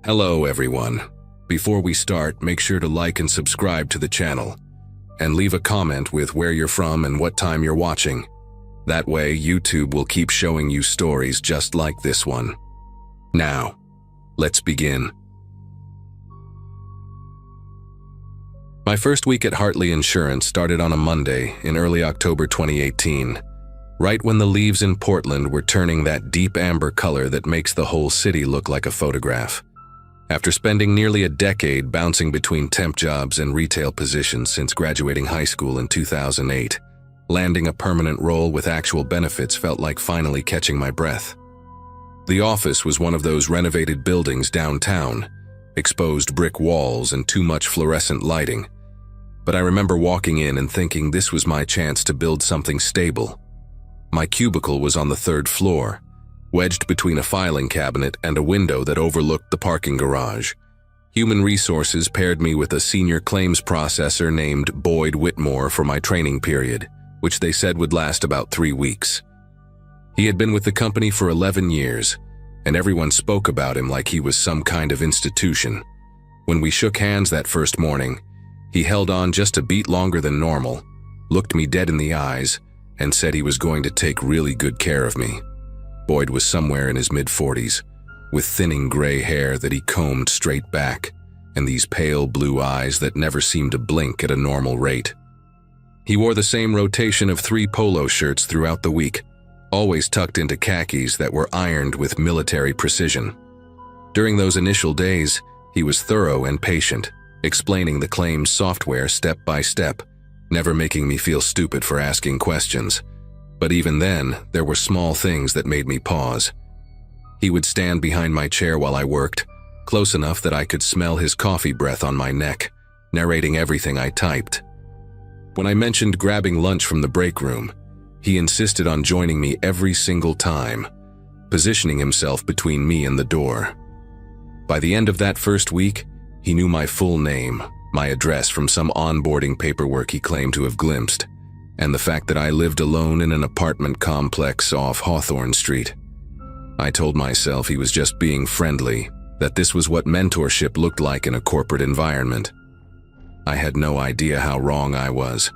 Hello everyone. Before we start, make sure to like and subscribe to the channel, and leave a comment with where you're from and what time you're watching. That way, YouTube will keep showing you stories just like this one. Now, let's begin. My first week at Hartley Insurance started on a Monday in early October 2018, right when the leaves in Portland were turning that deep amber color that makes the whole city look like a photograph. After spending nearly a decade bouncing between temp jobs and retail positions since graduating high school in 2008, landing a permanent role with actual benefits felt like finally catching my breath. The office was one of those renovated buildings downtown, exposed brick walls and too much fluorescent lighting. But I remember walking in and thinking this was my chance to build something stable. My cubicle was on the third floor, wedged between a filing cabinet and a window that overlooked the parking garage. Human Resources paired me with a senior claims processor named Boyd Whitmore for my training period, which they said would last about 3 weeks. He had been with the company for 11 years, and everyone spoke about him like he was some kind of institution. When we shook hands that first morning, he held on just a beat longer than normal, looked me dead in the eyes, and said he was going to take really good care of me. Boyd was somewhere in his mid-40s, with thinning gray hair that he combed straight back, and these pale blue eyes that never seemed to blink at a normal rate. He wore the same rotation of 3 polo shirts throughout the week, always tucked into khakis that were ironed with military precision. During those initial days, he was thorough and patient, explaining the claims software step by step, never making me feel stupid for asking questions. But even then, there were small things that made me pause. He would stand behind my chair while I worked, close enough that I could smell his coffee breath on my neck, narrating everything I typed. When I mentioned grabbing lunch from the break room, he insisted on joining me every single time, positioning himself between me and the door. By the end of that first week, he knew my full name, my address from some onboarding paperwork he claimed to have glimpsed, and the fact that I lived alone in an apartment complex off Hawthorne Street. I told myself he was just being friendly, that this was what mentorship looked like in a corporate environment. I had no idea how wrong I was.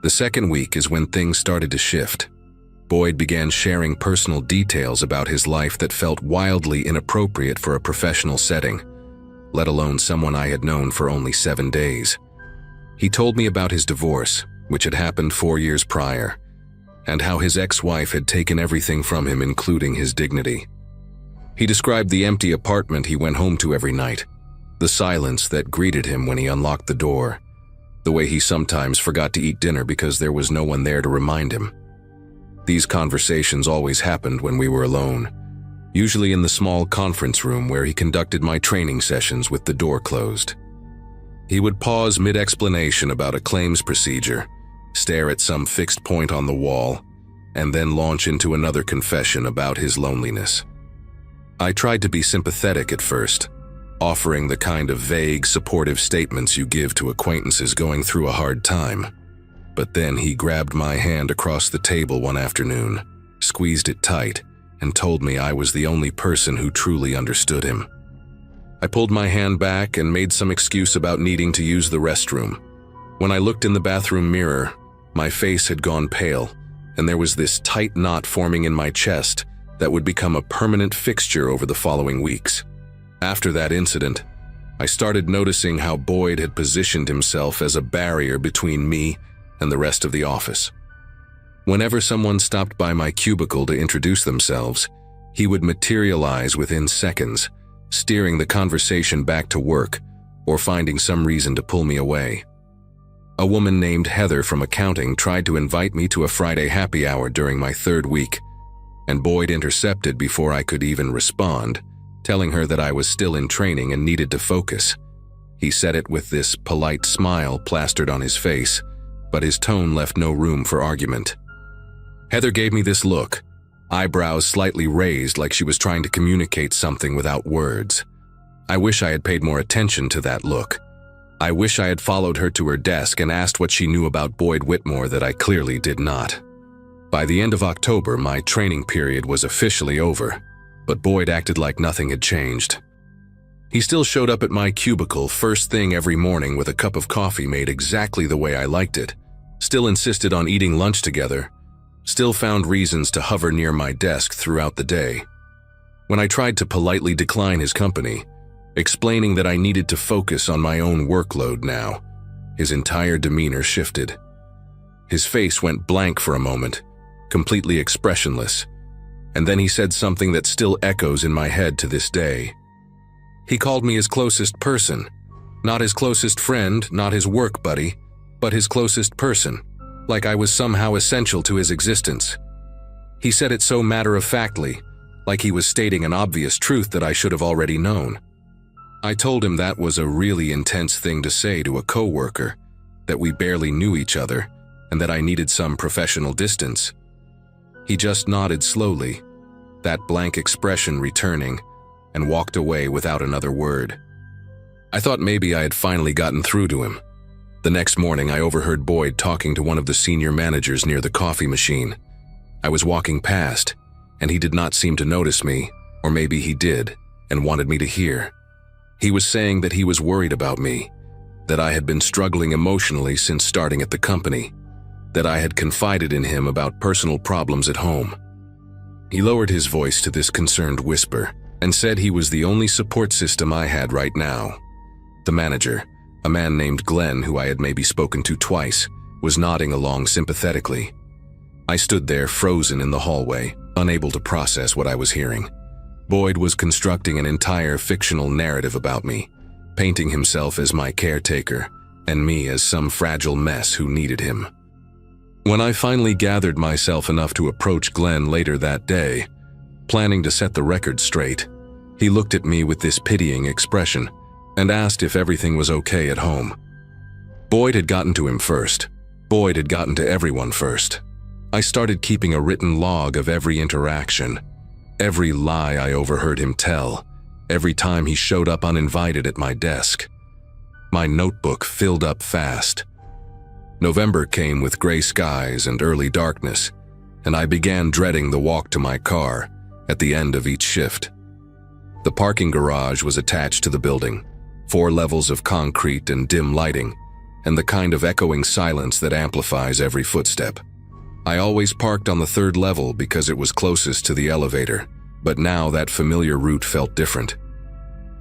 The second week is when things started to shift. Boyd began sharing personal details about his life that felt wildly inappropriate for a professional setting, let alone someone I had known for only 7 days. He told me about his divorce, which had happened 4 years prior, and how his ex-wife had taken everything from him, including his dignity. He described the empty apartment he went home to every night, the silence that greeted him when he unlocked the door, the way he sometimes forgot to eat dinner because there was no one there to remind him. These conversations always happened when we were alone, usually in the small conference room where he conducted my training sessions with the door closed. He would pause mid-explanation about a claims procedure, stare at some fixed point on the wall, and then launch into another confession about his loneliness. I tried to be sympathetic at first, offering the kind of vague, supportive statements you give to acquaintances going through a hard time. But then he grabbed my hand across the table one afternoon, squeezed it tight, and told me I was the only person who truly understood him. I pulled my hand back and made some excuse about needing to use the restroom. When I looked in the bathroom mirror, my face had gone pale, and there was this tight knot forming in my chest that would become a permanent fixture over the following weeks. After that incident, I started noticing how Boyd had positioned himself as a barrier between me and the rest of the office. Whenever someone stopped by my cubicle to introduce themselves, he would materialize within seconds, steering the conversation back to work or finding some reason to pull me away. A woman named Heather from accounting tried to invite me to a Friday happy hour during my 3rd week, and Boyd intercepted before I could even respond, telling her that I was still in training and needed to focus. He said it with this polite smile plastered on his face, but his tone left no room for argument. Heather gave me this look, eyebrows slightly raised like she was trying to communicate something without words. I wish I had paid more attention to that look. I wish I had followed her to her desk and asked what she knew about Boyd Whitmore that I clearly did not. By the end of October, my training period was officially over, but Boyd acted like nothing had changed. He still showed up at my cubicle first thing every morning with a cup of coffee made exactly the way I liked it, still insisted on eating lunch together, still found reasons to hover near my desk throughout the day. When I tried to politely decline his company, explaining that I needed to focus on my own workload now, his entire demeanor shifted. His face went blank for a moment, completely expressionless, and then he said something that still echoes in my head to this day. He called me his closest person, not his closest friend, not his work buddy, but his closest person, like I was somehow essential to his existence. He said it so matter-of-factly, like he was stating an obvious truth that I should have already known. I told him that was a really intense thing to say to a coworker, that we barely knew each other, and that I needed some professional distance. He just nodded slowly, that blank expression returning, and walked away without another word. I thought maybe I had finally gotten through to him. The next morning, I overheard Boyd talking to one of the senior managers near the coffee machine. I was walking past, and he did not seem to notice me, or maybe he did, and wanted me to hear. He was saying that he was worried about me, that I had been struggling emotionally since starting at the company, that I had confided in him about personal problems at home. He lowered his voice to this concerned whisper and said he was the only support system I had right now. The manager, a man named Glenn who I had maybe spoken to twice, was nodding along sympathetically. I stood there frozen in the hallway, unable to process what I was hearing. Boyd was constructing an entire fictional narrative about me, painting himself as my caretaker and me as some fragile mess who needed him. When I finally gathered myself enough to approach Glenn later that day, planning to set the record straight, he looked at me with this pitying expression and asked if everything was okay at home. Boyd had gotten to him first. Boyd had gotten to everyone first. I started keeping a written log of every interaction, every lie I overheard him tell, every time he showed up uninvited at my desk. My notebook filled up fast. November came with gray skies and early darkness, and I began dreading the walk to my car at the end of each shift. The parking garage was attached to the building, 4 levels of concrete and dim lighting, and the kind of echoing silence that amplifies every footstep. I always parked on the 3rd level because it was closest to the elevator, but now that familiar route felt different.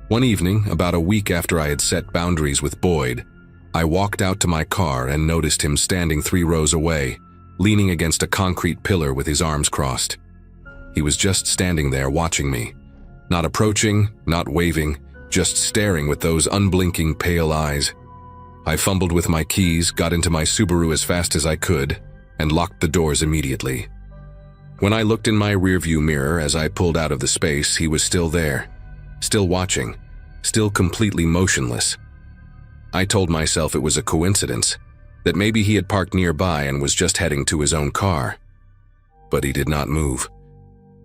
One evening, about a week after I had set boundaries with Boyd, I walked out to my car and noticed him standing 3 rows away, leaning against a concrete pillar with his arms crossed. He was just standing there watching me, not approaching, not waving, just staring with those unblinking pale eyes. I fumbled with my keys, got into my Subaru as fast as I could, and locked the doors immediately. When I looked in my rearview mirror as I pulled out of the space, he was still there, still watching, still completely motionless. I told myself it was a coincidence, that maybe he had parked nearby and was just heading to his own car. But he did not move.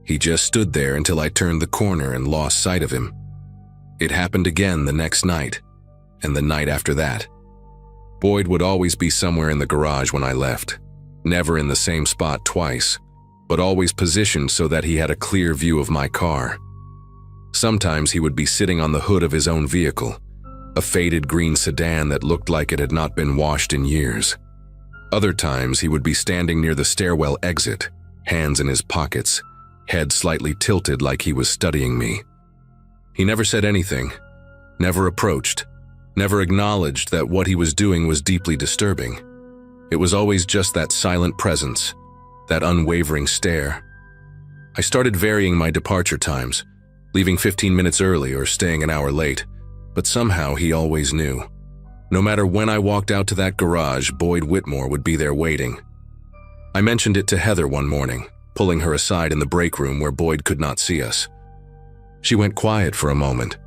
He just stood there until I turned the corner and lost sight of him. It happened again the next night, and the night after that. Boyd would always be somewhere in the garage when I left, never in the same spot twice, but always positioned so that he had a clear view of my car. Sometimes he would be sitting on the hood of his own vehicle, a faded green sedan that looked like it had not been washed in years. Other times he would be standing near the stairwell exit, hands in his pockets, head slightly tilted like he was studying me. He never said anything, never approached, never acknowledged that what he was doing was deeply disturbing. It was always just that silent presence, that unwavering stare. I started varying my departure times, leaving 15 minutes early or staying an hour late, but somehow he always knew. No matter when I walked out to that garage, Boyd Whitmore would be there waiting. I mentioned it to Heather one morning, pulling her aside in the break room where Boyd could not see us. She went quiet for a moment,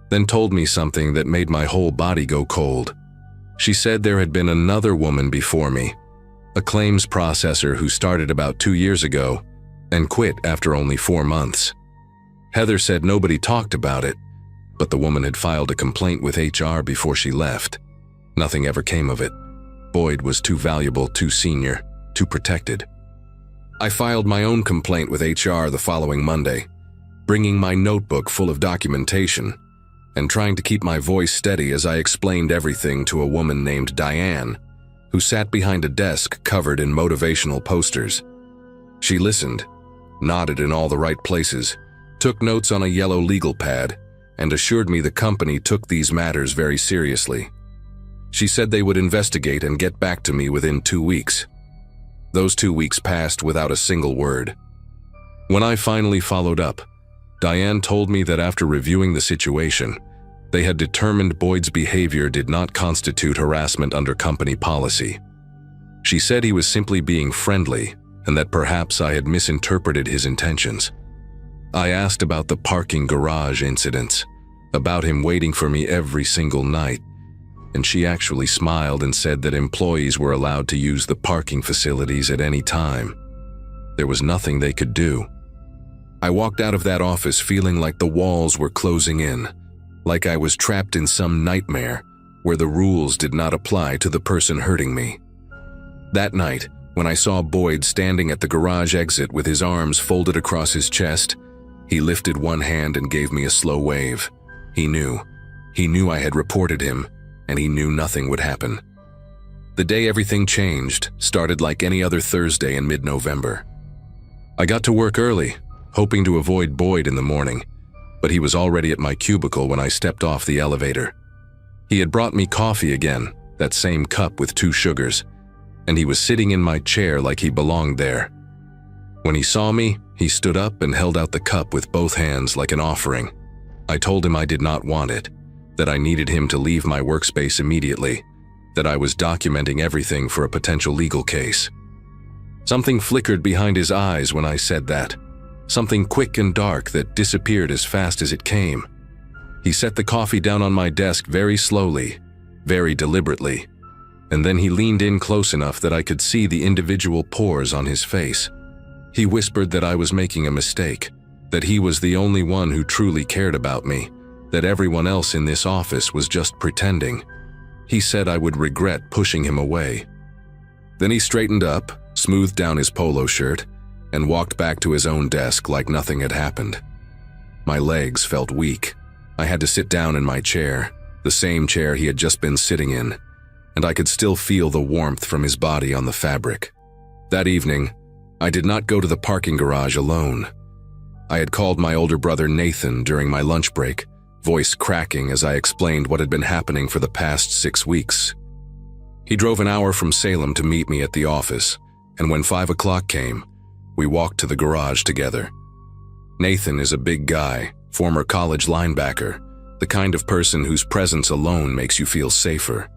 then told me something that made my whole body go cold. She said there had been another woman before me, a claims processor who started about 2 years ago and quit after only 4 months. Heather said nobody talked about it, but the woman had filed a complaint with HR before she left. Nothing ever came of it. Boyd was too valuable, too senior, too protected. I filed my own complaint with HR the following Monday, bringing my notebook full of documentation, and trying to keep my voice steady as I explained everything to a woman named Diane, who sat behind a desk covered in motivational posters. She listened, nodded in all the right places, took notes on a yellow legal pad, and assured me the company took these matters very seriously. She said they would investigate and get back to me within 2 weeks. Those 2 weeks passed without a single word. When I finally followed up, Diane told me that after reviewing the situation, they had determined Boyd's behavior did not constitute harassment under company policy. She said he was simply being friendly and that perhaps I had misinterpreted his intentions. I asked about the parking garage incidents, about him waiting for me every single night, and she actually smiled and said that employees were allowed to use the parking facilities at any time. There was nothing they could do. I walked out of that office feeling like the walls were closing in, like I was trapped in some nightmare where the rules did not apply to the person hurting me. That night, when I saw Boyd standing at the garage exit with his arms folded across his chest, he lifted one hand and gave me a slow wave. He knew I had reported him, and he knew nothing would happen. The day everything changed started like any other Thursday in mid-November. I got to work early, hoping to avoid Boyd in the morning, but he was already at my cubicle when I stepped off the elevator. He had brought me coffee again, that same cup with 2 sugars, and he was sitting in my chair like he belonged there. When he saw me, he stood up and held out the cup with both hands like an offering. I told him I did not want it, that I needed him to leave my workspace immediately, that I was documenting everything for a potential legal case. Something flickered behind his eyes when I said that, something quick and dark that disappeared as fast as it came. He set the coffee down on my desk very slowly, very deliberately, and then he leaned in close enough that I could see the individual pores on his face. He whispered that I was making a mistake, that he was the only one who truly cared about me, that everyone else in this office was just pretending. He said I would regret pushing him away. Then he straightened up, smoothed down his polo shirt, and walked back to his own desk like nothing had happened. My legs felt weak. I had to sit down in my chair, the same chair he had just been sitting in, and I could still feel the warmth from his body on the fabric. That evening, I did not go to the parking garage alone. I had called my older brother Nathan during my lunch break, voice cracking as I explained what had been happening for the past 6 weeks. He drove an hour from Salem to meet me at the office, and when 5 o'clock came, we walked to the garage together. Nathan is a big guy, former college linebacker, the kind of person whose presence alone makes you feel safer.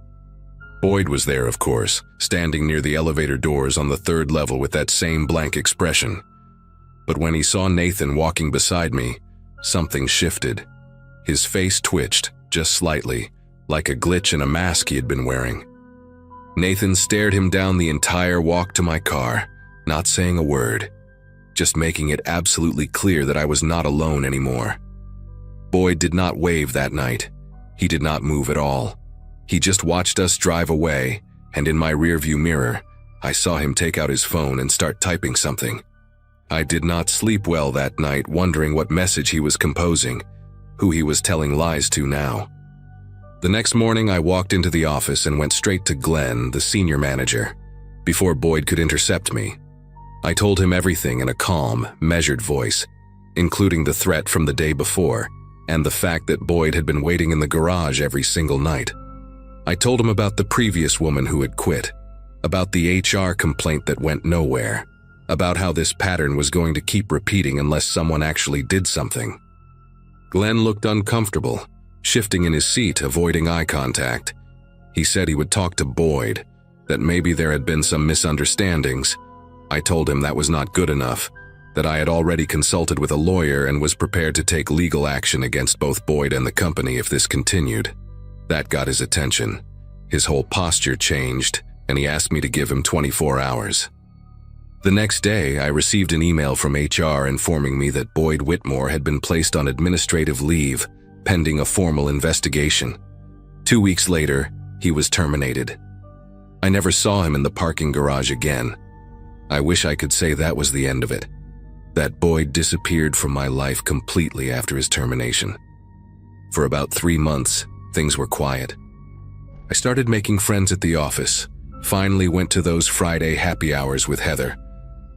Boyd was there, of course, standing near the elevator doors on the 3rd level with that same blank expression. But when he saw Nathan walking beside me, something shifted. His face twitched, just slightly, like a glitch in a mask he had been wearing. Nathan stared him down the entire walk to my car, not saying a word, just making it absolutely clear that I was not alone anymore. Boyd did not wave that night. He did not move at all. He just watched us drive away, and in my rearview mirror, I saw him take out his phone and start typing something. I did not sleep well that night, wondering what message he was composing, who he was telling lies to now. The next morning, I walked into the office and went straight to Glenn, the senior manager, before Boyd could intercept me. I told him everything in a calm, measured voice, including the threat from the day before and the fact that Boyd had been waiting in the garage every single night. I told him about the previous woman who had quit, about the HR complaint that went nowhere, about how this pattern was going to keep repeating unless someone actually did something. Glenn looked uncomfortable, shifting in his seat, avoiding eye contact. He said he would talk to Boyd, that maybe there had been some misunderstandings. I told him that was not good enough, that I had already consulted with a lawyer and was prepared to take legal action against both Boyd and the company if this continued. That got his attention. His whole posture changed, and he asked me to give him 24 hours. The next day, I received an email from HR informing me that Boyd Whitmore had been placed on administrative leave, pending a formal investigation. 2 weeks later, he was terminated. I never saw him in the parking garage again. I wish I could say that was the end of it, that Boyd disappeared from my life completely after his termination. For about 3 months, things were quiet. I started making friends at the office, finally went to those Friday happy hours with Heather,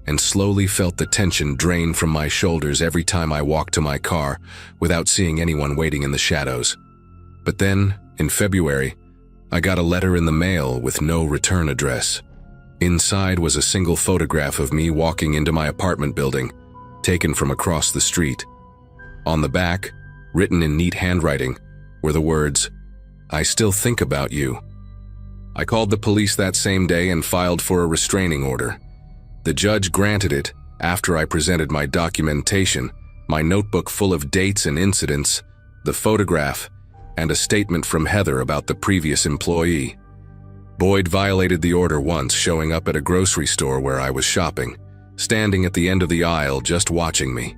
and slowly felt the tension drain from my shoulders every time I walked to my car without seeing anyone waiting in the shadows. But then, in February, I got a letter in the mail with no return address. Inside was a single photograph of me walking into my apartment building, taken from across the street. On the back, written in neat handwriting, were the words, "I still think about you." I called the police that same day and filed for a restraining order. The judge granted it after I presented my documentation, my notebook full of dates and incidents, the photograph, and a statement from Heather about the previous employee. Boyd violated the order once, showing up at a grocery store where I was shopping, standing at the end of the aisle just watching me.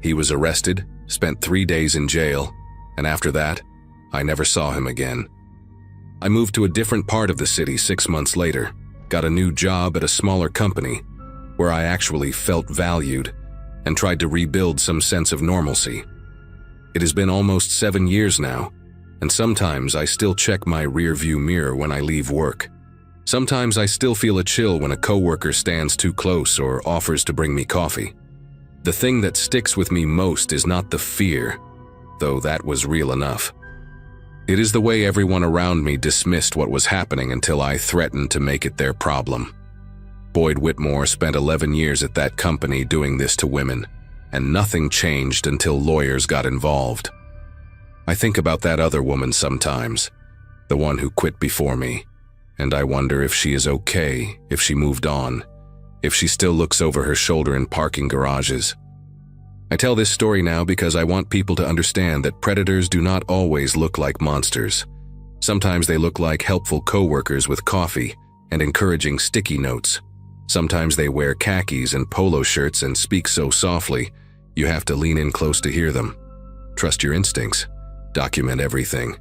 He was arrested, spent 3 days in jail, and after that, I never saw him again. I moved to a different part of the city 6 months later, got a new job at a smaller company, where I actually felt valued, and tried to rebuild some sense of normalcy. It has been almost 7 years now, and sometimes I still check my rearview mirror when I leave work. Sometimes I still feel a chill when a coworker stands too close or offers to bring me coffee. The thing that sticks with me most is not the fear, though that was real enough. It is the way everyone around me dismissed what was happening until I threatened to make it their problem. Boyd Whitmore spent 11 years at that company doing this to women, and nothing changed until lawyers got involved. I think about that other woman sometimes, the one who quit before me, and I wonder if she is okay, if she moved on, if she still looks over her shoulder in parking garages. I tell this story now because I want people to understand that predators do not always look like monsters. Sometimes they look like helpful coworkers with coffee and encouraging sticky notes. Sometimes they wear khakis and polo shirts and speak so softly, you have to lean in close to hear them. Trust your instincts. Document everything.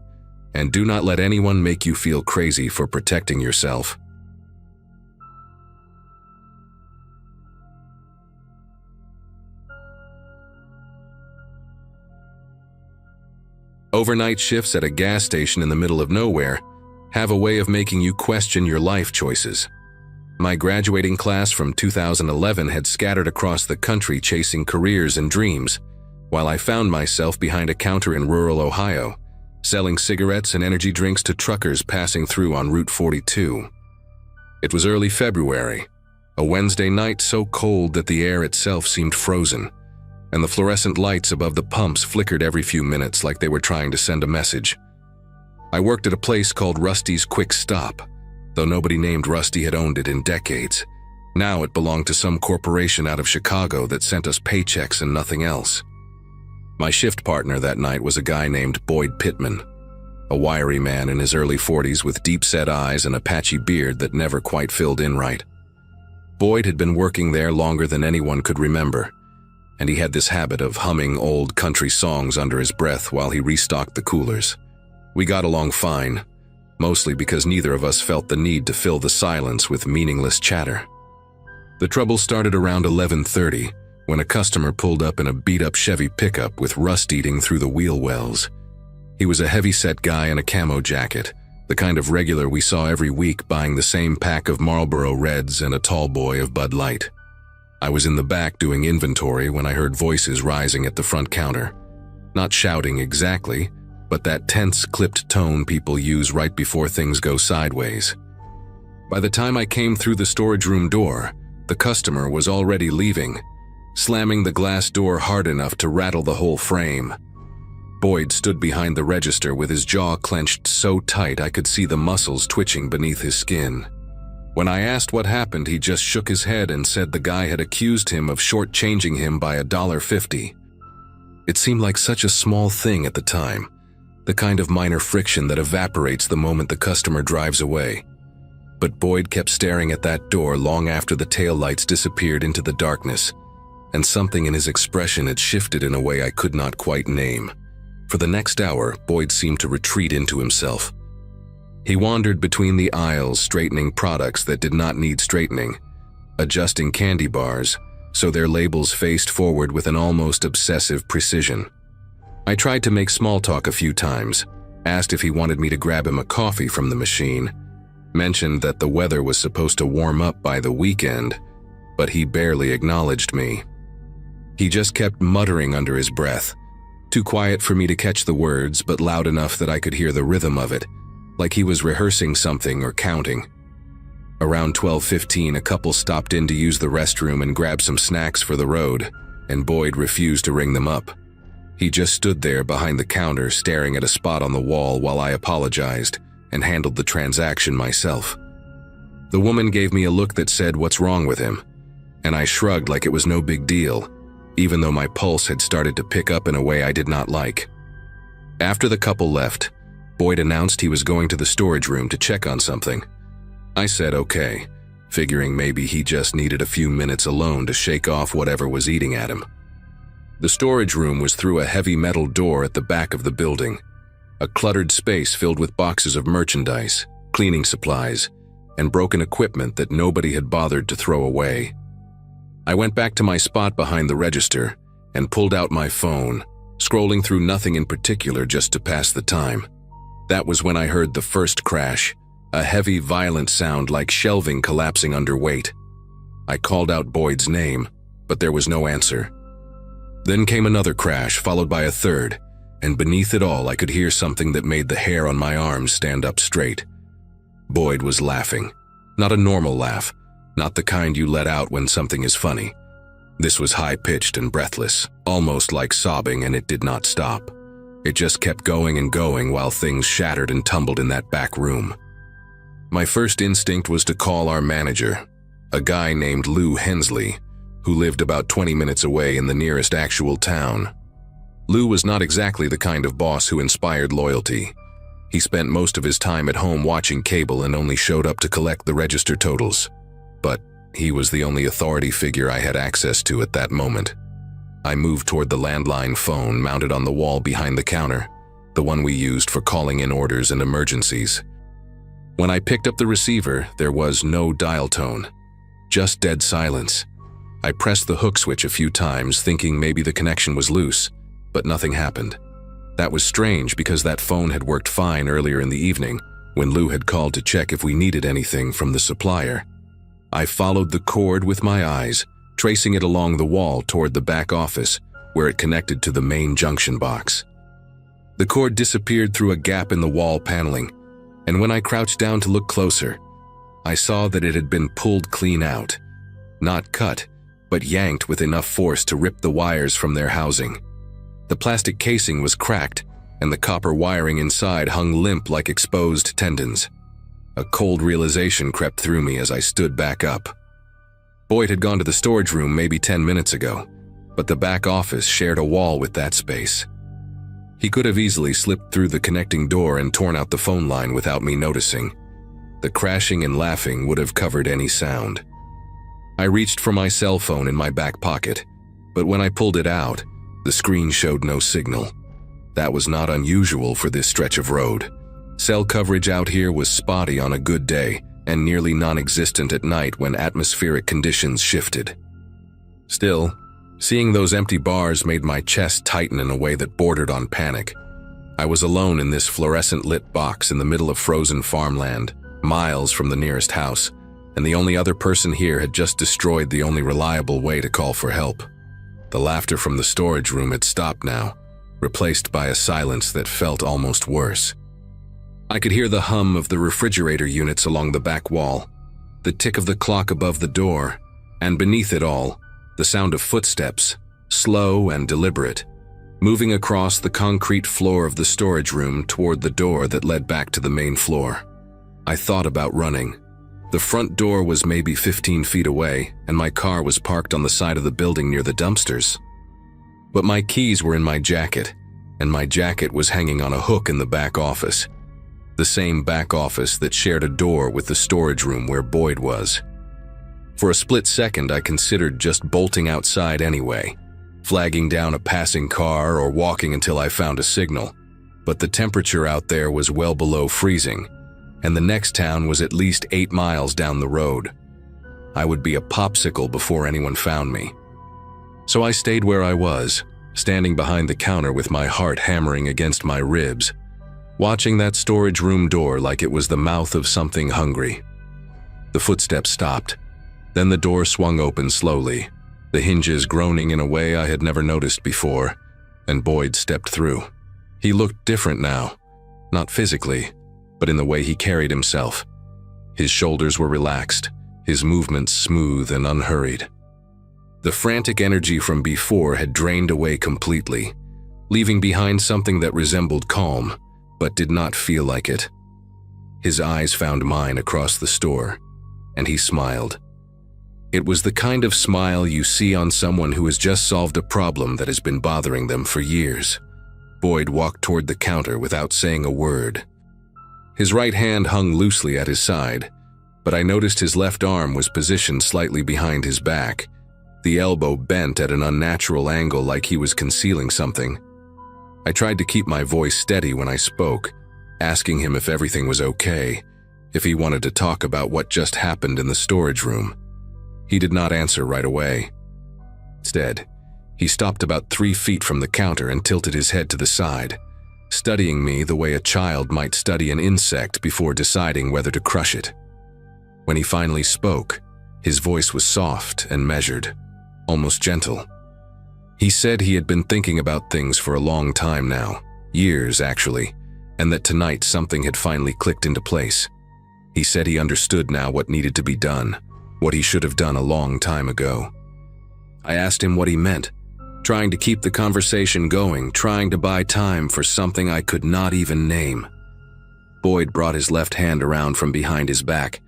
And do not let anyone make you feel crazy for protecting yourself. Overnight shifts at a gas station in the middle of nowhere have a way of making you question your life choices. My graduating class from 2011 had scattered across the country chasing careers and dreams, while I found myself behind a counter in rural Ohio, selling cigarettes and energy drinks to truckers passing through on Route 42. It was early February, a Wednesday night so cold that the air itself seemed frozen, and the fluorescent lights above the pumps flickered every few minutes like they were trying to send a message. I worked at a place called Rusty's Quick Stop, though nobody named Rusty had owned it in decades. Now it belonged to some corporation out of Chicago that sent us paychecks and nothing else. My shift partner that night was a guy named Boyd Pittman, a wiry man in his early 40s with deep-set eyes and a patchy beard that never quite filled in right. Boyd had been working there longer than anyone could remember, and he had this habit of humming old country songs under his breath while he restocked the coolers. We got along fine, mostly because neither of us felt the need to fill the silence with meaningless chatter. The trouble started around 11:30, when a customer pulled up in a beat-up Chevy pickup with rust eating through the wheel wells. He was a heavy-set guy in a camo jacket, the kind of regular we saw every week buying the same pack of Marlboro Reds and a tall boy of Bud Light. I was in the back doing inventory when I heard voices rising at the front counter. Not shouting exactly, but that tense, clipped tone people use right before things go sideways. By the time I came through the storage room door, the customer was already leaving, slamming the glass door hard enough to rattle the whole frame. Boyd stood behind the register with his jaw clenched so tight I could see the muscles twitching beneath his skin. When I asked what happened, he just shook his head and said the guy had accused him of shortchanging him by $1.50. It seemed like such a small thing at the time, the kind of minor friction that evaporates the moment the customer drives away. But Boyd kept staring at that door long after the taillights disappeared into the darkness, and something in his expression had shifted in a way I could not quite name. For the next hour, Boyd seemed to retreat into himself. He wandered between the aisles, straightening products that did not need straightening, adjusting candy bars so their labels faced forward with an almost obsessive precision. I tried to make small talk a few times, asked if he wanted me to grab him a coffee from the machine, mentioned that the weather was supposed to warm up by the weekend, but he barely acknowledged me. He just kept muttering under his breath, too quiet for me to catch the words, but loud enough that I could hear the rhythm of it, like he was rehearsing something or counting. Around 12:15, a couple stopped in to use the restroom and grab some snacks for the road, and Boyd refused to ring them up. He just stood there behind the counter staring at a spot on the wall while I apologized and handled the transaction myself. The woman gave me a look that said, "What's wrong with him?" And I shrugged like it was no big deal, even though my pulse had started to pick up in a way I did not like. After the couple left, Boyd announced he was going to the storage room to check on something. I said okay, figuring maybe he just needed a few minutes alone to shake off whatever was eating at him. The storage room was through a heavy metal door at the back of the building, a cluttered space filled with boxes of merchandise, cleaning supplies, and broken equipment that nobody had bothered to throw away. I went back to my spot behind the register and pulled out my phone, scrolling through nothing in particular just to pass the time. That was when I heard the first crash, a heavy, violent sound like shelving collapsing under weight. I called out Boyd's name, but there was no answer. Then came another crash, followed by a third, and beneath it all I could hear something that made the hair on my arms stand up straight. Boyd was laughing. Not a normal laugh, not the kind you let out when something is funny. This was high-pitched and breathless, almost like sobbing, and it did not stop. It just kept going and going while things shattered and tumbled in that back room. My first instinct was to call our manager, a guy named Lou Hensley, who lived about 20 minutes away in the nearest actual town. Lou was not exactly the kind of boss who inspired loyalty. He spent most of his time at home watching cable and only showed up to collect the register totals. But he was the only authority figure I had access to at that moment. I moved toward the landline phone mounted on the wall behind the counter, the one we used for calling in orders and emergencies. When I picked up the receiver, there was no dial tone, just dead silence. I pressed the hook switch a few times, thinking maybe the connection was loose, but nothing happened. That was strange because that phone had worked fine earlier in the evening when Lou had called to check if we needed anything from the supplier. I followed the cord with my eyes, tracing it along the wall toward the back office, where it connected to the main junction box. The cord disappeared through a gap in the wall paneling, and when I crouched down to look closer, I saw that it had been pulled clean out. Not cut, but yanked with enough force to rip the wires from their housing. The plastic casing was cracked, and the copper wiring inside hung limp like exposed tendons. A cold realization crept through me as I stood back up. Boyd had gone to the storage room maybe 10 minutes ago, but the back office shared a wall with that space. He could have easily slipped through the connecting door and torn out the phone line without me noticing. The crashing and laughing would have covered any sound. I reached for my cell phone in my back pocket, but when I pulled it out, the screen showed no signal. That was not unusual for this stretch of road. Cell coverage out here was spotty on a good day and nearly non-existent at night when atmospheric conditions shifted. Still, seeing those empty bars made my chest tighten in a way that bordered on panic. I was alone in this fluorescent-lit box in the middle of frozen farmland, miles from the nearest house, and the only other person here had just destroyed the only reliable way to call for help. The laughter from the storage room had stopped now, replaced by a silence that felt almost worse. I could hear the hum of the refrigerator units along the back wall, the tick of the clock above the door, and beneath it all, the sound of footsteps, slow and deliberate, moving across the concrete floor of the storage room toward the door that led back to the main floor. I thought about running. The front door was maybe 15 feet away, and my car was parked on the side of the building near the dumpsters. But my keys were in my jacket, and my jacket was hanging on a hook in the back office. The same back office that shared a door with the storage room where Boyd was. For a split second, I considered just bolting outside anyway, flagging down a passing car or walking until I found a signal. But the temperature out there was well below freezing, and the next town was at least 8 miles down the road. I would be a popsicle before anyone found me. So I stayed where I was, standing behind the counter with my heart hammering against my ribs, watching that storage room door like it was the mouth of something hungry. The footsteps stopped. Then the door swung open slowly, the hinges groaning in a way I had never noticed before, and Boyd stepped through. He looked different now, not physically, but in the way he carried himself. His shoulders were relaxed, his movements smooth and unhurried. The frantic energy from before had drained away completely, leaving behind something that resembled calm, but did not feel like it. His eyes found mine across the store, and he smiled. It was the kind of smile you see on someone who has just solved a problem that has been bothering them for years. Boyd walked toward the counter without saying a word. His right hand hung loosely at his side, but I noticed his left arm was positioned slightly behind his back, the elbow bent at an unnatural angle like he was concealing something. I tried to keep my voice steady when I spoke, asking him if everything was okay, if he wanted to talk about what just happened in the storage room. He did not answer right away. Instead, he stopped about 3 feet from the counter and tilted his head to the side, studying me the way a child might study an insect before deciding whether to crush it. When he finally spoke, his voice was soft and measured, almost gentle. He said he had been thinking about things for a long time now, years actually, and that tonight something had finally clicked into place. He said he understood now what needed to be done, what he should have done a long time ago. I asked him what he meant, trying to keep the conversation going, trying to buy time for something I could not even name. Boyd brought his left hand around from behind his back,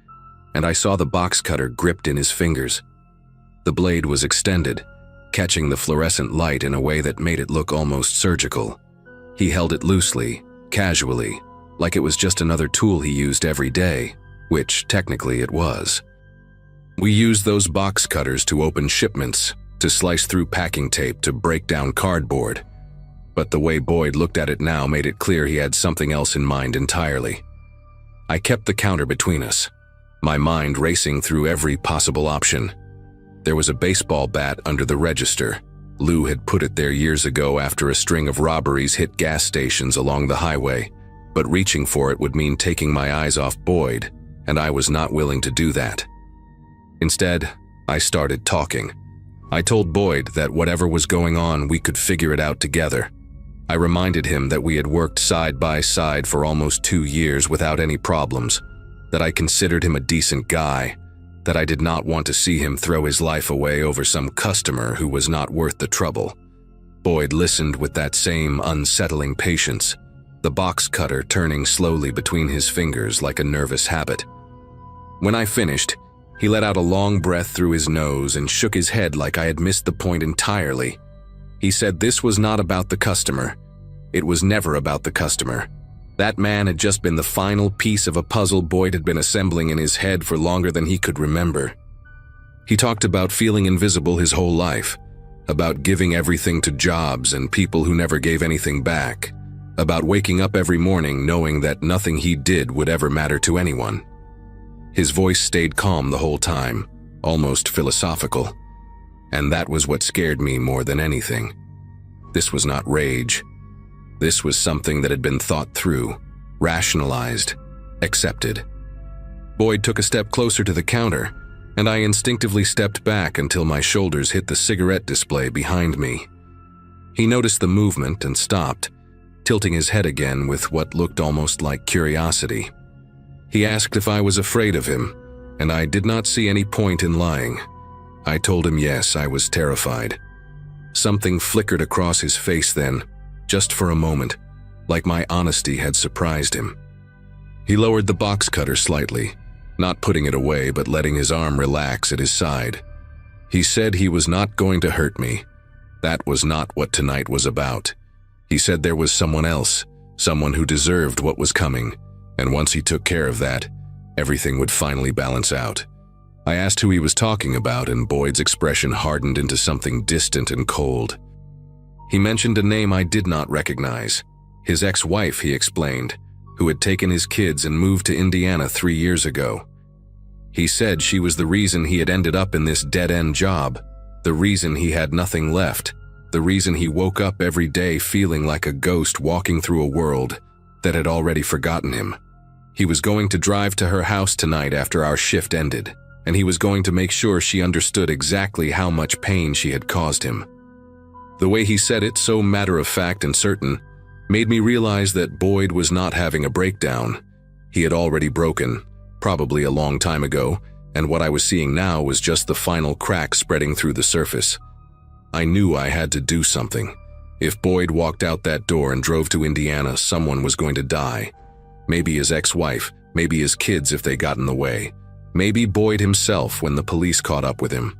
and I saw the box cutter gripped in his fingers. The blade was extended, catching the fluorescent light in a way that made it look almost surgical. He held it loosely, casually, like it was just another tool he used every day, which technically it was. We used those box cutters to open shipments, to slice through packing tape, to break down cardboard. But the way Boyd looked at it now made it clear he had something else in mind entirely. I kept the counter between us, my mind racing through every possible option. There was a baseball bat under the register. Lou had put it there years ago after a string of robberies hit gas stations along the highway, but reaching for it would mean taking my eyes off Boyd, and I was not willing to do that. Instead, I started talking. I told Boyd that whatever was going on, we could figure it out together. I reminded him that we had worked side by side for almost 2 years without any problems, that I considered him a decent guy, that I did not want to see him throw his life away over some customer who was not worth the trouble. Boyd listened with that same unsettling patience, the box cutter turning slowly between his fingers like a nervous habit. When I finished, he let out a long breath through his nose and shook his head like I had missed the point entirely. He said this was not about the customer. It was never about the customer. That man had just been the final piece of a puzzle Boyd had been assembling in his head for longer than he could remember. He talked about feeling invisible his whole life, about giving everything to jobs and people who never gave anything back, about waking up every morning knowing that nothing he did would ever matter to anyone. His voice stayed calm the whole time, almost philosophical, and that was what scared me more than anything. This was not rage. This was something that had been thought through, rationalized, accepted. Boyd took a step closer to the counter, and I instinctively stepped back until my shoulders hit the cigarette display behind me. He noticed the movement and stopped, tilting his head again with what looked almost like curiosity. He asked if I was afraid of him, and I did not see any point in lying. I told him yes, I was terrified. Something flickered across his face then, just for a moment, like my honesty had surprised him. He lowered the box cutter slightly, not putting it away but letting his arm relax at his side. He said he was not going to hurt me. That was not what tonight was about. He said there was someone else, someone who deserved what was coming, and once he took care of that, everything would finally balance out. I asked who he was talking about, and Boyd's expression hardened into something distant and cold. He mentioned a name I did not recognize. His ex-wife, he explained, who had taken his kids and moved to Indiana 3 years ago. He said she was the reason he had ended up in this dead-end job, the reason he had nothing left, The reason he woke up every day feeling like a ghost walking through a world that had already forgotten him. He was going to drive to her house tonight after our shift ended, and he was going to make sure she understood exactly how much pain she had caused him. The way he said it, so matter-of-fact and certain, made me realize that Boyd was not having a breakdown. He had already broken, probably a long time ago, and what I was seeing now was just the final crack spreading through the surface. I knew I had to do something. If Boyd walked out that door and drove to Indiana, someone was going to die. Maybe his ex-wife, maybe his kids if they got in the way. Maybe Boyd himself when the police caught up with him.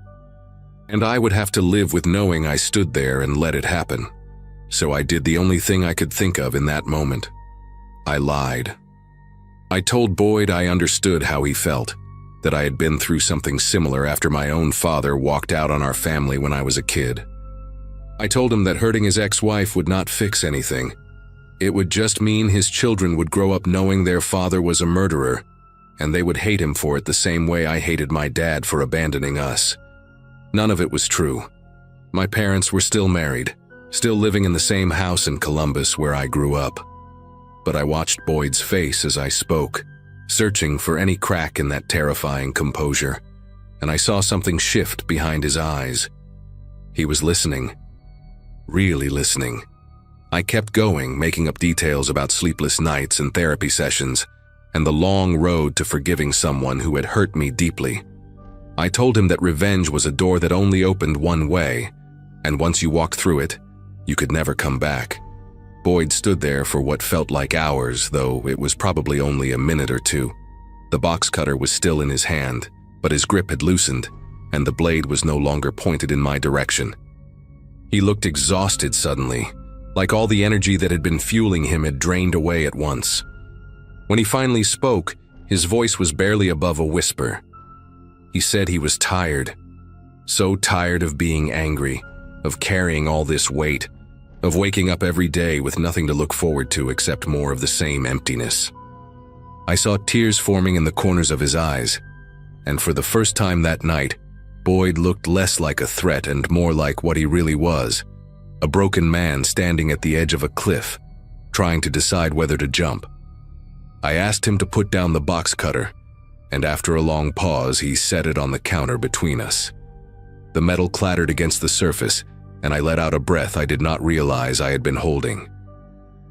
And I would have to live with knowing I stood there and let it happen. So I did the only thing I could think of in that moment. I lied. I told Boyd I understood how he felt, that I had been through something similar after my own father walked out on our family when I was a kid. I told him that hurting his ex-wife would not fix anything. It would just mean his children would grow up knowing their father was a murderer, and they would hate him for it the same way I hated my dad for abandoning us. None of it was true. My parents were still married, still living in the same house in Columbus where I grew up. But I watched Boyd's face as I spoke, searching for any crack in that terrifying composure, and I saw something shift behind his eyes. He was listening. Really listening. I kept going, making up details about sleepless nights and therapy sessions, and the long road to forgiving someone who had hurt me deeply. I told him that revenge was a door that only opened one way, and once you walked through it, you could never come back. Boyd stood there for what felt like hours, though it was probably only a minute or two. The box cutter was still in his hand, but his grip had loosened, and the blade was no longer pointed in my direction. He looked exhausted suddenly, like all the energy that had been fueling him had drained away at once. When he finally spoke, his voice was barely above a whisper. He said he was tired. So tired of being angry, of carrying all this weight, of waking up every day with nothing to look forward to except more of the same emptiness. I saw tears forming in the corners of his eyes, and for the first time that night, Boyd looked less like a threat and more like what he really was, a broken man standing at the edge of a cliff, trying to decide whether to jump. I asked him to put down the box cutter, and after a long pause, he set it on the counter between us. The metal clattered against the surface, and I let out a breath I did not realize I had been holding.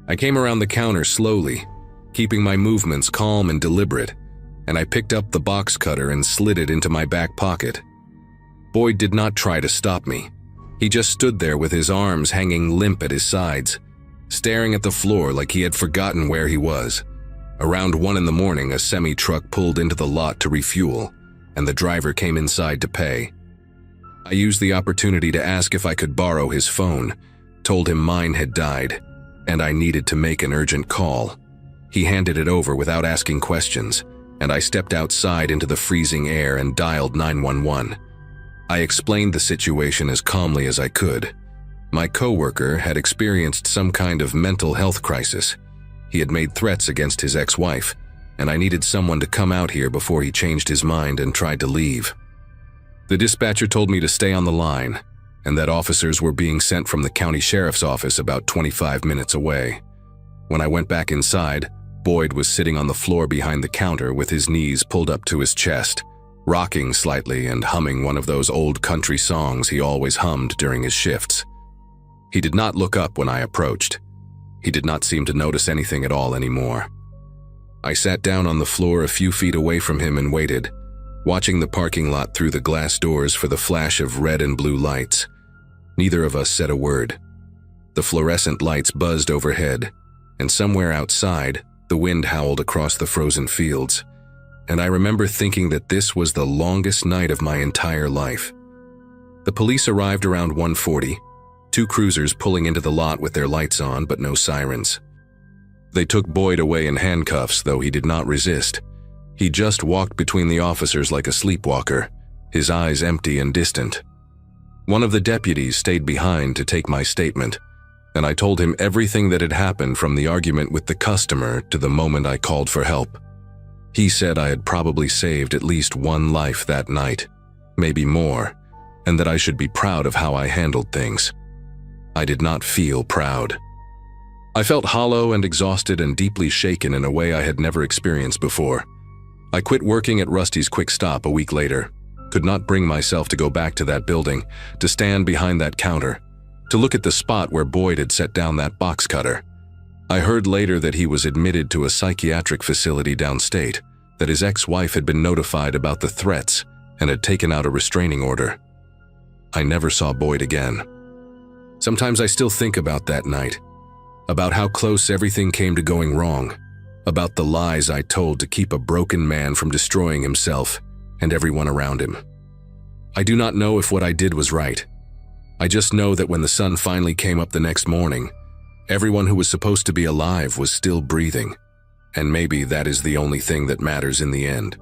I came around the counter slowly, keeping my movements calm and deliberate, and I picked up the box cutter and slid it into my back pocket. Boyd did not try to stop me. He just stood there with his arms hanging limp at his sides, staring at the floor like he had forgotten where he was. Around 1 a.m, a semi-truck pulled into the lot to refuel, and the driver came inside to pay. I used the opportunity to ask if I could borrow his phone, told him mine had died, and I needed to make an urgent call. He handed it over without asking questions, and I stepped outside into the freezing air and dialed 911. I explained the situation as calmly as I could. My coworker had experienced some kind of mental health crisis. He had made threats against his ex-wife, and I needed someone to come out here before he changed his mind and tried to leave. The dispatcher told me to stay on the line, and that officers were being sent from the county sheriff's office about 25 minutes away. When I went back inside, Boyd was sitting on the floor behind the counter with his knees pulled up to his chest, rocking slightly and humming one of those old country songs he always hummed during his shifts. He did not look up when I approached. He did not seem to notice anything at all anymore. I sat down on the floor a few feet away from him and waited, watching the parking lot through the glass doors for the flash of red and blue lights. Neither of us said a word. The fluorescent lights buzzed overhead, and somewhere outside, the wind howled across the frozen fields, and I remember thinking that this was the longest night of my entire life. The police arrived around 1:40, 2 cruisers pulling into the lot with their lights on but no sirens. They took Boyd away in handcuffs, though he did not resist. He just walked between the officers like a sleepwalker, his eyes empty and distant. One of the deputies stayed behind to take my statement, and I told him everything that had happened from the argument with the customer to the moment I called for help. He said I had probably saved at least 1 life that night, maybe more, and that I should be proud of how I handled things. I did not feel proud. I felt hollow and exhausted and deeply shaken in a way I had never experienced before. I quit working at Rusty's Quick Stop a week later, could not bring myself to go back to that building, to stand behind that counter, to look at the spot where Boyd had set down that box cutter. I heard later that he was admitted to a psychiatric facility downstate, that his ex-wife had been notified about the threats and had taken out a restraining order. I never saw Boyd again. Sometimes I still think about that night, about how close everything came to going wrong, about the lies I told to keep a broken man from destroying himself and everyone around him. I do not know if what I did was right. I just know that when the sun finally came up the next morning, everyone who was supposed to be alive was still breathing, and maybe that is the only thing that matters in the end.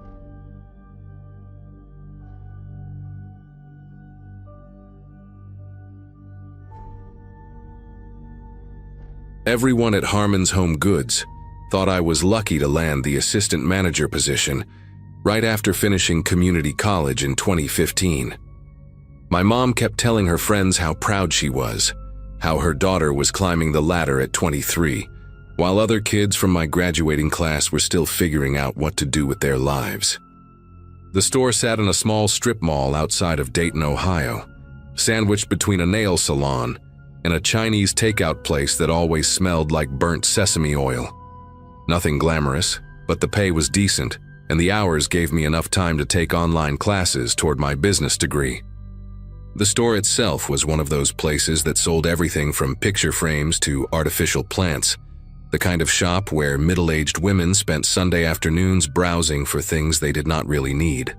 Everyone at Harmon's Home Goods thought I was lucky to land the assistant manager position right after finishing community college in 2015. My mom kept telling her friends how proud she was, how her daughter was climbing the ladder at 23, while other kids from my graduating class were still figuring out what to do with their lives. The store sat in a small strip mall outside of Dayton, Ohio, sandwiched between a nail salon and a Chinese takeout place that always smelled like burnt sesame oil. Nothing glamorous, but the pay was decent, and the hours gave me enough time to take online classes toward my business degree. The store itself was one of those places that sold everything from picture frames to artificial plants, the kind of shop where middle-aged women spent Sunday afternoons browsing for things they did not really need.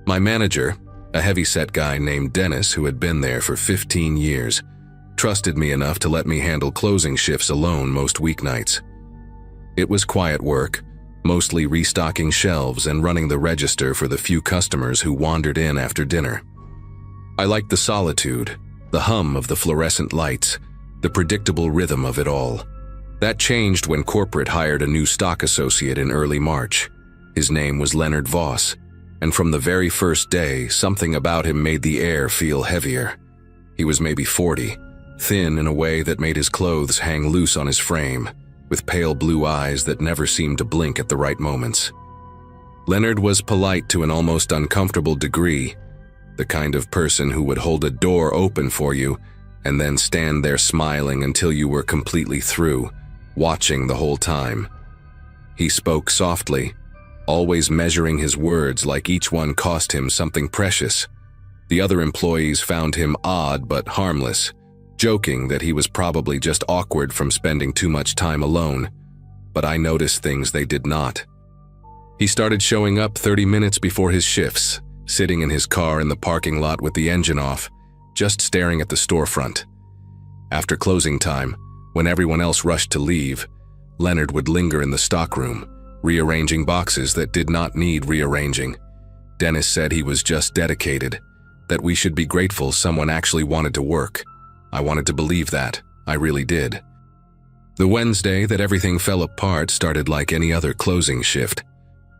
My manager, a heavy-set guy named Dennis who had been there for 15 years, trusted me enough to let me handle closing shifts alone most weeknights. It was quiet work, mostly restocking shelves and running the register for the few customers who wandered in after dinner. I liked the solitude, the hum of the fluorescent lights, the predictable rhythm of it all. That changed when corporate hired a new stock associate in early March. His name was Leonard Voss, and from the very first day, something about him made the air feel heavier. He was maybe 40, thin in a way that made his clothes hang loose on his frame, with pale blue eyes that never seemed to blink at the right moments. Leonard was polite to an almost uncomfortable degree, the kind of person who would hold a door open for you and then stand there smiling until you were completely through, watching the whole time. He spoke softly, always measuring his words like each one cost him something precious. The other employees found him odd but harmless, joking that he was probably just awkward from spending too much time alone, but I noticed things they did not. He started showing up 30 minutes before his shifts, sitting in his car in the parking lot with the engine off, just staring at the storefront. After closing time, when everyone else rushed to leave, Leonard would linger in the stockroom, rearranging boxes that did not need rearranging. Dennis said he was just dedicated, that we should be grateful someone actually wanted to work. I wanted to believe that. I really did. The Wednesday that everything fell apart started like any other closing shift.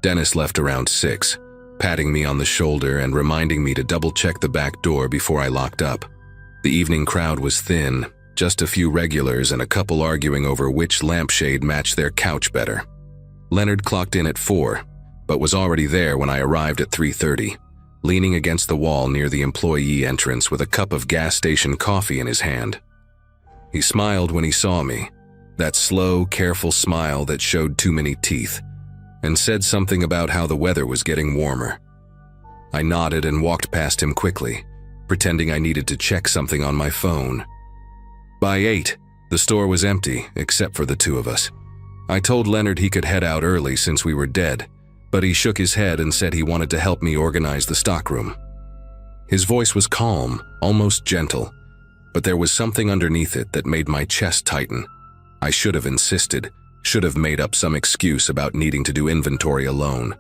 Dennis left around 6, patting me on the shoulder and reminding me to double-check the back door before I locked up. The evening crowd was thin, just a few regulars and a couple arguing over which lampshade matched their couch better. Leonard clocked in at 4, but was already there when I arrived at 3:30. Leaning against the wall near the employee entrance with a cup of gas station coffee in his hand. He smiled when he saw me, that slow, careful smile that showed too many teeth, and said something about how the weather was getting warmer. I nodded and walked past him quickly, pretending I needed to check something on my phone. By 8, the store was empty except for the two of us. I told Leonard he could head out early since we were dead, but he shook his head and said he wanted to help me organize the stockroom. His voice was calm, almost gentle, but there was something underneath it that made my chest tighten. I should have insisted, should have made up some excuse about needing to do inventory alone.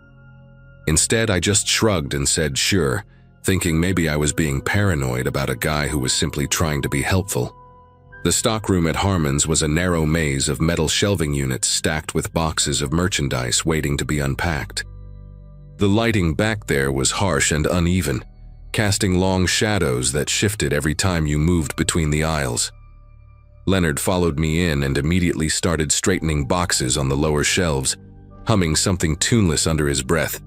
Instead, I just shrugged and said sure, thinking maybe I was being paranoid about a guy who was simply trying to be helpful. The stockroom at Harmon's was a narrow maze of metal shelving units stacked with boxes of merchandise waiting to be unpacked. The lighting back there was harsh and uneven, casting long shadows that shifted every time you moved between the aisles. Leonard followed me in and immediately started straightening boxes on the lower shelves, humming something tuneless under his breath.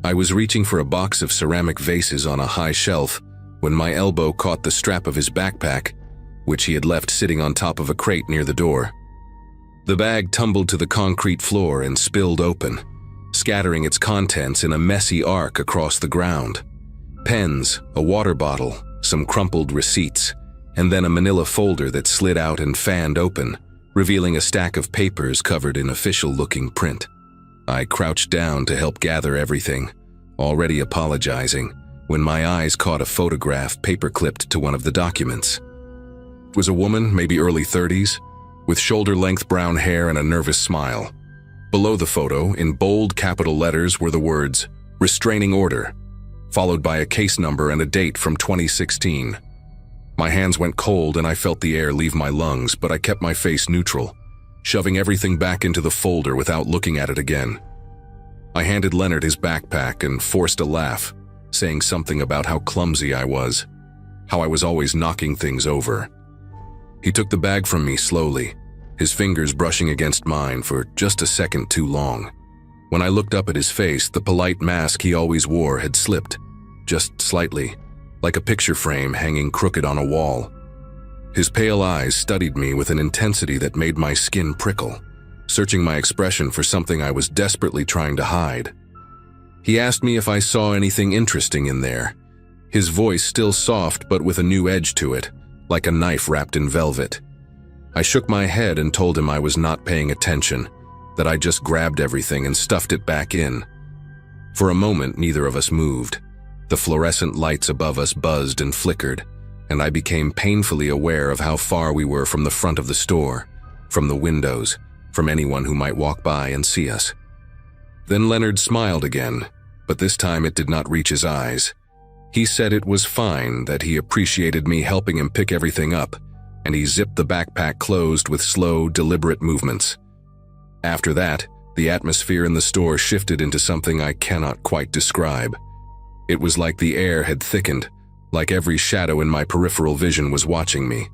I was reaching for a box of ceramic vases on a high shelf when my elbow caught the strap of his backpack, which he had left sitting on top of a crate near the door. The bag tumbled to the concrete floor and spilled open, scattering its contents in a messy arc across the ground. Pens, a water bottle, some crumpled receipts, and then a manila folder that slid out and fanned open, revealing a stack of papers covered in official-looking print. I crouched down to help gather everything, already apologizing, when my eyes caught a photograph paper-clipped to one of the documents. It was a woman, maybe early 30s, with shoulder-length brown hair and a nervous smile. Below the photo, in bold capital letters, were the words, "Restraining Order," followed by a case number and a date from 2016. My hands went cold and I felt the air leave my lungs, but I kept my face neutral, shoving everything back into the folder without looking at it again. I handed Leonard his backpack and forced a laugh, saying something about how clumsy I was, how I was always knocking things over. He took the bag from me slowly, his fingers brushing against mine for just a second too long. When I looked up at his face, the polite mask he always wore had slipped, just slightly, like a picture frame hanging crooked on a wall. His pale eyes studied me with an intensity that made my skin prickle, searching my expression for something I was desperately trying to hide. He asked me if I saw anything interesting in there, his voice still soft but with a new edge to it, like a knife wrapped in velvet. I shook my head and told him I was not paying attention, that I just grabbed everything and stuffed it back in. For a moment, neither of us moved. The fluorescent lights above us buzzed and flickered, and I became painfully aware of how far we were from the front of the store, from the windows, from anyone who might walk by and see us. Then Leonard smiled again, but this time it did not reach his eyes. He said it was fine, that he appreciated me helping him pick everything up, and he zipped the backpack closed with slow, deliberate movements. After that, the atmosphere in the store shifted into something I cannot quite describe. It was like the air had thickened, like every shadow in my peripheral vision was watching me.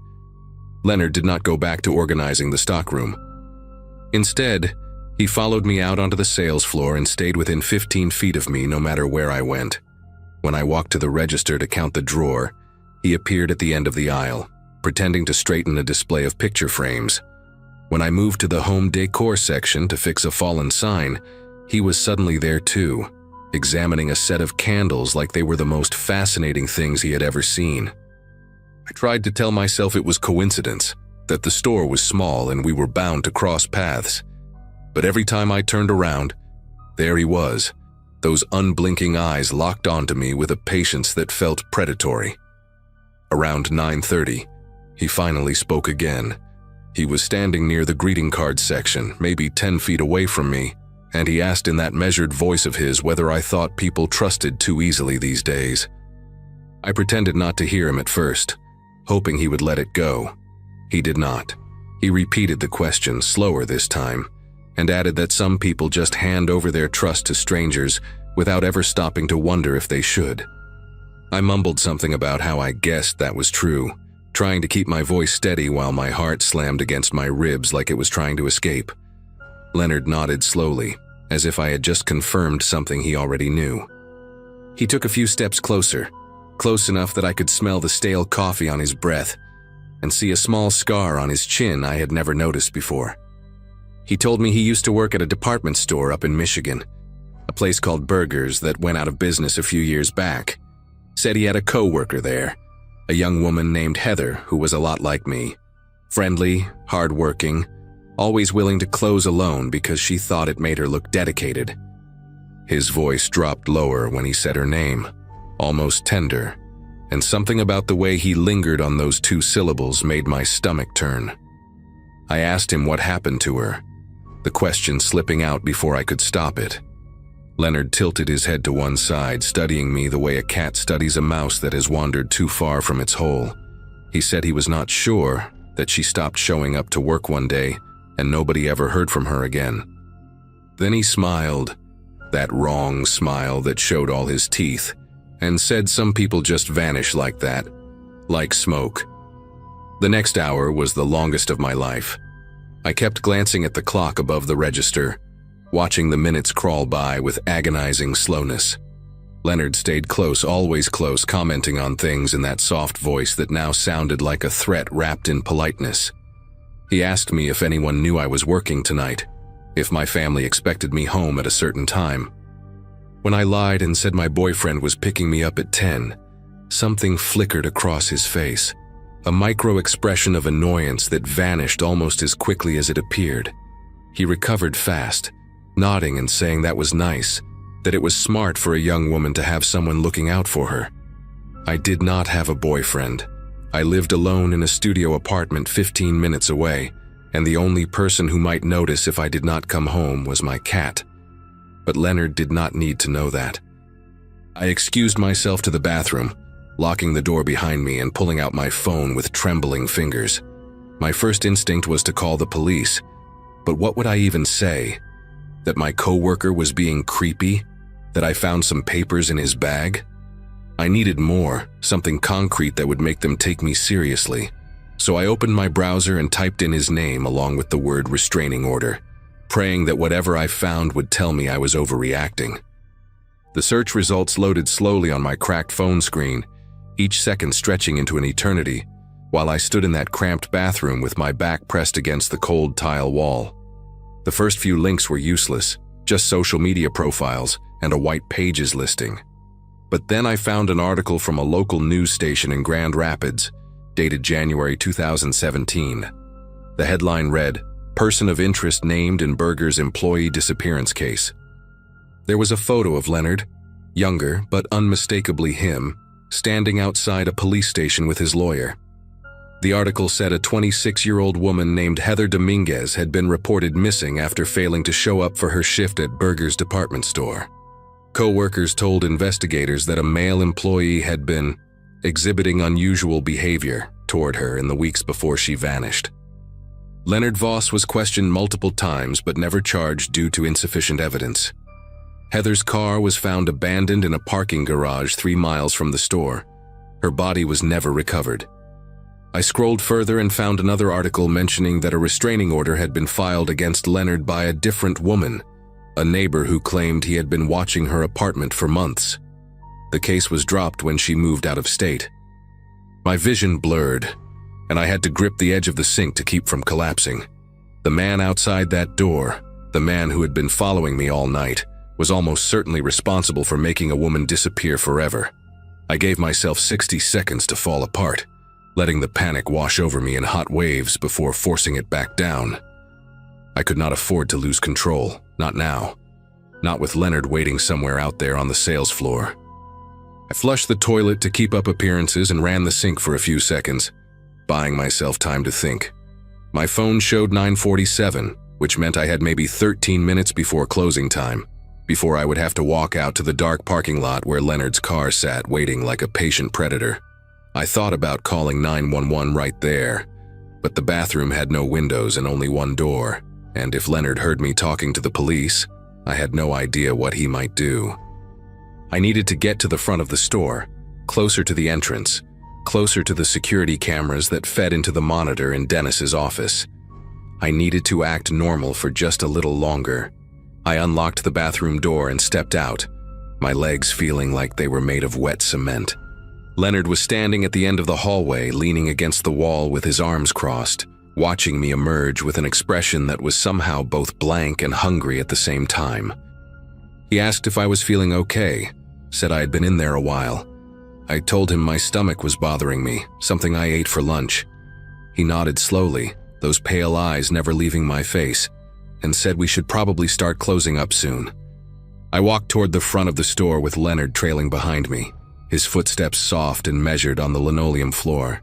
Leonard did not go back to organizing the stockroom. Instead, he followed me out onto the sales floor and stayed within 15 feet of me no matter where I went. When I walked to the register to count the drawer, he appeared at the end of the aisle, pretending to straighten a display of picture frames. When I moved to the home decor section to fix a fallen sign, he was suddenly there too, examining a set of candles like they were the most fascinating things he had ever seen. I tried to tell myself it was coincidence, that the store was small and we were bound to cross paths. But every time I turned around, there he was, those unblinking eyes locked onto me with a patience that felt predatory. Around 9:30, he finally spoke again. He was standing near the greeting card section, maybe 10 feet away from me, and he asked in that measured voice of his whether I thought people trusted too easily these days. I pretended not to hear him at first, hoping he would let it go. He did not. He repeated the question, slower this time, and added that some people just hand over their trust to strangers without ever stopping to wonder if they should. I mumbled something about how I guessed that was true, trying to keep my voice steady while my heart slammed against my ribs like it was trying to escape. Leonard nodded slowly, as if I had just confirmed something he already knew. He took a few steps closer, close enough that I could smell the stale coffee on his breath and see a small scar on his chin I had never noticed before. He told me he used to work at a department store up in Michigan, a place called Burgers that went out of business a few years back. Said he had a coworker there, a young woman named Heather who was a lot like me, friendly, hardworking, always willing to close alone because she thought it made her look dedicated. His voice dropped lower when he said her name, almost tender, and something about the way he lingered on those two syllables made my stomach turn. I asked him what happened to her, the question slipping out before I could stop it. Leonard tilted his head to one side, studying me the way a cat studies a mouse that has wandered too far from its hole. He said he was not sure, that she stopped showing up to work one day and nobody ever heard from her again. Then he smiled, that wrong smile that showed all his teeth, and said some people just vanish like that, like smoke. The next hour was the longest of my life. I kept glancing at the clock above the register, watching the minutes crawl by with agonizing slowness. Leonard stayed close, always close, commenting on things in that soft voice that now sounded like a threat wrapped in politeness. He asked me if anyone knew I was working tonight, if my family expected me home at a certain time. When I lied and said my boyfriend was picking me up at 10, something flickered across his face, a micro-expression of annoyance that vanished almost as quickly as it appeared. He recovered fast, nodding and saying that was nice, that it was smart for a young woman to have someone looking out for her. I did not have a boyfriend. I lived alone in a studio apartment 15 minutes away, and the only person who might notice if I did not come home was my cat. But Leonard did not need to know that. I excused myself to the bathroom, locking the door behind me and pulling out my phone with trembling fingers. My first instinct was to call the police, but what would I even say? That my coworker was being creepy? That I found some papers in his bag? I needed more, something concrete that would make them take me seriously. So I opened my browser and typed in his name along with the word restraining order, praying that whatever I found would tell me I was overreacting. The search results loaded slowly on my cracked phone screen, each second stretching into an eternity, while I stood in that cramped bathroom with my back pressed against the cold tile wall. The first few links were useless, just social media profiles and a white pages listing. But then I found an article from a local news station in Grand Rapids, dated January 2017. The headline read, "Person of interest named in Burger's employee disappearance case." There was a photo of Leonard, younger but unmistakably him, standing outside a police station with his lawyer. The article said a 26-year-old woman named Heather Dominguez had been reported missing after failing to show up for her shift at Burger's department store. Coworkers told investigators that a male employee had been exhibiting unusual behavior toward her in the weeks before she vanished. Leonard Voss was questioned multiple times but never charged due to insufficient evidence. Heather's car was found abandoned in a parking garage 3 miles from the store. Her body was never recovered. I scrolled further and found another article mentioning that a restraining order had been filed against Leonard by a different woman, a neighbor who claimed he had been watching her apartment for months. The case was dropped when she moved out of state. My vision blurred, and I had to grip the edge of the sink to keep from collapsing. The man outside that door, the man who had been following me all night, was almost certainly responsible for making a woman disappear forever. I gave myself 60 seconds to fall apart, letting the panic wash over me in hot waves before forcing it back down. I could not afford to lose control, not now. Not with Leonard waiting somewhere out there on the sales floor. I flushed the toilet to keep up appearances and ran the sink for a few seconds, buying myself time to think. My phone showed 9:47, which meant I had maybe 13 minutes before closing time, before I would have to walk out to the dark parking lot where Leonard's car sat waiting like a patient predator. I thought about calling 911 right there, but the bathroom had no windows and only one door, and if Leonard heard me talking to the police, I had no idea what he might do. I needed to get to the front of the store, closer to the entrance, closer to the security cameras that fed into the monitor in Dennis's office. I needed to act normal for just a little longer. I unlocked the bathroom door and stepped out, my legs feeling like they were made of wet cement. Leonard was standing at the end of the hallway, leaning against the wall with his arms crossed, watching me emerge with an expression that was somehow both blank and hungry at the same time. He asked if I was feeling okay, said I had been in there a while. I told him my stomach was bothering me, something I ate for lunch. He nodded slowly, those pale eyes never leaving my face, and said we should probably start closing up soon. I walked toward the front of the store with Leonard trailing behind me, his footsteps soft and measured on the linoleum floor.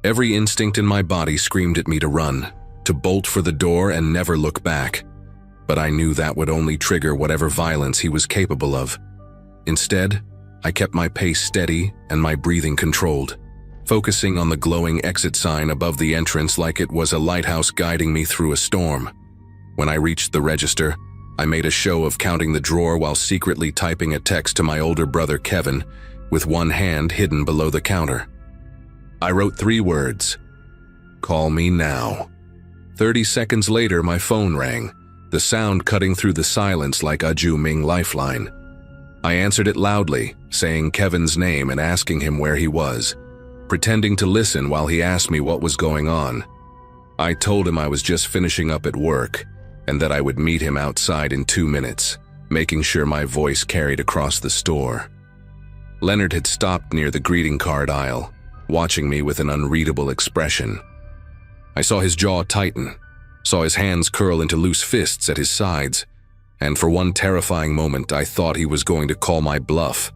Every instinct in my body screamed at me to run, to bolt for the door and never look back. But I knew that would only trigger whatever violence he was capable of. Instead, I kept my pace steady and my breathing controlled, focusing on the glowing exit sign above the entrance like it was a lighthouse guiding me through a storm. When I reached the register, I made a show of counting the drawer while secretly typing a text to my older brother Kevin, with one hand hidden below the counter. I wrote 3 words, Call me now." 30 seconds later, my phone rang, the sound cutting through the silence like a Juming lifeline. I answered it loudly, saying Kevin's name and asking him where he was, pretending to listen while he asked me what was going on. I told him I was just finishing up at work and that I would meet him outside in 2 minutes, making sure my voice carried across the store. Leonard had stopped near the greeting card aisle, watching me with an unreadable expression. I saw his jaw tighten, saw his hands curl into loose fists at his sides, and for one terrifying moment I thought he was going to call my bluff.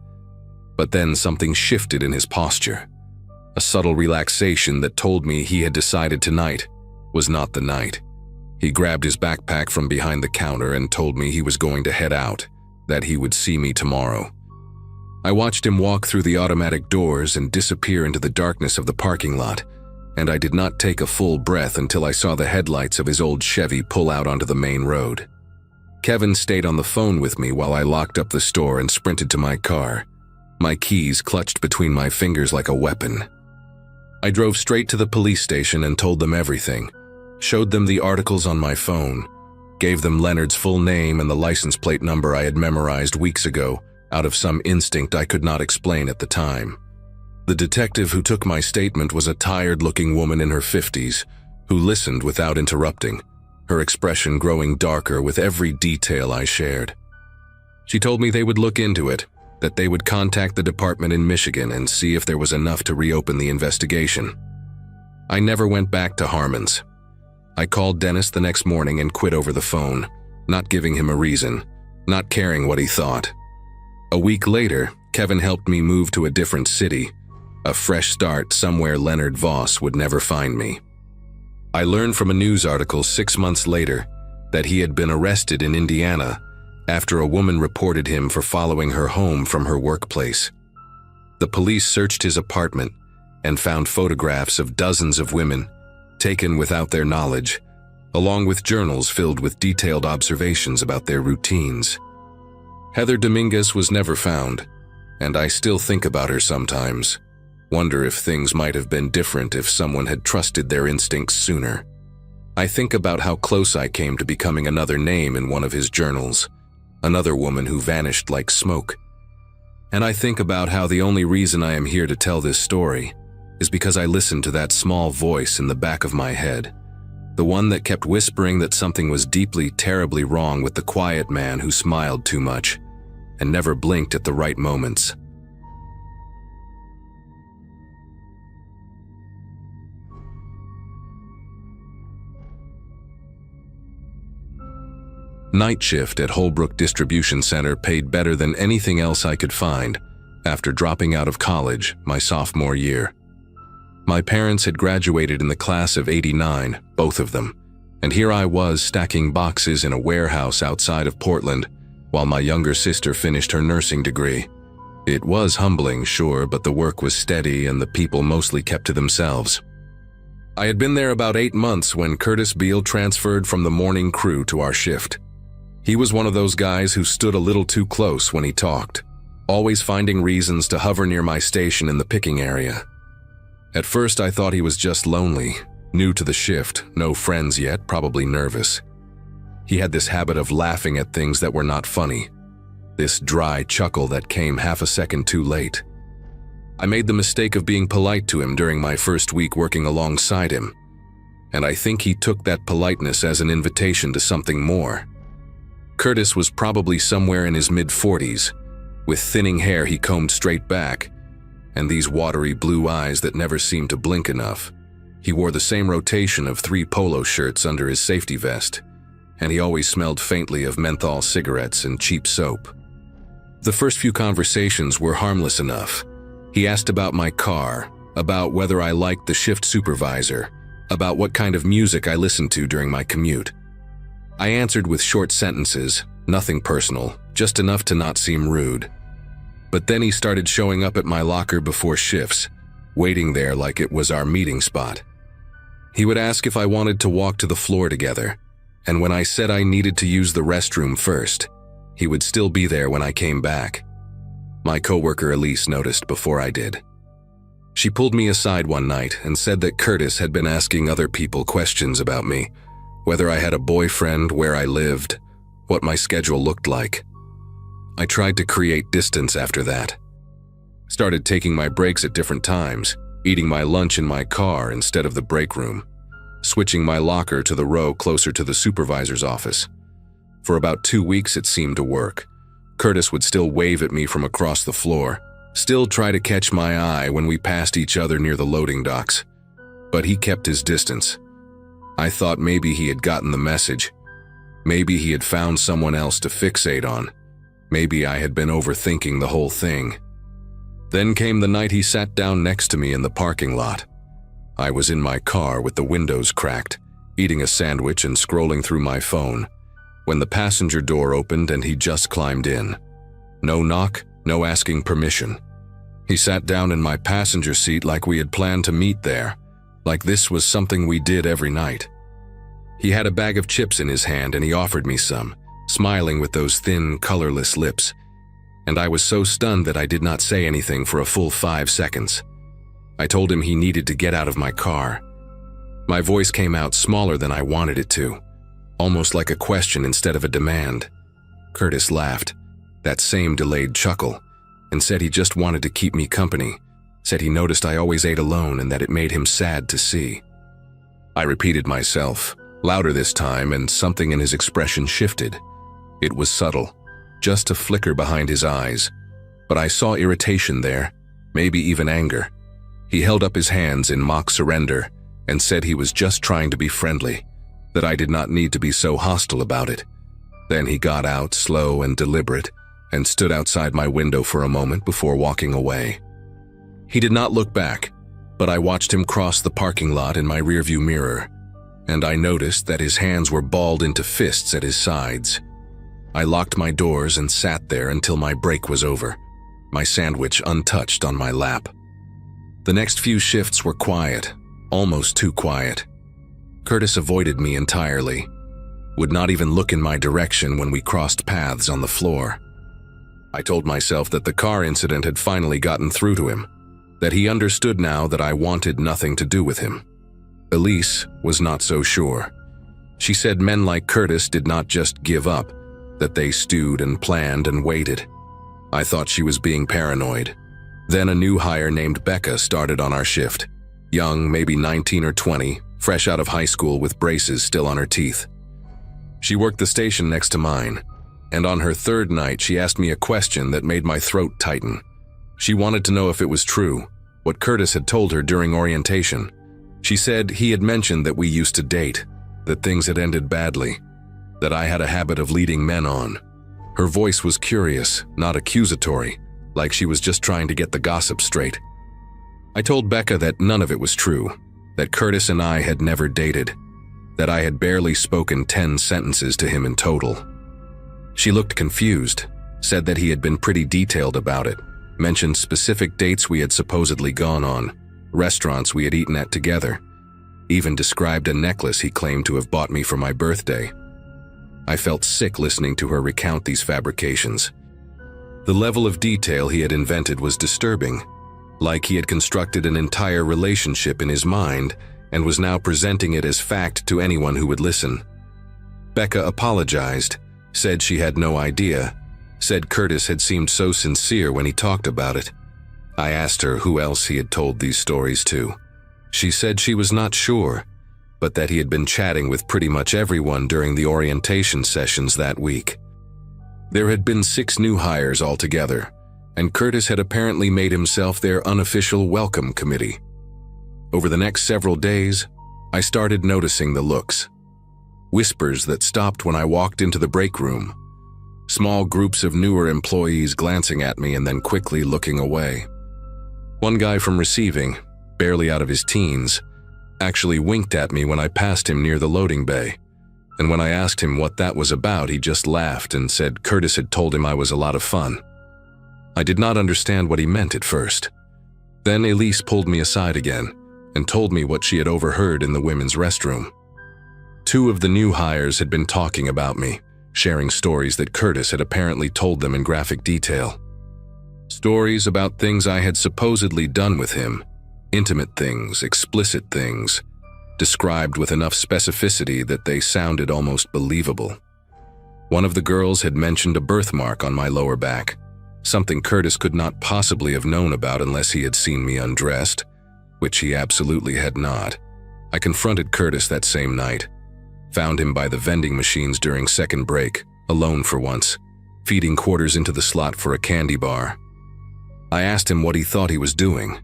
But then something shifted in his posture, a subtle relaxation that told me he had decided tonight was not the night. He grabbed his backpack from behind the counter and told me he was going to head out, that he would see me tomorrow. I watched him walk through the automatic doors and disappear into the darkness of the parking lot, and I did not take a full breath until I saw the headlights of his old Chevy pull out onto the main road. Kevin stayed on the phone with me while I locked up the store and sprinted to my car, my keys clutched between my fingers like a weapon. I drove straight to the police station and told them everything, showed them the articles on my phone, gave them Leonard's full name and the license plate number I had memorized weeks ago out of some instinct I could not explain at the time. The detective who took my statement was a tired-looking woman in her 50s who listened without interrupting, her expression growing darker with every detail I shared. She told me they would look into it, that they would contact the department in Michigan and see if there was enough to reopen the investigation. I never went back to Harmon's. I called Dennis the next morning and quit over the phone, not giving him a reason, not caring what he thought. A week later, Kevin helped me move to a different city, a fresh start somewhere Leonard Voss would never find me. I learned from a news article 6 months later that he had been arrested in Indiana after a woman reported him for following her home from her workplace. The police searched his apartment and found photographs of dozens of women taken without their knowledge, along with journals filled with detailed observations about their routines. Heather Dominguez was never found, and I still think about her sometimes, wonder if things might have been different if someone had trusted their instincts sooner. I think about how close I came to becoming another name in one of his journals, another woman who vanished like smoke. And I think about how the only reason I am here to tell this story is because I listened to that small voice in the back of my head, the one that kept whispering that something was deeply, terribly wrong with the quiet man who smiled too much and never blinked at the right moments. Night shift at Holbrook Distribution Center paid better than anything else I could find after dropping out of college my sophomore year. My parents had graduated in the class of '89, both of them, and here I was stacking boxes in a warehouse outside of Portland while my younger sister finished her nursing degree. It was humbling, sure, but the work was steady and the people mostly kept to themselves. I had been there about 8 months when Curtis Beale transferred from the morning crew to our shift. He was one of those guys who stood a little too close when he talked, always finding reasons to hover near my station in the picking area. At first I thought he was just lonely, new to the shift, no friends yet, probably nervous. He had this habit of laughing at things that were not funny, this dry chuckle that came half a second too late. I made the mistake of being polite to him during my first week working alongside him, and I think he took that politeness as an invitation to something more. Curtis was probably somewhere in his mid-40s, with thinning hair he combed straight back, and these watery blue eyes that never seemed to blink enough. He wore the same rotation of 3 polo shirts under his safety vest, and he always smelled faintly of menthol cigarettes and cheap soap. The first few conversations were harmless enough. He asked about my car, about whether I liked the shift supervisor, about what kind of music I listened to during my commute. I answered with short sentences, nothing personal, just enough to not seem rude. But then he started showing up at my locker before shifts, waiting there like it was our meeting spot. He would ask if I wanted to walk to the floor together, and when I said I needed to use the restroom first, he would still be there when I came back. My coworker Elise noticed before I did. She pulled me aside one night and said that Curtis had been asking other people questions about me, whether I had a boyfriend, where I lived, what my schedule looked like. I tried to create distance after that. Started taking my breaks at different times, eating my lunch in my car instead of the break room, switching my locker to the row closer to the supervisor's office. For about 2 weeks it seemed to work. Curtis would still wave at me from across the floor, still try to catch my eye when we passed each other near the loading docks. But he kept his distance. I thought maybe he had gotten the message. Maybe he had found someone else to fixate on. Maybe I had been overthinking the whole thing. Then came the night he sat down next to me in the parking lot. I was in my car with the windows cracked, eating a sandwich and scrolling through my phone, when the passenger door opened and he just climbed in. No knock, no asking permission. He sat down in my passenger seat like we had planned to meet there, like this was something we did every night. He had a bag of chips in his hand and he offered me some, smiling with those thin, colorless lips. And I was so stunned that I did not say anything for a full 5 seconds. I told him he needed to get out of my car. My voice came out smaller than I wanted it to, almost like a question instead of a demand. Curtis laughed, that same delayed chuckle, and said he just wanted to keep me company, said he noticed I always ate alone and that it made him sad to see. I repeated myself, louder this time, and something in his expression shifted. It was subtle, just a flicker behind his eyes, but I saw irritation there, maybe even anger. He held up his hands in mock surrender and said he was just trying to be friendly, that I did not need to be so hostile about it. Then he got out, slow and deliberate, and stood outside my window for a moment before walking away. He did not look back, but I watched him cross the parking lot in my rearview mirror, and I noticed that his hands were balled into fists at his sides. I locked my doors and sat there until my break was over, my sandwich untouched on my lap. The next few shifts were quiet, almost too quiet. Curtis avoided me entirely, would not even look in my direction when we crossed paths on the floor. I told myself that the car incident had finally gotten through to him, that he understood now that I wanted nothing to do with him. Elise was not so sure. She said men like Curtis did not just give up, that they stewed and planned and waited. I thought she was being paranoid. Then a new hire named Becca started on our shift. Young, maybe 19 or 20, fresh out of high school with braces still on her teeth. She worked the station next to mine, and on her 3rd night she asked me a question that made my throat tighten. She wanted to know if it was true, what Curtis had told her during orientation. She said he had mentioned that we used to date, that things had ended badly, that I had a habit of leading men on. Her voice was curious, not accusatory, like she was just trying to get the gossip straight. I told Becca that none of it was true, that Curtis and I had never dated, that I had barely spoken 10 sentences to him in total. She looked confused, said that he had been pretty detailed about it, mentioned specific dates we had supposedly gone on, restaurants we had eaten at together, even described a necklace he claimed to have bought me for my birthday. I felt sick listening to her recount these fabrications. The level of detail he had invented was disturbing, like he had constructed an entire relationship in his mind and was now presenting it as fact to anyone who would listen. Becca apologized, said she had no idea, said Curtis had seemed so sincere when he talked about it. I asked her who else he had told these stories to. She said she was not sure, but that he had been chatting with pretty much everyone during the orientation sessions that week. There had been 6 new hires altogether, and Curtis had apparently made himself their unofficial welcome committee. Over the next several days, I started noticing the looks. Whispers that stopped when I walked into the break room. Small groups of newer employees glancing at me and then quickly looking away. One guy from receiving, barely out of his teens, actually winked at me when I passed him near the loading bay, and when I asked him what that was about, he just laughed and said Curtis had told him I was a lot of fun. I did not understand what he meant at first. Then Elise pulled me aside again and told me what she had overheard in the women's restroom. 2 of the new hires had been talking about me, sharing stories that Curtis had apparently told them in graphic detail. Stories about things I had supposedly done with him, Intimate things, explicit things, described with enough specificity that they sounded almost believable. One of the girls had mentioned a birthmark on my lower back, something Curtis could not possibly have known about unless he had seen me undressed, which he absolutely had not. I confronted Curtis that same night, found him by the vending machines during second break, alone for once, feeding quarters into the slot for a candy bar. I asked him what he thought he was doing,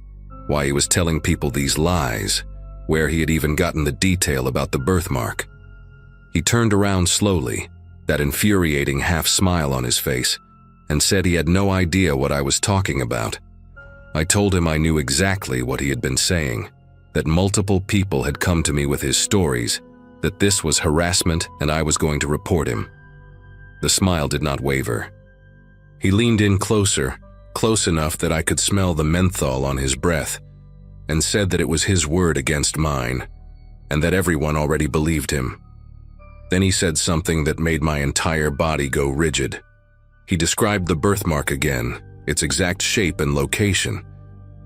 why he was telling people these lies, where he had even gotten the detail about the birthmark. He turned around slowly, that infuriating half-smile on his face, and said he had no idea what I was talking about. I told him I knew exactly what he had been saying, that multiple people had come to me with his stories, that this was harassment and I was going to report him. The smile did not waver. He leaned in closer, close enough that I could smell the menthol on his breath, and said that it was his word against mine, and that everyone already believed him. Then he said something that made my entire body go rigid. He described the birthmark again, its exact shape and location,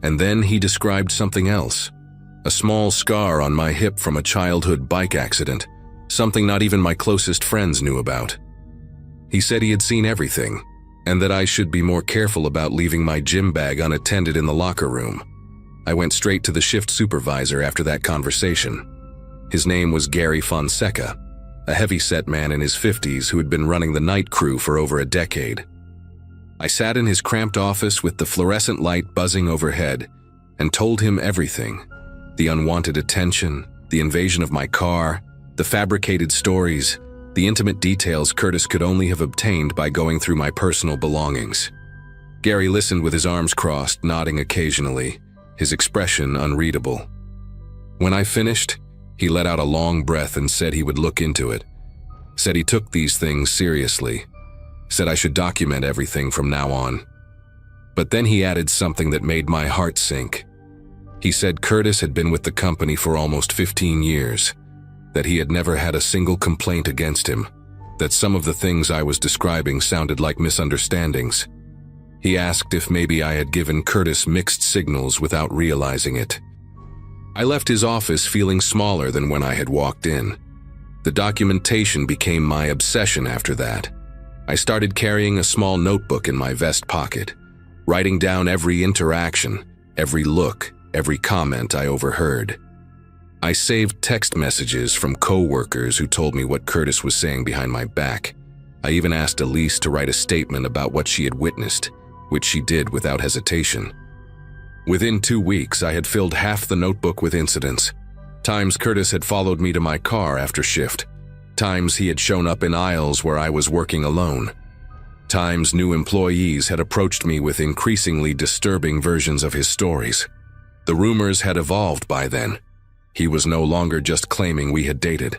and then he described something else, a small scar on my hip from a childhood bike accident, something not even my closest friends knew about. He said he had seen everything, and that I should be more careful about leaving my gym bag unattended in the locker room. I went straight to the shift supervisor after that conversation. His name was Gary Fonseca, a heavy-set man in his 50s who had been running the night crew for over a decade. I sat in his cramped office with the fluorescent light buzzing overhead and told him everything: the unwanted attention, the invasion of my car, the fabricated stories, the intimate details Curtis could only have obtained by going through my personal belongings. Gary listened with his arms crossed, nodding occasionally, his expression unreadable. When I finished, he let out a long breath and said he would look into it, said he took these things seriously, said I should document everything from now on. But then he added something that made my heart sink. He said Curtis had been with the company for almost 15 years, that he had never had a single complaint against him, that some of the things I was describing sounded like misunderstandings. He asked if maybe I had given Curtis mixed signals without realizing it. I left his office feeling smaller than when I had walked in. The documentation became my obsession after that. I started carrying a small notebook in my vest pocket, writing down every interaction, every look, every comment I overheard. I saved text messages from coworkers who told me what Curtis was saying behind my back. I even asked Elise to write a statement about what she had witnessed, which she did without hesitation. Within 2 weeks, I had filled half the notebook with incidents. Times Curtis had followed me to my car after shift. Times he had shown up in aisles where I was working alone. Times new employees had approached me with increasingly disturbing versions of his stories. The rumors had evolved by then. He was no longer just claiming we had dated.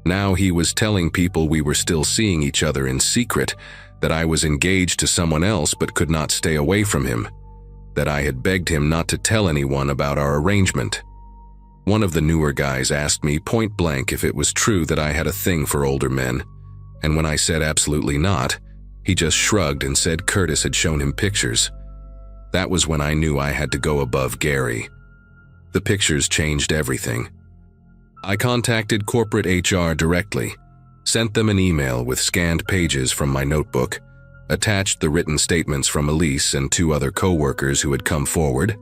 Now he was telling people we were still seeing each other in secret, that I was engaged to someone else but could not stay away from him, that I had begged him not to tell anyone about our arrangement. One of the newer guys asked me point blank if it was true that I had a thing for older men, and when I said absolutely not, he just shrugged and said Curtis had shown him pictures. That was when I knew I had to go above Gary. The pictures changed everything. I contacted corporate HR directly, sent them an email with scanned pages from my notebook, attached the written statements from Elise and 2 other coworkers who had come forward,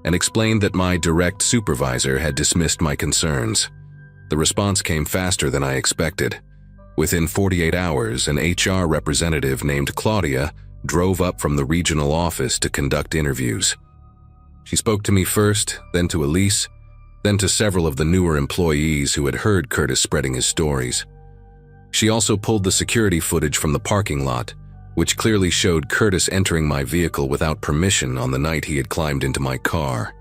and explained that my direct supervisor had dismissed my concerns. The response came faster than I expected. Within 48 hours, an HR representative named Claudia drove up from the regional office to conduct interviews. She spoke to me first, then to Elise, then to several of the newer employees who had heard Curtis spreading his stories. She also pulled the security footage from the parking lot, which clearly showed Curtis entering my vehicle without permission on the night he had climbed into my car.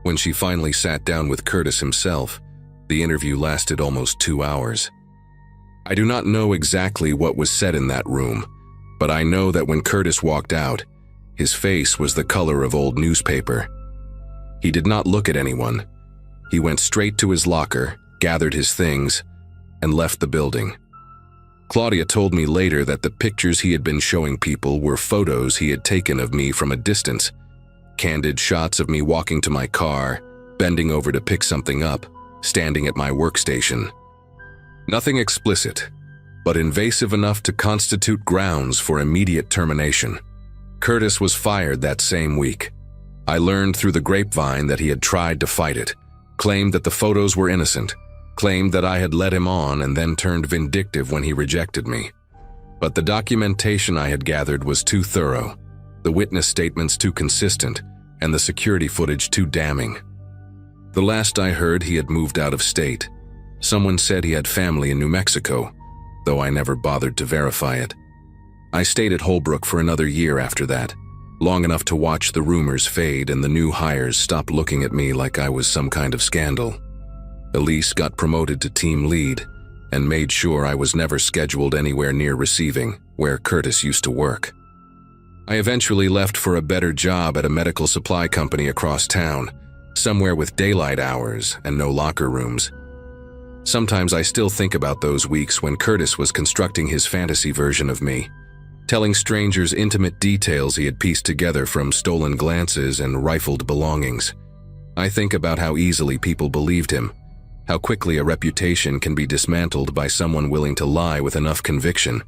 When she finally sat down with Curtis himself, the interview lasted almost 2 hours. I do not know exactly what was said in that room, but I know that when Curtis walked out, his face was the color of old newspaper. He did not look at anyone. He went straight to his locker, gathered his things, and left the building. Claudia told me later that the pictures he had been showing people were photos he had taken of me from a distance, candid shots of me walking to my car, bending over to pick something up, standing at my workstation. Nothing explicit, but invasive enough to constitute grounds for immediate termination. Curtis was fired that same week. I learned through the grapevine that he had tried to fight it, claimed that the photos were innocent, claimed that I had led him on and then turned vindictive when he rejected me. But the documentation I had gathered was too thorough, the witness statements too consistent, and the security footage too damning. The last I heard, he had moved out of state. Someone said he had family in New Mexico, though I never bothered to verify it. I stayed at Holbrook for another year after that, long enough to watch the rumors fade and the new hires stop looking at me like I was some kind of scandal. Elise got promoted to team lead and made sure I was never scheduled anywhere near receiving, where Curtis used to work. I eventually left for a better job at a medical supply company across town, somewhere with daylight hours and no locker rooms. Sometimes I still think about those weeks when Curtis was constructing his fantasy version of me, telling strangers intimate details he had pieced together from stolen glances and rifled belongings. I think about how easily people believed him, how quickly a reputation can be dismantled by someone willing to lie with enough conviction.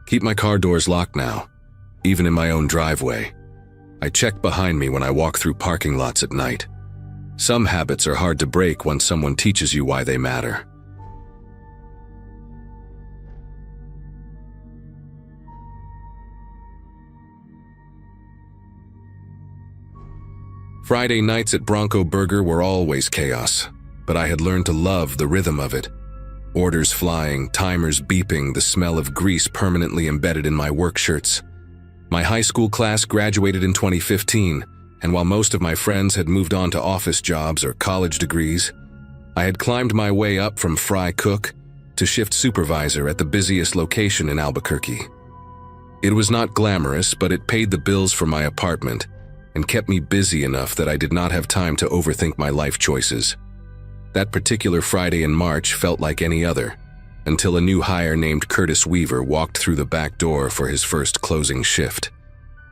Keep my car doors locked now, even in my own driveway. I check behind me when I walk through parking lots at night. Some habits are hard to break once someone teaches you why they matter. Friday nights at Bronco Burger were always chaos, but I had learned to love the rhythm of it. Orders flying, timers beeping, the smell of grease permanently embedded in my work shirts. My high school class graduated in 2015, and while most of my friends had moved on to office jobs or college degrees, I had climbed my way up from fry cook to shift supervisor at the busiest location in Albuquerque. It was not glamorous, but it paid the bills for my apartment and kept me busy enough that I did not have time to overthink my life choices. That particular Friday in March felt like any other, until a new hire named Curtis Weaver walked through the back door for his first closing shift.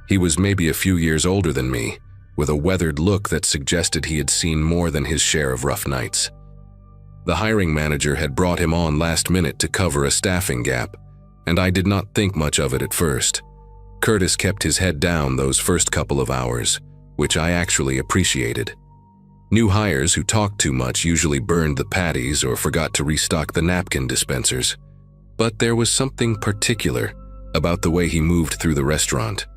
He was maybe a few years older than me, with a weathered look that suggested he had seen more than his share of rough nights. The hiring manager had brought him on last minute to cover a staffing gap, and I did not think much of it at first. Curtis kept his head down those first couple of hours, which I actually appreciated. New hires who talked too much usually burned the patties or forgot to restock the napkin dispensers. But there was something particular about the way he moved through the restaurant,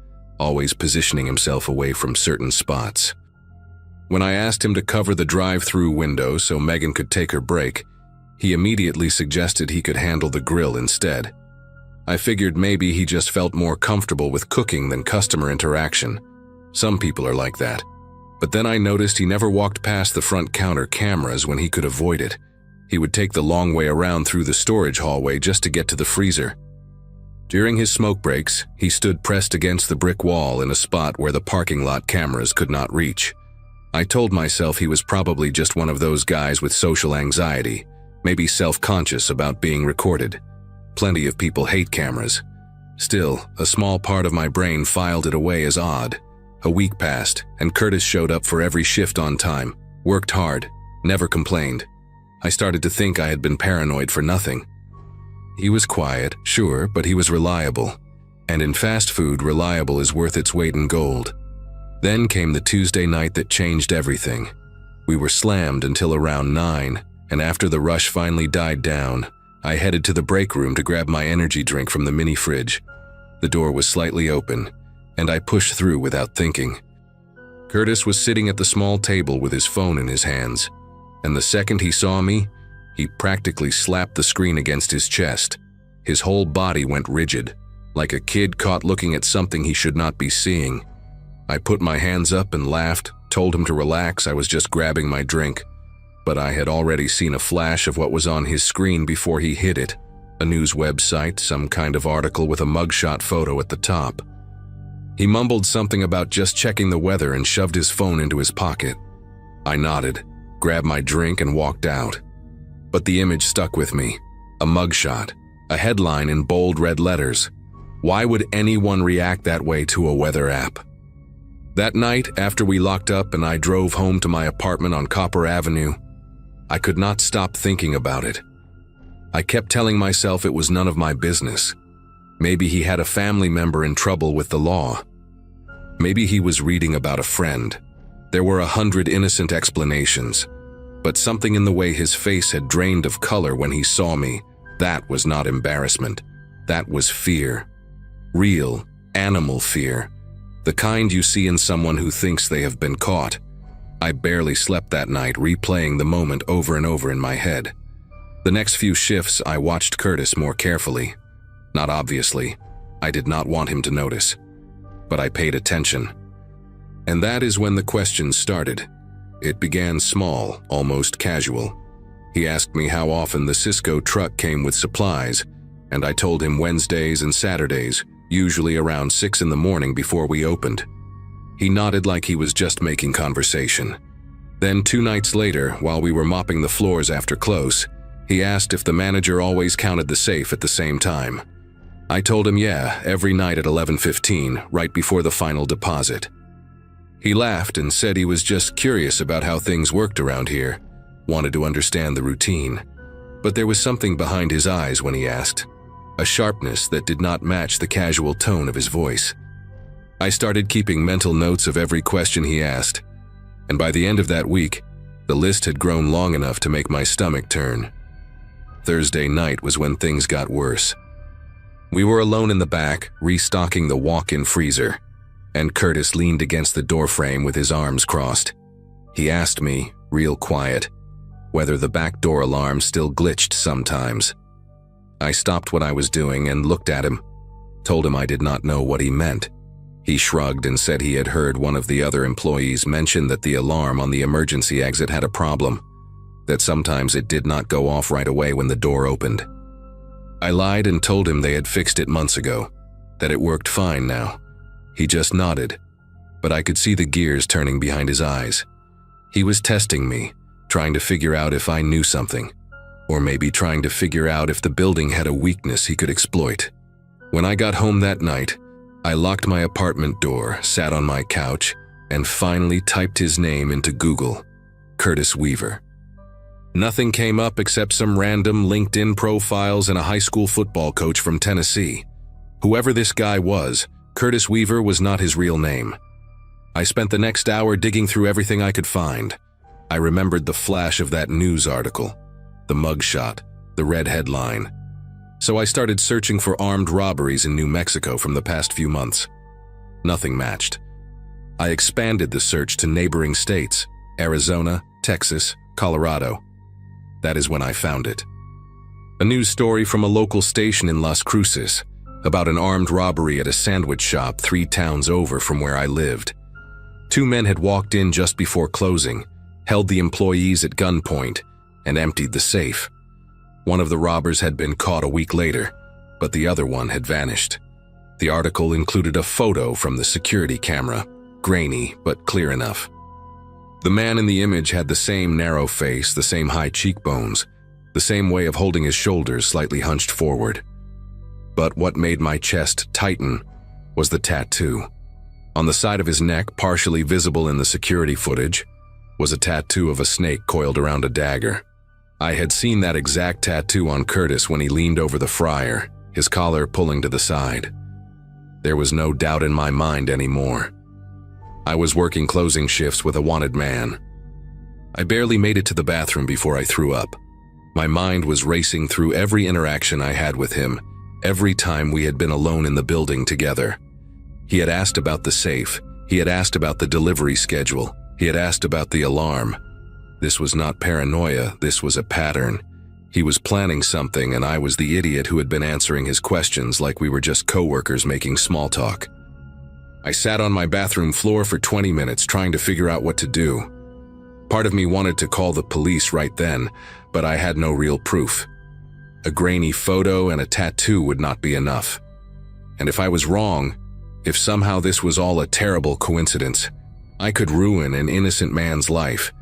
always positioning himself away from certain spots. When I asked him to cover the drive-through window so Megan could take her break, he immediately suggested he could handle the grill instead. I figured maybe he just felt more comfortable with cooking than customer interaction. Some people are like that. But then I noticed he never walked past the front counter cameras when he could avoid it. He would take the long way around through the storage hallway just to get to the freezer. During his smoke breaks, he stood pressed against the brick wall in a spot where the parking lot cameras could not reach. I told myself he was probably just one of those guys with social anxiety, maybe self-conscious about being recorded. Plenty of people hate cameras. Still, a small part of my brain filed it away as odd. A week passed, and Curtis showed up for every shift on time, worked hard, never complained. I started to think I had been paranoid for nothing. He was quiet, sure, but he was reliable. And in fast food, reliable is worth its weight in gold. Then came the Tuesday night that changed everything. We were slammed until around 9, and after the rush finally died down, I headed to the break room to grab my energy drink from the mini fridge. The door was slightly open, and I pushed through without thinking. Curtis was sitting at the small table with his phone in his hands, and the second he saw me, he practically slapped the screen against his chest. His whole body went rigid, like a kid caught looking at something he should not be seeing. I put my hands up and laughed, told him to relax, I was just grabbing my drink. But I had already seen a flash of what was on his screen before he hit it. A news website, some kind of article with a mugshot photo at the top. He mumbled something about just checking the weather and shoved his phone into his pocket. I nodded, grabbed my drink and walked out. But the image stuck with me. A mugshot, a headline in bold red letters. Why would anyone react that way to a weather app? That night, after we locked up and I drove home to my apartment on Copper Avenue, I could not stop thinking about it. I kept telling myself it was none of my business. Maybe he had a family member in trouble with the law. Maybe he was reading about a friend. There were 100 innocent explanations, but something in the way his face had drained of color when he saw me, that was not embarrassment. That was fear. Real, animal fear. The kind you see in someone who thinks they have been caught. I barely slept that night, replaying the moment over and over in my head. The next few shifts, I watched Curtis more carefully. Not obviously. I did not want him to notice. But I paid attention. And that is when the questions started. It began small, almost casual. He asked me how often the Cisco truck came with supplies, and I told him Wednesdays and Saturdays, usually around 6 in the morning before we opened. He nodded like he was just making conversation. Then 2 nights later, while we were mopping the floors after close, he asked if the manager always counted the safe at the same time. I told him yeah, every night at 11:15, right before the final deposit. He laughed and said he was just curious about how things worked around here, wanted to understand the routine. But there was something behind his eyes when he asked, a sharpness that did not match the casual tone of his voice. I started keeping mental notes of every question he asked, and by the end of that week, the list had grown long enough to make my stomach turn. Thursday night was when things got worse. We were alone in the back, restocking the walk-in freezer, and Curtis leaned against the doorframe with his arms crossed. He asked me, real quiet, whether the back door alarm still glitched sometimes. I stopped what I was doing and looked at him, told him I did not know what he meant. He shrugged and said he had heard one of the other employees mention that the alarm on the emergency exit had a problem, that sometimes it did not go off right away when the door opened. I lied and told him they had fixed it months ago, that it worked fine now. He just nodded, but I could see the gears turning behind his eyes. He was testing me, trying to figure out if I knew something, or maybe trying to figure out if the building had a weakness he could exploit. When I got home that night, I locked my apartment door, sat on my couch, and finally typed his name into Google, Curtis Weaver. Nothing came up except some random LinkedIn profiles and a high school football coach from Tennessee. Whoever this guy was, Curtis Weaver was not his real name. I spent the next hour digging through everything I could find. I remembered the flash of that news article, the mugshot, the red headline. So I started searching for armed robberies in New Mexico from the past few months. Nothing matched. I expanded the search to neighboring states, Arizona, Texas, Colorado. That is when I found it. A news story from a local station in Las Cruces about an armed robbery at a sandwich shop 3 towns over from where I lived. 2 men had walked in just before closing, held the employees at gunpoint, and emptied the safe. One of the robbers had been caught a week later, but the other one had vanished. The article included a photo from the security camera, grainy but clear enough. The man in the image had the same narrow face, the same high cheekbones, the same way of holding his shoulders slightly hunched forward. But what made my chest tighten was the tattoo. On the side of his neck, partially visible in the security footage, was a tattoo of a snake coiled around a dagger. I had seen that exact tattoo on Curtis when he leaned over the fryer, his collar pulling to the side. There was no doubt in my mind anymore. I was working closing shifts with a wanted man. I barely made it to the bathroom before I threw up. My mind was racing through every interaction I had with him, every time we had been alone in the building together. He had asked about the safe. He had asked about the delivery schedule. He had asked about the alarm. This was not paranoia, this was a pattern. He was planning something, and I was the idiot who had been answering his questions like we were just coworkers making small talk. I sat on my bathroom floor for 20 minutes trying to figure out what to do. Part of me wanted to call the police right then, but I had no real proof. A grainy photo and a tattoo would not be enough. And if I was wrong, if somehow this was all a terrible coincidence, I could ruin an innocent man's life.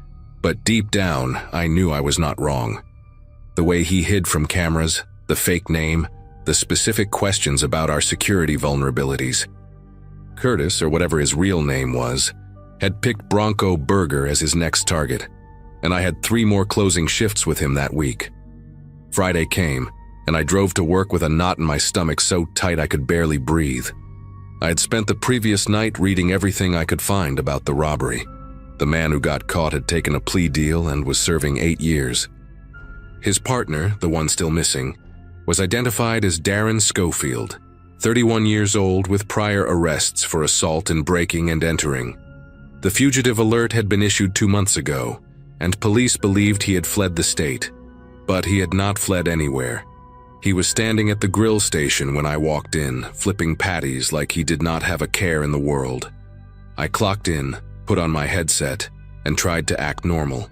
But deep down, I knew I was not wrong. The way he hid from cameras, the fake name, the specific questions about our security vulnerabilities. Curtis, or whatever his real name was, had picked Bronco Burger as his next target, and I had 3 more closing shifts with him that week. Friday came, and I drove to work with a knot in my stomach so tight I could barely breathe. I had spent the previous night reading everything I could find about the robbery. The man who got caught had taken a plea deal and was serving 8 years. His partner, the one still missing, was identified as Darren Schofield, 31 years old with prior arrests for assault and breaking and entering. The fugitive alert had been issued 2 months ago, and police believed he had fled the state. But he had not fled anywhere. He was standing at the grill station when I walked in, flipping patties like he did not have a care in the world. I clocked in, put on my headset, and tried to act normal.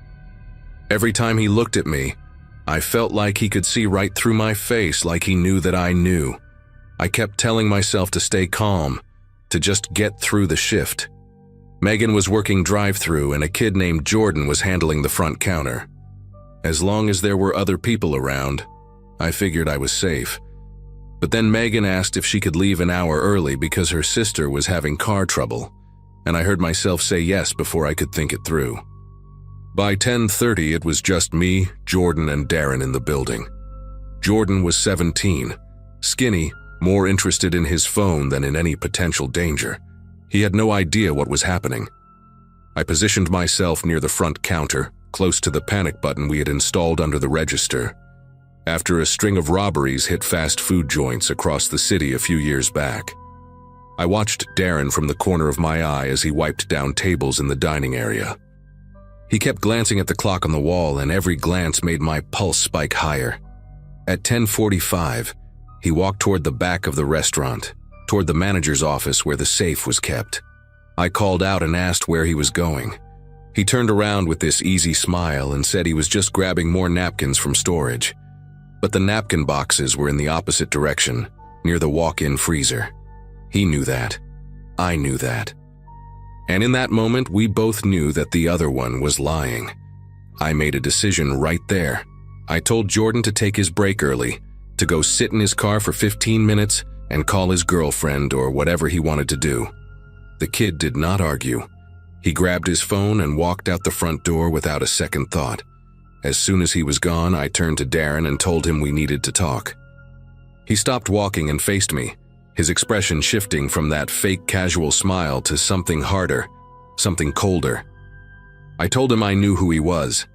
Every time he looked at me, I felt like he could see right through my face, like he knew that I knew. I kept telling myself to stay calm, to just get through the shift. Megan was working drive-through and a kid named Jordan was handling the front counter. As long as there were other people around, I figured I was safe. But then Megan asked if she could leave an hour early because her sister was having car trouble, and I heard myself say yes before I could think it through. By 10:30, it was just me, Jordan, and Darren in the building. Jordan was 17, skinny, more interested in his phone than in any potential danger. He had no idea what was happening. I positioned myself near the front counter, close to the panic button we had installed under the register. After a string of robberies hit fast food joints across the city a few years back. I watched Darren from the corner of my eye as he wiped down tables in the dining area. He kept glancing at the clock on the wall, and every glance made my pulse spike higher. At 10:45, he walked toward the back of the restaurant, toward the manager's office where the safe was kept. I called out and asked where he was going. He turned around with this easy smile and said he was just grabbing more napkins from storage. But the napkin boxes were in the opposite direction, near the walk-in freezer. He knew that. I knew that. And in that moment, we both knew that the other one was lying. I made a decision right there. I told Jordan to take his break early, to go sit in his car for 15 minutes and call his girlfriend or whatever he wanted to do. The kid did not argue. He grabbed his phone and walked out the front door without a second thought. As soon as he was gone, I turned to Darren and told him we needed to talk. He stopped walking and faced me, his expression shifting from that fake casual smile to something harder, something colder. I told him I knew who he was.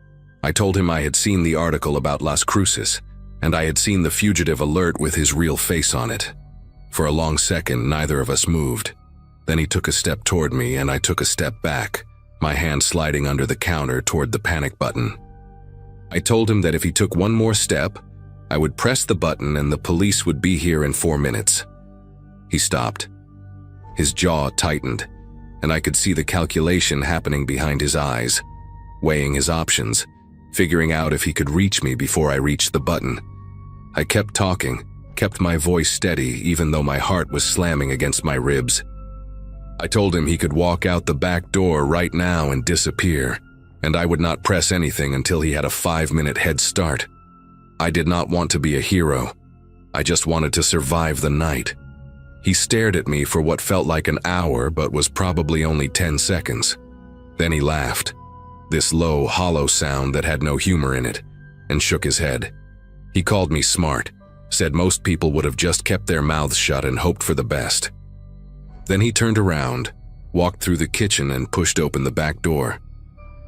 I told him I had seen the article about Las Cruces, and I had seen the fugitive alert with his real face on it. For a long second, neither of us moved. Then he took a step toward me, and I took a step back, my hand sliding under the counter toward the panic button. I told him that if he took one more step, I would press the button and the police would be here in 4 minutes. He stopped. His jaw tightened, and I could see the calculation happening behind his eyes, weighing his options, figuring out if he could reach me before I reached the button. I kept talking, kept my voice steady even though my heart was slamming against my ribs. I told him he could walk out the back door right now and disappear, and I would not press anything until he had a 5-minute head start. I did not want to be a hero. I just wanted to survive the night. He stared at me for what felt like an hour but was probably only 10 seconds. Then he laughed, this low, hollow sound that had no humor in it, and shook his head. He called me smart, said most people would have just kept their mouths shut and hoped for the best. Then he turned around, walked through the kitchen and pushed open the back door.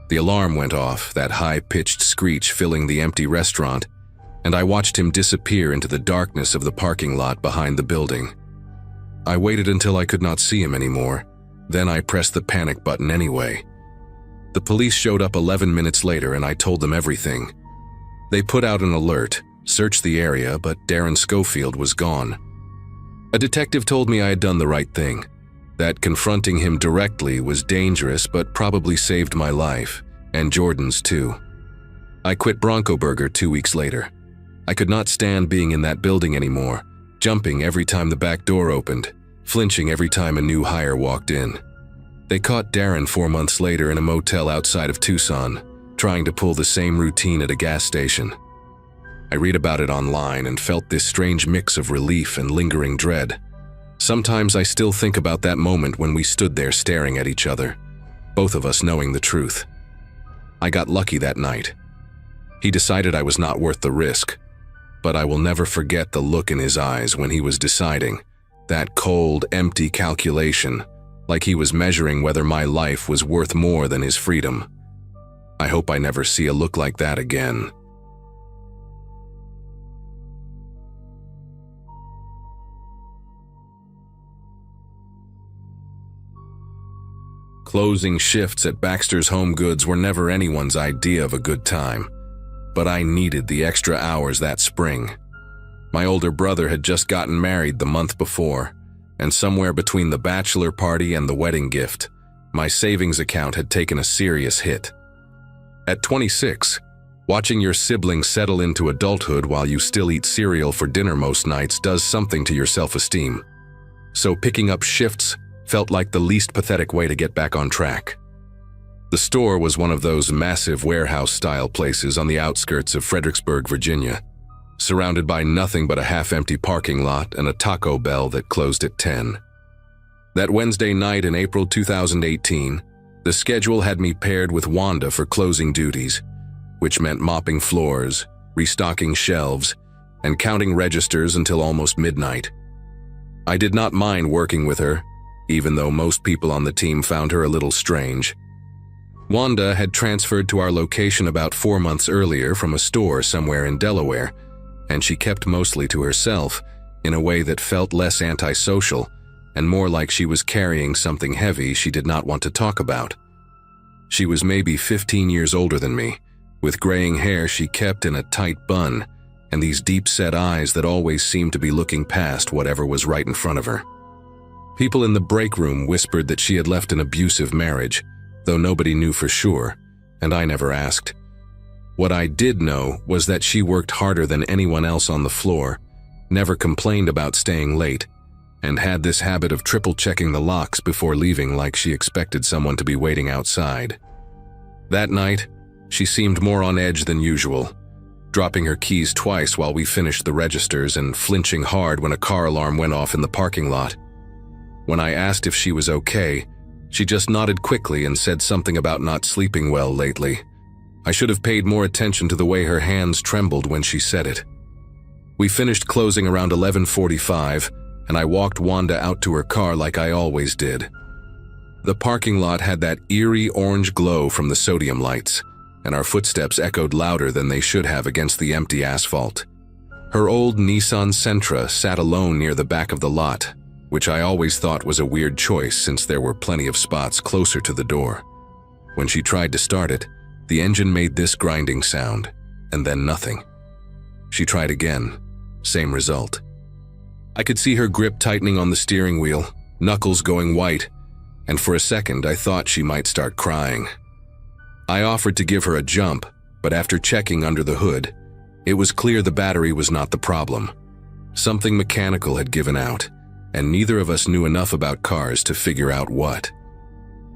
The alarm went off, that high-pitched screech filling the empty restaurant, and I watched him disappear into the darkness of the parking lot behind the building. I waited until I could not see him anymore. Then I pressed the panic button anyway. The police showed up 11 minutes later and I told them everything. They put out an alert, searched the area, but Darren Schofield was gone. A detective told me I had done the right thing, that confronting him directly was dangerous but probably saved my life, and Jordan's too. I quit Bronco Burger 2 weeks later. I could not stand being in that building anymore, jumping every time the back door opened, flinching every time a new hire walked in. They caught Darren 4 months later in a motel outside of Tucson, trying to pull the same routine at a gas station. I read about it online and felt this strange mix of relief and lingering dread. Sometimes I still think about that moment when we stood there staring at each other, both of us knowing the truth. I got lucky that night. He decided I was not worth the risk, but I will never forget the look in his eyes when he was deciding, that cold, empty calculation, like he was measuring whether my life was worth more than his freedom. I hope I never see a look like that again. Closing shifts at Baxter's Home Goods were never anyone's idea of a good time, but I needed the extra hours that spring. My older brother had just gotten married the month before, and somewhere between the bachelor party and the wedding gift, my savings account had taken a serious hit. At 26, watching your siblings settle into adulthood while you still eat cereal for dinner most nights does something to your self-esteem. So picking up shifts felt like the least pathetic way to get back on track. The store was one of those massive warehouse-style places on the outskirts of Fredericksburg, Virginia, surrounded by nothing but a half-empty parking lot and a Taco Bell that closed at 10. That Wednesday night in April 2018, the schedule had me paired with Wanda for closing duties, which meant mopping floors, restocking shelves, and counting registers until almost midnight. I did not mind working with her, even though most people on the team found her a little strange. Wanda had transferred to our location about 4 months earlier from a store somewhere in Delaware, and she kept mostly to herself in a way that felt less antisocial and more like she was carrying something heavy she did not want to talk about. She was maybe 15 years older than me, with graying hair she kept in a tight bun and these deep-set eyes that always seemed to be looking past whatever was right in front of her. People in the break room whispered that she had left an abusive marriage, though nobody knew for sure, and I never asked. What I did know was that she worked harder than anyone else on the floor, never complained about staying late, and had this habit of triple-checking the locks before leaving like she expected someone to be waiting outside. That night, she seemed more on edge than usual, dropping her keys twice while we finished the registers and flinching hard when a car alarm went off in the parking lot. When I asked if she was okay, she just nodded quickly and said something about not sleeping well lately. I should have paid more attention to the way her hands trembled when she said it. We finished closing around 11:45, and I walked Wanda out to her car like I always did. The parking lot had that eerie orange glow from the sodium lights, and our footsteps echoed louder than they should have against the empty asphalt. Her old Nissan Sentra sat alone near the back of the lot, which I always thought was a weird choice since there were plenty of spots closer to the door. When she tried to start it, the engine made this grinding sound, and then nothing. She tried again, same result. I could see her grip tightening on the steering wheel, knuckles going white, and for a second I thought she might start crying. I offered to give her a jump, but after checking under the hood, it was clear the battery was not the problem. Something mechanical had given out, and neither of us knew enough about cars to figure out what.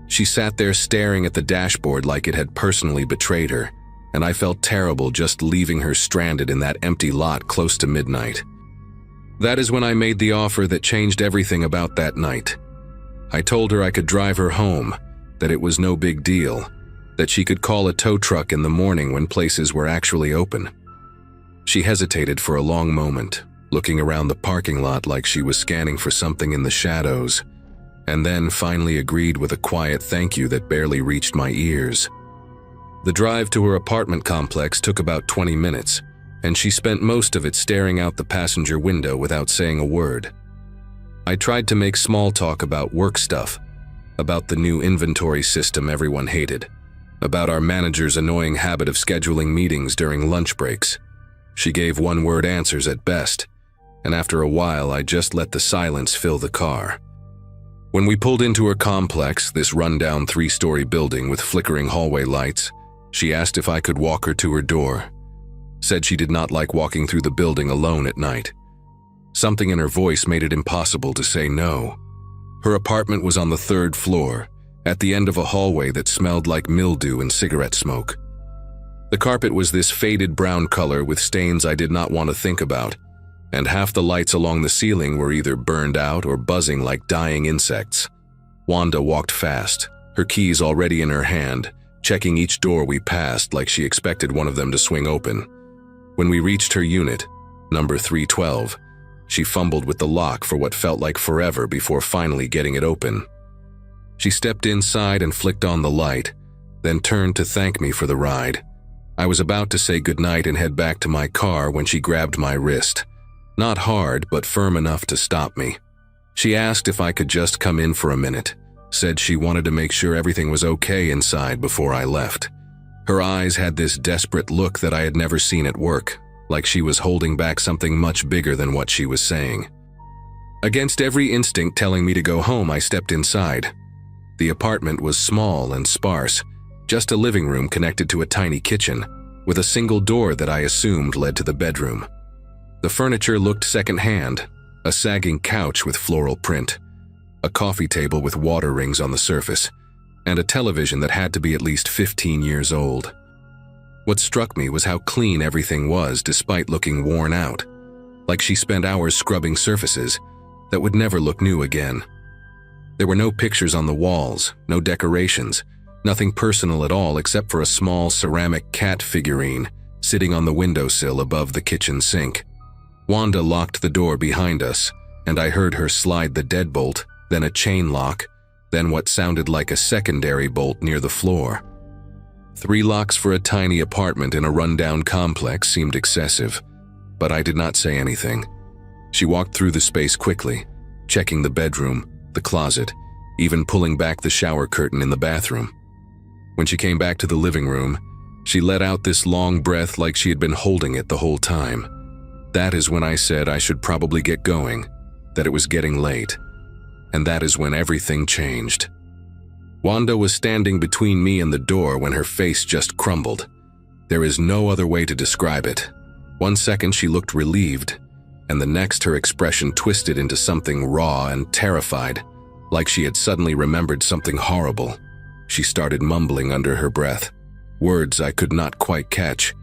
She sat there staring at the dashboard like it had personally betrayed her, and I felt terrible just leaving her stranded in that empty lot close to midnight. That is when I made the offer that changed everything about that night. I told her I could drive her home, that it was no big deal, that she could call a tow truck in the morning when places were actually open. She hesitated for a long moment, looking around the parking lot like she was scanning for something in the shadows, and then finally agreed with a quiet thank you that barely reached my ears. The drive to her apartment complex took about 20 minutes, and she spent most of it staring out the passenger window without saying a word. I tried to make small talk about work stuff, about the new inventory system everyone hated, about our manager's annoying habit of scheduling meetings during lunch breaks. She gave one-word answers at best, and after a while I just let the silence fill the car. When we pulled into her complex, this rundown 3-story building with flickering hallway lights, she asked if I could walk her to her door. Said she did not like walking through the building alone at night. Something in her voice made it impossible to say no. Her apartment was on the 3rd floor, at the end of a hallway that smelled like mildew and cigarette smoke. The carpet was this faded brown color with stains I did not want to think about, and half the lights along the ceiling were either burned out or buzzing like dying insects. Wanda walked fast, her keys already in her hand, checking each door we passed like she expected one of them to swing open. When we reached her unit, number 312, she fumbled with the lock for what felt like forever before finally getting it open. She stepped inside and flicked on the light, then turned to thank me for the ride. I was about to say goodnight and head back to my car when she grabbed my wrist. Not hard, but firm enough to stop me. She asked if I could just come in for a minute, said she wanted to make sure everything was okay inside before I left. Her eyes had this desperate look that I had never seen at work, like she was holding back something much bigger than what she was saying. Against every instinct telling me to go home, I stepped inside. The apartment was small and sparse, just a living room connected to a tiny kitchen, with a single door that I assumed led to the bedroom. The furniture looked secondhand, a sagging couch with floral print, a coffee table with water rings on the surface, and a television that had to be at least 15 years old. What struck me was how clean everything was despite looking worn out, like she spent hours scrubbing surfaces that would never look new again. There were no pictures on the walls, no decorations, nothing personal at all except for a small ceramic cat figurine sitting on the windowsill above the kitchen sink. Wanda locked the door behind us, and I heard her slide the deadbolt, then a chain lock, then what sounded like a secondary bolt near the floor. 3 locks for a tiny apartment in a rundown complex seemed excessive, but I did not say anything. She walked through the space quickly, checking the bedroom, the closet, even pulling back the shower curtain in the bathroom. When she came back to the living room, she let out this long breath like she had been holding it the whole time. That is when I said I should probably get going, that it was getting late. And that is when everything changed. Wanda was standing between me and the door when her face just crumbled. There is no other way to describe it. 1 second she looked relieved, and the next her expression twisted into something raw and terrified, like she had suddenly remembered something horrible. She started mumbling under her breath, words I could not quite catch,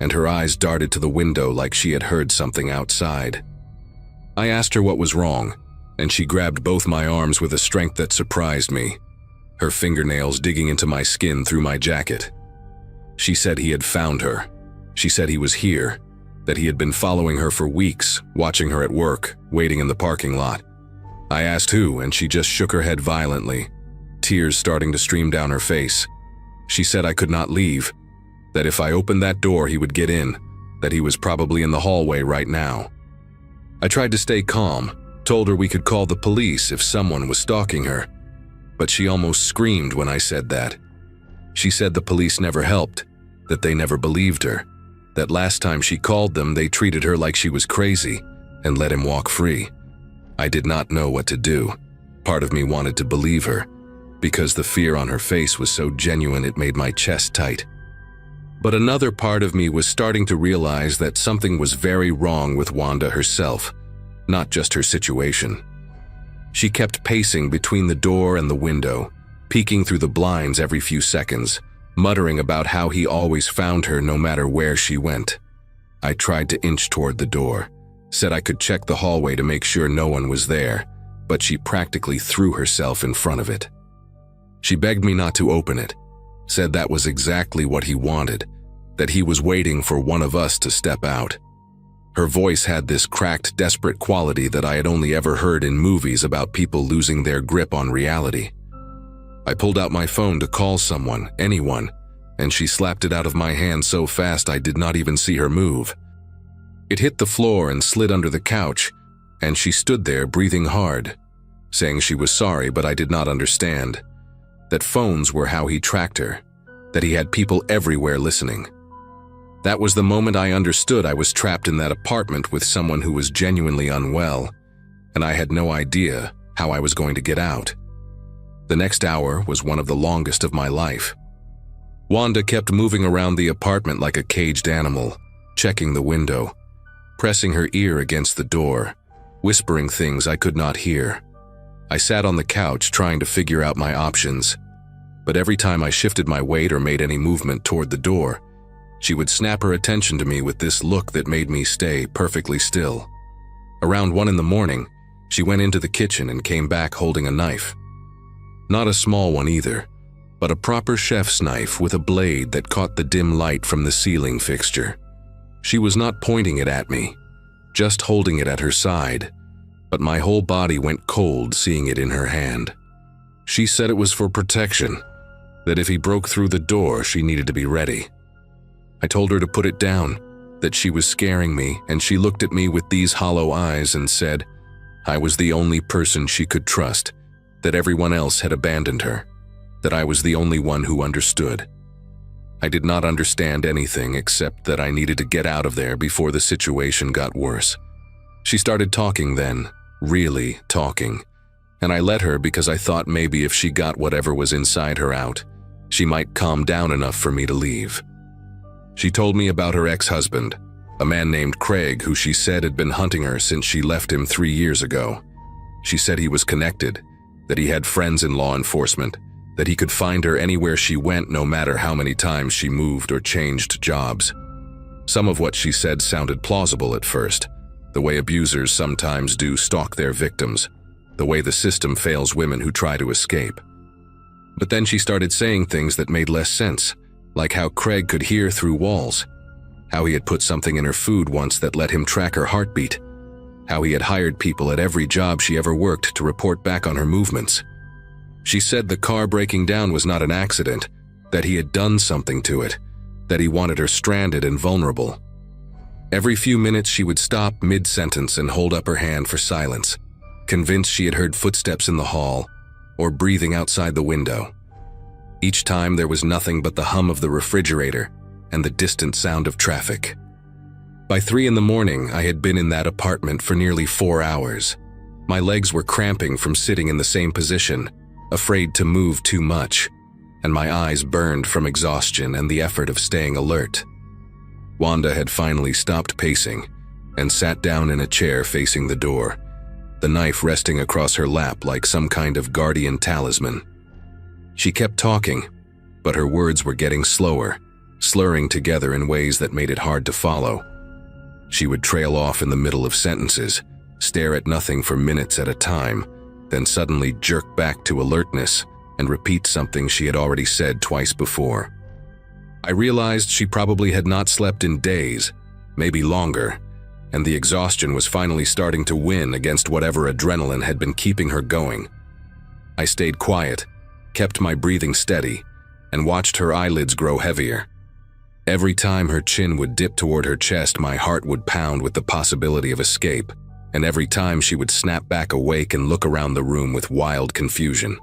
and her eyes darted to the window like she had heard something outside. I asked her what was wrong, and she grabbed both my arms with a strength that surprised me, her fingernails digging into my skin through my jacket. She said he had found her. She said he was here, that he had been following her for weeks, watching her at work, waiting in the parking lot. I asked who, and she just shook her head violently, tears starting to stream down her face. She said I could not leave, that if I opened that door he would get in, that he was probably in the hallway right now. I tried to stay calm, told her we could call the police if someone was stalking her, but she almost screamed when I said that. She said the police never helped, that they never believed her, that last time she called them they treated her like she was crazy and let him walk free. I did not know what to do. Part of me wanted to believe her, because the fear on her face was so genuine it made my chest tight. But another part of me was starting to realize that something was very wrong with Wanda herself, not just her situation. She kept pacing between the door and the window, peeking through the blinds every few seconds, muttering about how he always found her no matter where she went. I tried to inch toward the door, said I could check the hallway to make sure no one was there, but she practically threw herself in front of it. She begged me not to open it, said that was exactly what he wanted, that he was waiting for one of us to step out. Her voice had this cracked, desperate quality that I had only ever heard in movies about people losing their grip on reality. I pulled out my phone to call someone, anyone, and she slapped it out of my hand so fast I did not even see her move. It hit the floor and slid under the couch, and she stood there breathing hard, saying she was sorry but I did not understand, that phones were how he tracked her, that he had people everywhere listening. That was the moment I understood I was trapped in that apartment with someone who was genuinely unwell, and I had no idea how I was going to get out. The next hour was one of the longest of my life. Wanda kept moving around the apartment like a caged animal, checking the window, pressing her ear against the door, whispering things I could not hear. I sat on the couch trying to figure out my options, but every time I shifted my weight or made any movement toward the door, she would snap her attention to me with this look that made me stay perfectly still. Around 1 in the morning, she went into the kitchen and came back holding a knife. Not a small one either, but a proper chef's knife with a blade that caught the dim light from the ceiling fixture. She was not pointing it at me, just holding it at her side, but my whole body went cold seeing it in her hand. She said it was for protection, that if he broke through the door, she needed to be ready. I told her to put it down, that she was scaring me, and she looked at me with these hollow eyes and said I was the only person she could trust, that everyone else had abandoned her, that I was the only one who understood. I did not understand anything except that I needed to get out of there before the situation got worse. She started talking then, really talking, and I let her because I thought maybe if she got whatever was inside her out, she might calm down enough for me to leave. She told me about her ex-husband, a man named Craig who she said had been hunting her since she left him 3 years ago. She said he was connected, that he had friends in law enforcement, that he could find her anywhere she went no matter how many times she moved or changed jobs. Some of what she said sounded plausible at first, the way abusers sometimes do stalk their victims, the way the system fails women who try to escape. But then she started saying things that made less sense, like how Craig could hear through walls, how he had put something in her food once that let him track her heartbeat, how he had hired people at every job she ever worked to report back on her movements. She said the car breaking down was not an accident, that he had done something to it, that he wanted her stranded and vulnerable. Every few minutes she would stop mid-sentence and hold up her hand for silence, convinced she had heard footsteps in the hall or breathing outside the window. Each time there was nothing but the hum of the refrigerator and the distant sound of traffic. By 3 in the morning, I had been in that apartment for nearly 4 hours. My legs were cramping from sitting in the same position, afraid to move too much, and my eyes burned from exhaustion and the effort of staying alert. Wanda had finally stopped pacing and sat down in a chair facing the door, the knife resting across her lap like some kind of guardian talisman. She kept talking, but her words were getting slower, slurring together in ways that made it hard to follow. She would trail off in the middle of sentences, stare at nothing for minutes at a time, then suddenly jerk back to alertness and repeat something she had already said twice before. I realized she probably had not slept in days, maybe longer, and the exhaustion was finally starting to win against whatever adrenaline had been keeping her going. I stayed quiet, kept my breathing steady, and watched her eyelids grow heavier. Every time her chin would dip toward her chest, my heart would pound with the possibility of escape, and every time she would snap back awake and look around the room with wild confusion.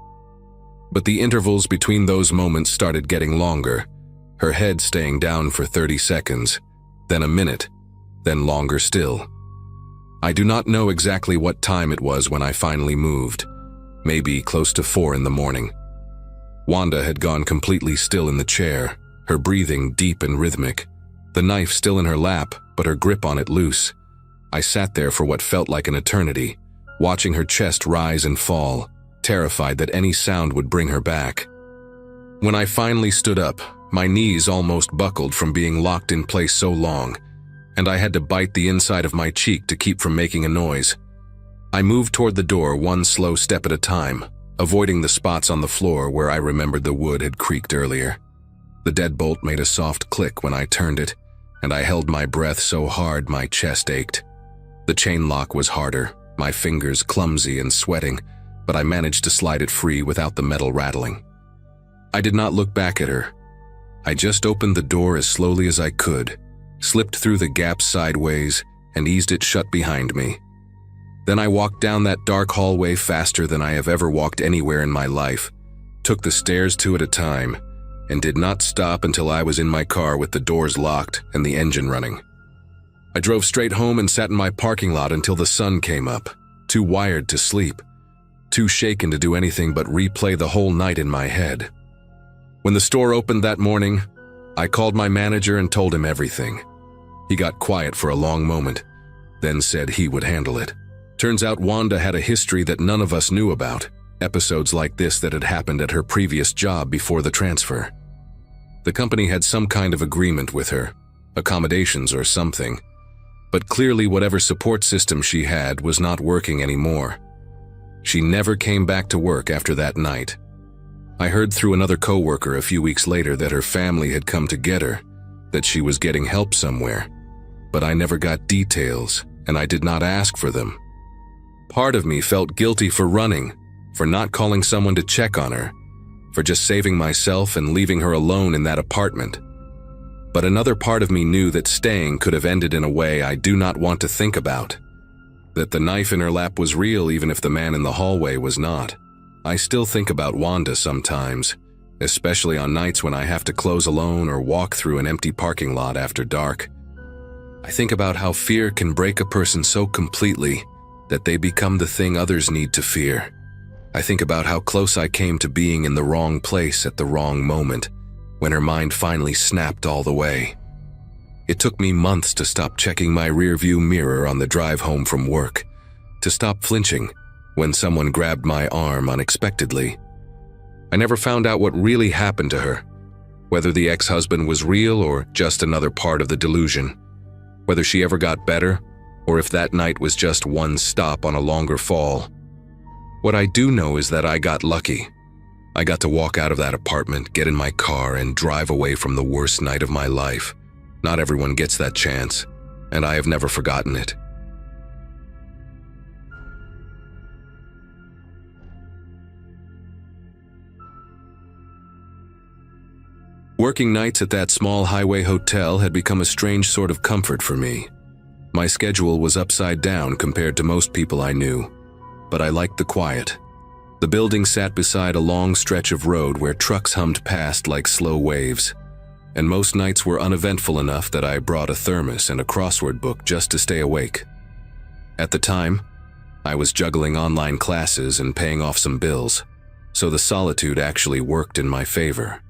But the intervals between those moments started getting longer, her head staying down for 30 seconds, then a minute, then longer still. I do not know exactly what time it was when I finally moved, maybe close to 4 in the morning. Wanda had gone completely still in the chair, her breathing deep and rhythmic, the knife still in her lap, but her grip on it loose. I sat there for what felt like an eternity, watching her chest rise and fall, terrified that any sound would bring her back. When I finally stood up, my knees almost buckled from being locked in place so long, and I had to bite the inside of my cheek to keep from making a noise. I moved toward the door one slow step at a time, avoiding the spots on the floor where I remembered the wood had creaked earlier. The deadbolt made a soft click when I turned it, and I held my breath so hard my chest ached. The chain lock was harder, my fingers clumsy and sweating, but I managed to slide it free without the metal rattling. I did not look back at her. I just opened the door as slowly as I could, slipped through the gap sideways, and eased it shut behind me. Then I walked down that dark hallway faster than I have ever walked anywhere in my life, took the stairs 2 at a time, and did not stop until I was in my car with the doors locked and the engine running. I drove straight home and sat in my parking lot until the sun came up, too wired to sleep, too shaken to do anything but replay the whole night in my head. When the store opened that morning, I called my manager and told him everything. He got quiet for a long moment, then said he would handle it. Turns out Wanda had a history that none of us knew about, episodes like this that had happened at her previous job before the transfer. The company had some kind of agreement with her, accommodations or something. But clearly whatever support system she had was not working anymore. She never came back to work after that night. I heard through another coworker a few weeks later that her family had come to get her, that she was getting help somewhere. But I never got details, and I did not ask for them. Part of me felt guilty for running, for not calling someone to check on her, for just saving myself and leaving her alone in that apartment. But another part of me knew that staying could have ended in a way I do not want to think about. That the knife in her lap was real even if the man in the hallway was not. I still think about Wanda sometimes, especially on nights when I have to close alone or walk through an empty parking lot after dark. I think about how fear can break a person so completely that they become the thing others need to fear. I think about how close I came to being in the wrong place at the wrong moment, when her mind finally snapped all the way. It took me months to stop checking my rearview mirror on the drive home from work, to stop flinching when someone grabbed my arm unexpectedly. I never found out what really happened to her, whether the ex-husband was real or just another part of the delusion, whether she ever got better, or if that night was just one stop on a longer fall. What I do know is that I got lucky. I got to walk out of that apartment, get in my car, and drive away from the worst night of my life. Not everyone gets that chance, and I have never forgotten it. Working nights at that small highway hotel had become a strange sort of comfort for me. My schedule was upside down compared to most people I knew, but I liked the quiet. The building sat beside a long stretch of road where trucks hummed past like slow waves, and most nights were uneventful enough that I brought a thermos and a crossword book just to stay awake. At the time, I was juggling online classes and paying off some bills, so the solitude actually worked in my favor.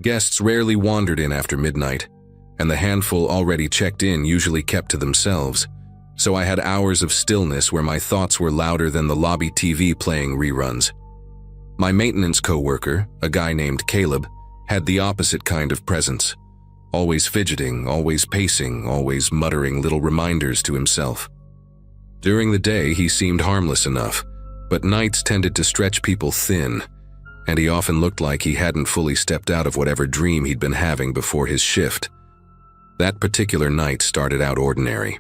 Guests rarely wandered in after midnight, and the handful already checked in usually kept to themselves, so I had hours of stillness where my thoughts were louder than the lobby TV playing reruns. My maintenance coworker, a guy named Caleb, had the opposite kind of presence. Always fidgeting, always pacing, always muttering little reminders to himself. During the day, he seemed harmless enough, but nights tended to stretch people thin, and he often looked like he hadn't fully stepped out of whatever dream he'd been having before his shift. That particular night started out ordinary.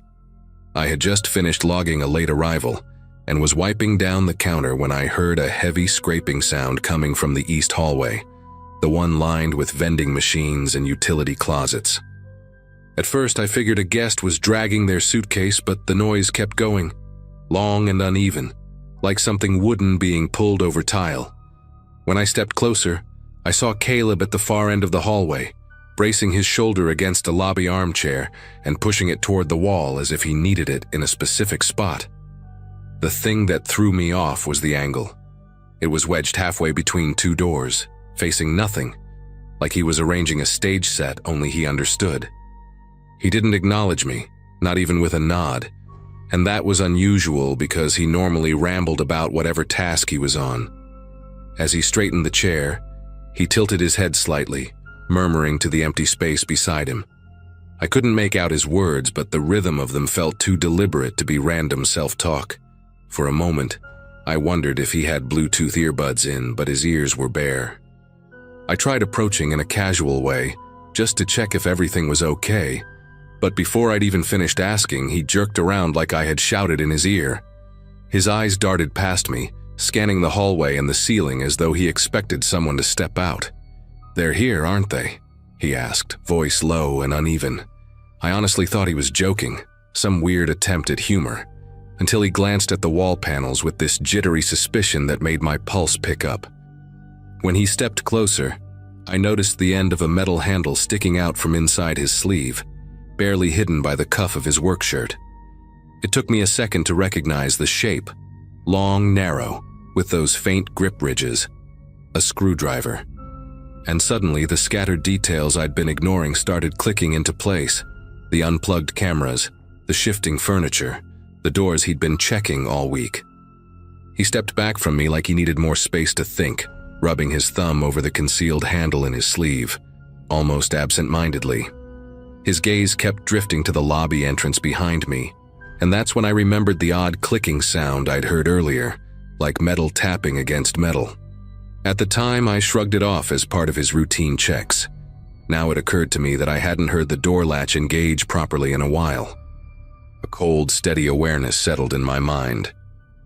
I had just finished logging a late arrival and was wiping down the counter when I heard a heavy scraping sound coming from the east hallway, the one lined with vending machines and utility closets. At first, I figured a guest was dragging their suitcase, but the noise kept going, long and uneven, like something wooden being pulled over tile. When I stepped closer, I saw Caleb at the far end of the hallway, bracing his shoulder against a lobby armchair and pushing it toward the wall as if he needed it in a specific spot. The thing that threw me off was the angle. It was wedged halfway between two doors, facing nothing, like he was arranging a stage set, only he understood. He didn't acknowledge me, not even with a nod, and that was unusual because he normally rambled about whatever task he was on. As he straightened the chair, he tilted his head slightly, murmuring to the empty space beside him. I couldn't make out his words, but the rhythm of them felt too deliberate to be random self-talk. For a moment, I wondered if he had Bluetooth earbuds in, but his ears were bare. I tried approaching in a casual way, just to check if everything was okay, but before I'd even finished asking, he jerked around like I had shouted in his ear. His eyes darted past me, scanning the hallway and the ceiling as though he expected someone to step out. "They're here, aren't they?" he asked, voice low and uneven. I honestly thought he was joking, some weird attempt at humor, until he glanced at the wall panels with this jittery suspicion that made my pulse pick up. When he stepped closer, I noticed the end of a metal handle sticking out from inside his sleeve, barely hidden by the cuff of his work shirt. It took me a second to recognize the shape, long, narrow, with those faint grip ridges. A screwdriver. And suddenly the scattered details I'd been ignoring started clicking into place. The unplugged cameras, the shifting furniture, the doors he'd been checking all week. He stepped back from me like he needed more space to think, rubbing his thumb over the concealed handle in his sleeve, almost absent-mindedly. His gaze kept drifting to the lobby entrance behind me, and that's when I remembered the odd clicking sound I'd heard earlier, like metal tapping against metal. At the time, I shrugged it off as part of his routine checks. Now it occurred to me that I hadn't heard the door latch engage properly in a while. A cold, steady awareness settled in my mind.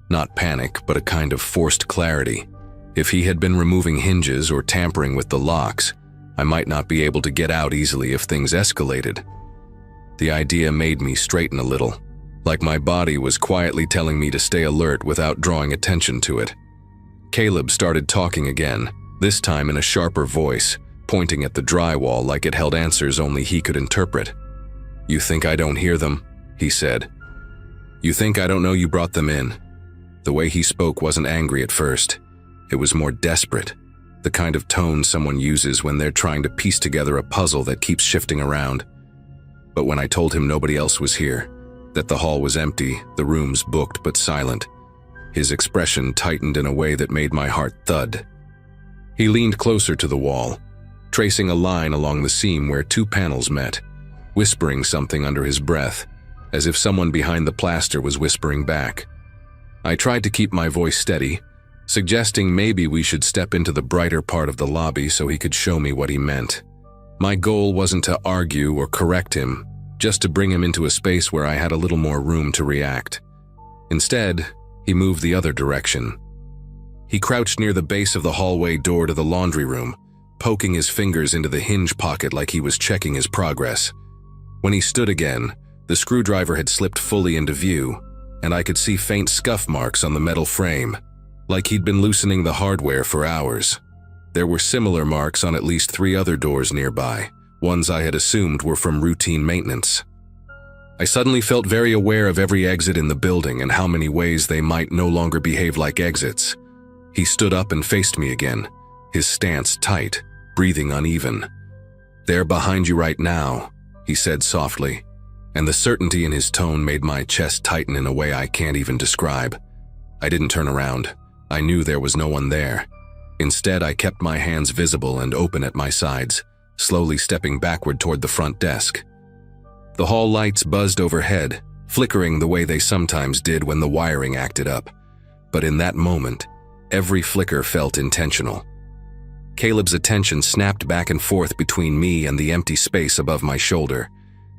Not panic, but a kind of forced clarity. If he had been removing hinges or tampering with the locks, I might not be able to get out easily if things escalated. The idea made me straighten a little, like my body was quietly telling me to stay alert without drawing attention to it. Caleb started talking again, this time in a sharper voice, pointing at the drywall like it held answers only he could interpret. "You think I don't hear them?" he said. "You think I don't know you brought them in?" The way he spoke wasn't angry at first. It was more desperate, the kind of tone someone uses when they're trying to piece together a puzzle that keeps shifting around. But when I told him nobody else was here, that the hall was empty, the rooms booked but silent, his expression tightened in a way that made my heart thud. He leaned closer to the wall, tracing a line along the seam where two panels met, whispering something under his breath, as if someone behind the plaster was whispering back. I tried to keep my voice steady, suggesting maybe we should step into the brighter part of the lobby so he could show me what he meant. My goal wasn't to argue or correct him, just to bring him into a space where I had a little more room to react. Instead, he moved the other direction. He crouched near the base of the hallway door to the laundry room, poking his fingers into the hinge pocket like he was checking his progress. When he stood again, the screwdriver had slipped fully into view, and I could see faint scuff marks on the metal frame, like he'd been loosening the hardware for hours. There were similar marks on at least 3 other doors nearby, ones I had assumed were from routine maintenance. I suddenly felt very aware of every exit in the building and how many ways they might no longer behave like exits. He stood up and faced me again, his stance tight, breathing uneven. "They're behind you right now," he said softly, and the certainty in his tone made my chest tighten in a way I can't even describe. I didn't turn around. I knew there was no one there. Instead, I kept my hands visible and open at my sides, slowly stepping backward toward the front desk. The hall lights buzzed overhead, flickering the way they sometimes did when the wiring acted up. But in that moment, every flicker felt intentional. Caleb's attention snapped back and forth between me and the empty space above my shoulder,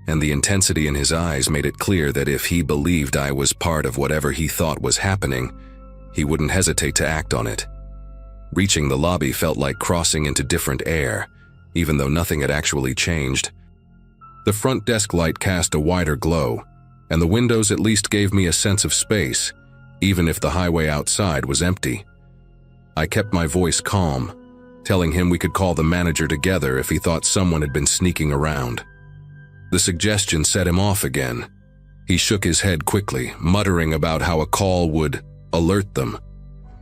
and the intensity in his eyes made it clear that if he believed I was part of whatever he thought was happening, he wouldn't hesitate to act on it. Reaching the lobby felt like crossing into different air, even though nothing had actually changed. The front desk light cast a wider glow, and the windows at least gave me a sense of space, even if the highway outside was empty. I kept my voice calm, telling him we could call the manager together if he thought someone had been sneaking around. The suggestion set him off again. He shook his head quickly, muttering about how a call would alert them.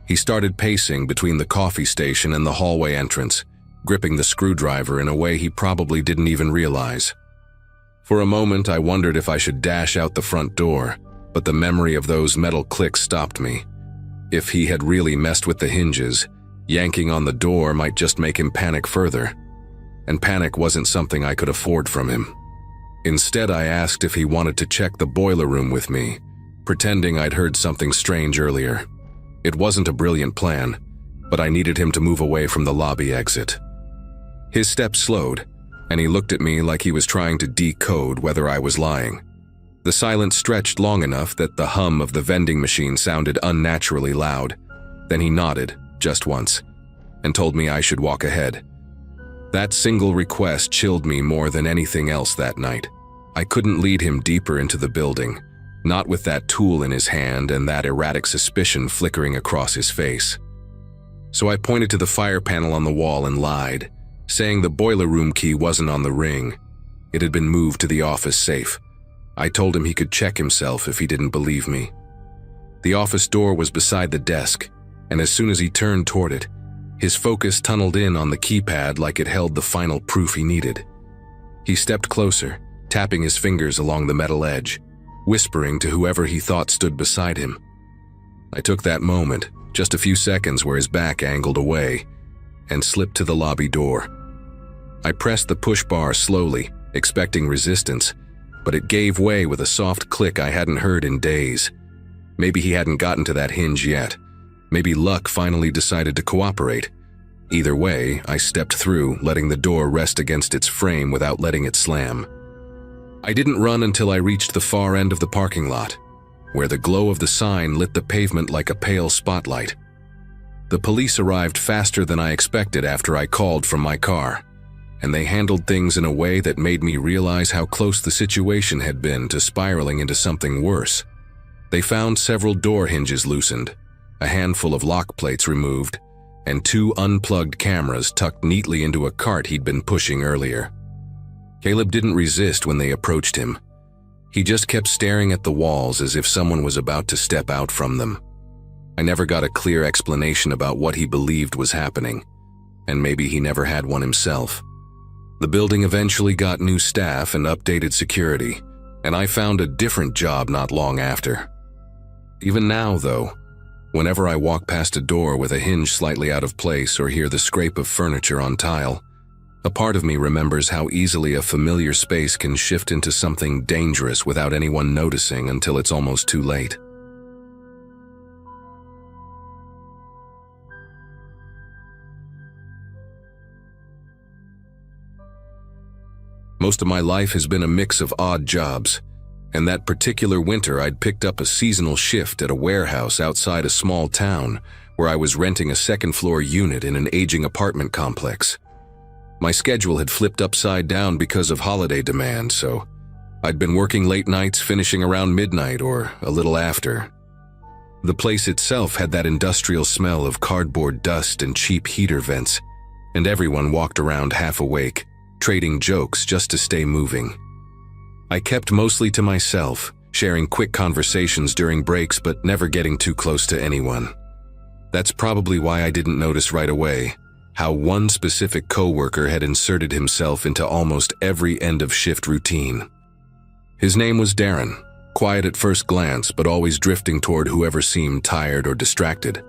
He started pacing between the coffee station and the hallway entrance, gripping the screwdriver in a way he probably didn't even realize. For a moment, I wondered if I should dash out the front door, but the memory of those metal clicks stopped me. If he had really messed with the hinges, yanking on the door might just make him panic further. And panic wasn't something I could afford from him. Instead, I asked if he wanted to check the boiler room with me, pretending I'd heard something strange earlier. It wasn't a brilliant plan, but I needed him to move away from the lobby exit. His steps slowed, and he looked at me like he was trying to decode whether I was lying. The silence stretched long enough that the hum of the vending machine sounded unnaturally loud. Then he nodded, just once, and told me I should walk ahead. That single request chilled me more than anything else that night. I couldn't lead him deeper into the building, not with that tool in his hand and that erratic suspicion flickering across his face. So I pointed to the fire panel on the wall and lied, saying the boiler room key wasn't on the ring. It had been moved to the office safe. I told him he could check himself if he didn't believe me. The office door was beside the desk, and as soon as he turned toward it, his focus tunneled in on the keypad like it held the final proof he needed. He stepped closer, tapping his fingers along the metal edge, whispering to whoever he thought stood beside him. I took that moment, just a few seconds where his back angled away, and slipped to the lobby door. I pressed the push bar slowly, expecting resistance, but it gave way with a soft click I hadn't heard in days. Maybe he hadn't gotten to that hinge yet. Maybe luck finally decided to cooperate. Either way, I stepped through, letting the door rest against its frame without letting it slam. I didn't run until I reached the far end of the parking lot, where the glow of the sign lit the pavement like a pale spotlight. The police arrived faster than I expected after I called from my car, and they handled things in a way that made me realize how close the situation had been to spiraling into something worse. They found several door hinges loosened, a handful of lock plates removed, and 2 unplugged cameras tucked neatly into a cart he'd been pushing earlier. Caleb didn't resist when they approached him. He just kept staring at the walls as if someone was about to step out from them. I never got a clear explanation about what he believed was happening, and maybe he never had one himself. The building eventually got new staff and updated security, and I found a different job not long after. Even now, though, whenever I walk past a door with a hinge slightly out of place or hear the scrape of furniture on tile, a part of me remembers how easily a familiar space can shift into something dangerous without anyone noticing until it's almost too late. Most of my life has been a mix of odd jobs, and that particular winter I'd picked up a seasonal shift at a warehouse outside a small town where I was renting a second-floor unit in an aging apartment complex. My schedule had flipped upside down because of holiday demand, so I'd been working late nights, finishing around midnight or a little after. The place itself had that industrial smell of cardboard dust and cheap heater vents, and everyone walked around half awake, trading jokes just to stay moving. I kept mostly to myself, sharing quick conversations during breaks but never getting too close to anyone. That's probably why I didn't notice right away how one specific coworker had inserted himself into almost every end-of-shift routine. His name was Darren, quiet at first glance but always drifting toward whoever seemed tired or distracted.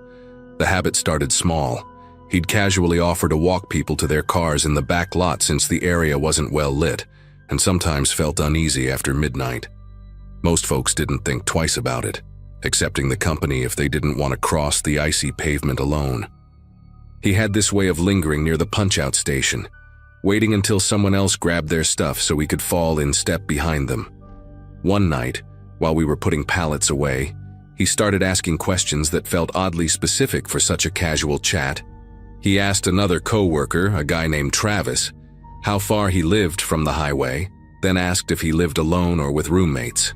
The habit started small. He'd casually offer to walk people to their cars in the back lot since the area wasn't well lit, and sometimes felt uneasy after midnight. Most folks didn't think twice about it, accepting the company if they didn't want to cross the icy pavement alone. He had this way of lingering near the punch-out station, waiting until someone else grabbed their stuff so he could fall in step behind them. One night, while we were putting pallets away, he started asking questions that felt oddly specific for such a casual chat. He asked another coworker, a guy named Travis, how far he lived from the highway, then asked if he lived alone or with roommates.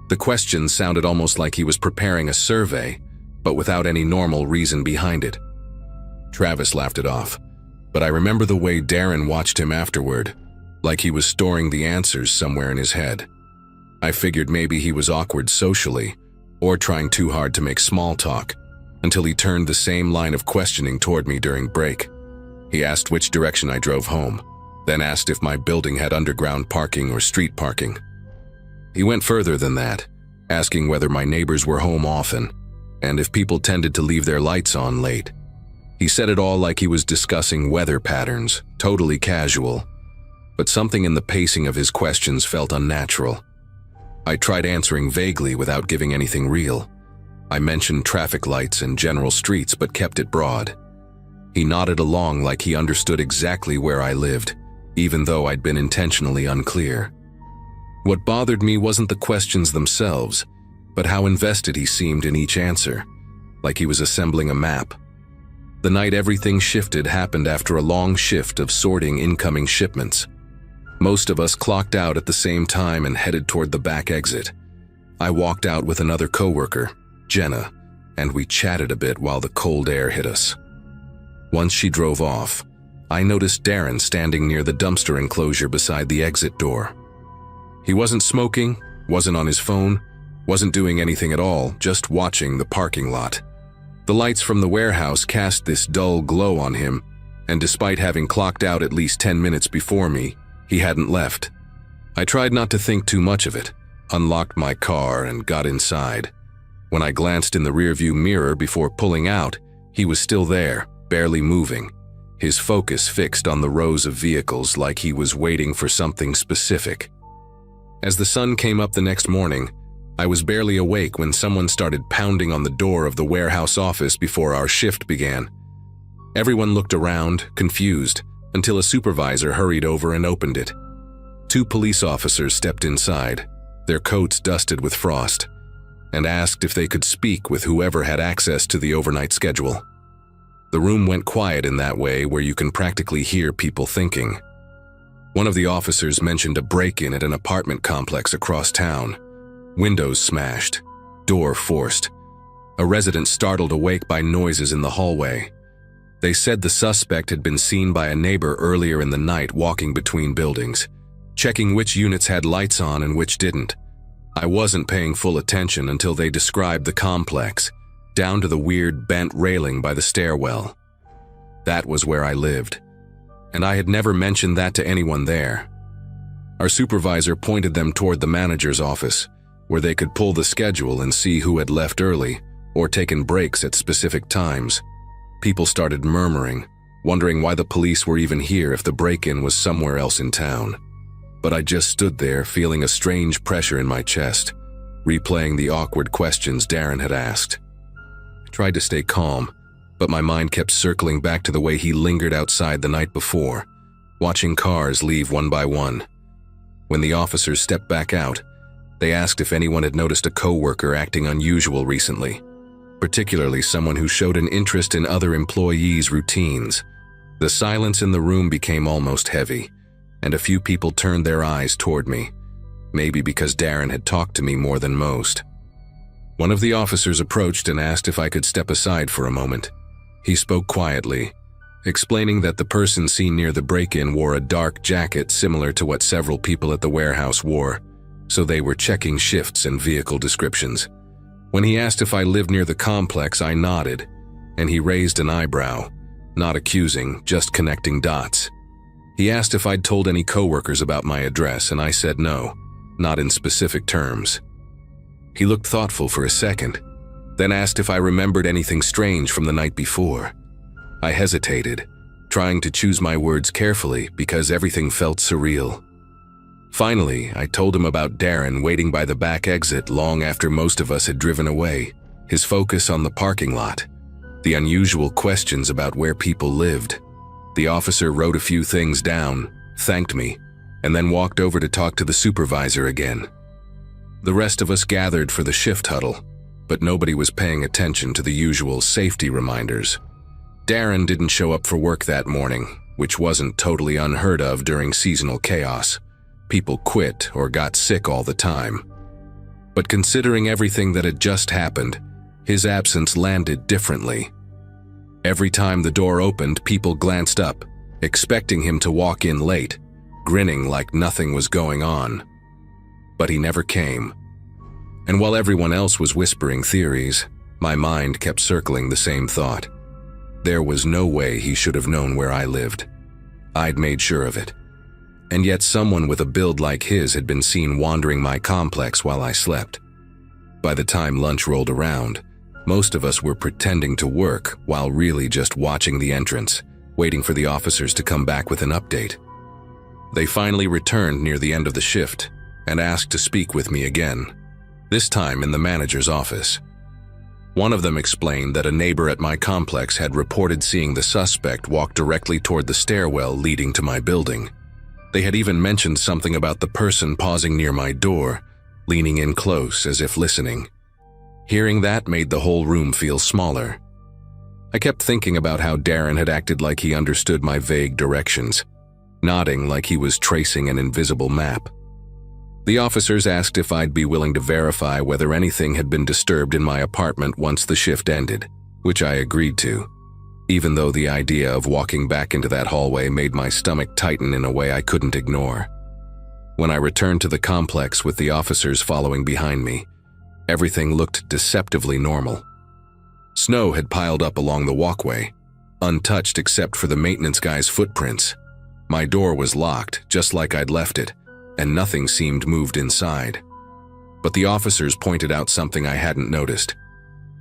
The questions sounded almost like he was preparing a survey, but without any normal reason behind it. Travis laughed it off, but I remember the way Darren watched him afterward, like he was storing the answers somewhere in his head. I figured maybe he was awkward socially, or trying too hard to make small talk, until he turned the same line of questioning toward me during break. He asked which direction I drove home, then asked if my building had underground parking or street parking. He went further than that, asking whether my neighbors were home often, and if people tended to leave their lights on late. He said it all like he was discussing weather patterns, totally casual, but something in the pacing of his questions felt unnatural. I tried answering vaguely without giving anything real. I mentioned traffic lights and general streets but kept it broad. He nodded along like he understood exactly where I lived, even though I'd been intentionally unclear. What bothered me wasn't the questions themselves, but how invested he seemed in each answer, like he was assembling a map. The night everything shifted happened after a long shift of sorting incoming shipments. Most of us clocked out at the same time and headed toward the back exit. I walked out with another coworker, Jenna, and we chatted a bit while the cold air hit us. Once she drove off, I noticed Darren standing near the dumpster enclosure beside the exit door. He wasn't smoking, wasn't on his phone, wasn't doing anything at all, just watching the parking lot. The lights from the warehouse cast this dull glow on him, and despite having clocked out at least 10 minutes before me, he hadn't left. I tried not to think too much of it, unlocked my car, and got inside. When I glanced in the rearview mirror before pulling out, he was still there, barely moving, his focus fixed on the rows of vehicles like he was waiting for something specific. As the sun came up the next morning, I was barely awake when someone started pounding on the door of the warehouse office before our shift began. Everyone looked around, confused, until a supervisor hurried over and opened it. 2 police officers stepped inside, their coats dusted with frost, and asked if they could speak with whoever had access to the overnight schedule. The room went quiet in that way where you can practically hear people thinking. One of the officers mentioned a break-in at an apartment complex across town. Windows smashed, door forced. A resident startled awake by noises in the hallway. They said the suspect had been seen by a neighbor earlier in the night walking between buildings, checking which units had lights on and which didn't. I wasn't paying full attention until they described the complex, down to the weird bent railing by the stairwell. That was where I lived, and I had never mentioned that to anyone there. Our supervisor pointed them toward the manager's office, where they could pull the schedule and see who had left early or taken breaks at specific times. People started murmuring, wondering why the police were even here if the break-in was somewhere else in town. But I just stood there feeling a strange pressure in my chest, replaying the awkward questions Darren had asked. I tried to stay calm, but my mind kept circling back to the way he lingered outside the night before, watching cars leave one by one. When the officers stepped back out, they asked if anyone had noticed a coworker acting unusual recently, particularly someone who showed an interest in other employees' routines. The silence in the room became almost heavy, and a few people turned their eyes toward me, maybe because Darren had talked to me more than most. One of the officers approached and asked if I could step aside for a moment. He spoke quietly, explaining that the person seen near the break-in wore a dark jacket similar to what several people at the warehouse wore, so they were checking shifts and vehicle descriptions. When he asked if I lived near the complex, I nodded, and he raised an eyebrow, not accusing, just connecting dots. He asked if I'd told any coworkers about my address, and I said no, not in specific terms. He looked thoughtful for a second, then asked if I remembered anything strange from the night before. I hesitated, trying to choose my words carefully because everything felt surreal. Finally, I told him about Darren waiting by the back exit long after most of us had driven away, his focus on the parking lot, the unusual questions about where people lived. The officer wrote a few things down, thanked me, and then walked over to talk to the supervisor again. The rest of us gathered for the shift huddle, but nobody was paying attention to the usual safety reminders. Darren didn't show up for work that morning, which wasn't totally unheard of during seasonal chaos. People quit or got sick all the time. But considering everything that had just happened, his absence landed differently. Every time the door opened, people glanced up, expecting him to walk in late, grinning like nothing was going on. But he never came. And while everyone else was whispering theories, my mind kept circling the same thought. There was no way he should have known where I lived. I'd made sure of it. And yet someone with a build like his had been seen wandering my complex while I slept. By the time lunch rolled around, most of us were pretending to work while really just watching the entrance, waiting for the officers to come back with an update. They finally returned near the end of the shift and asked to speak with me again, this time in the manager's office. One of them explained that a neighbor at my complex had reported seeing the suspect walk directly toward the stairwell leading to my building. They had even mentioned something about the person pausing near my door, leaning in close as if listening. Hearing that made the whole room feel smaller. I kept thinking about how Darren had acted like he understood my vague directions, nodding like he was tracing an invisible map. The officers asked if I'd be willing to verify whether anything had been disturbed in my apartment once the shift ended, which I agreed to, even though the idea of walking back into that hallway made my stomach tighten in a way I couldn't ignore. When I returned to the complex with the officers following behind me, everything looked deceptively normal. Snow had piled up along the walkway, untouched except for the maintenance guy's footprints. My door was locked, just like I'd left it, and nothing seemed moved inside. But the officers pointed out something I hadn't noticed.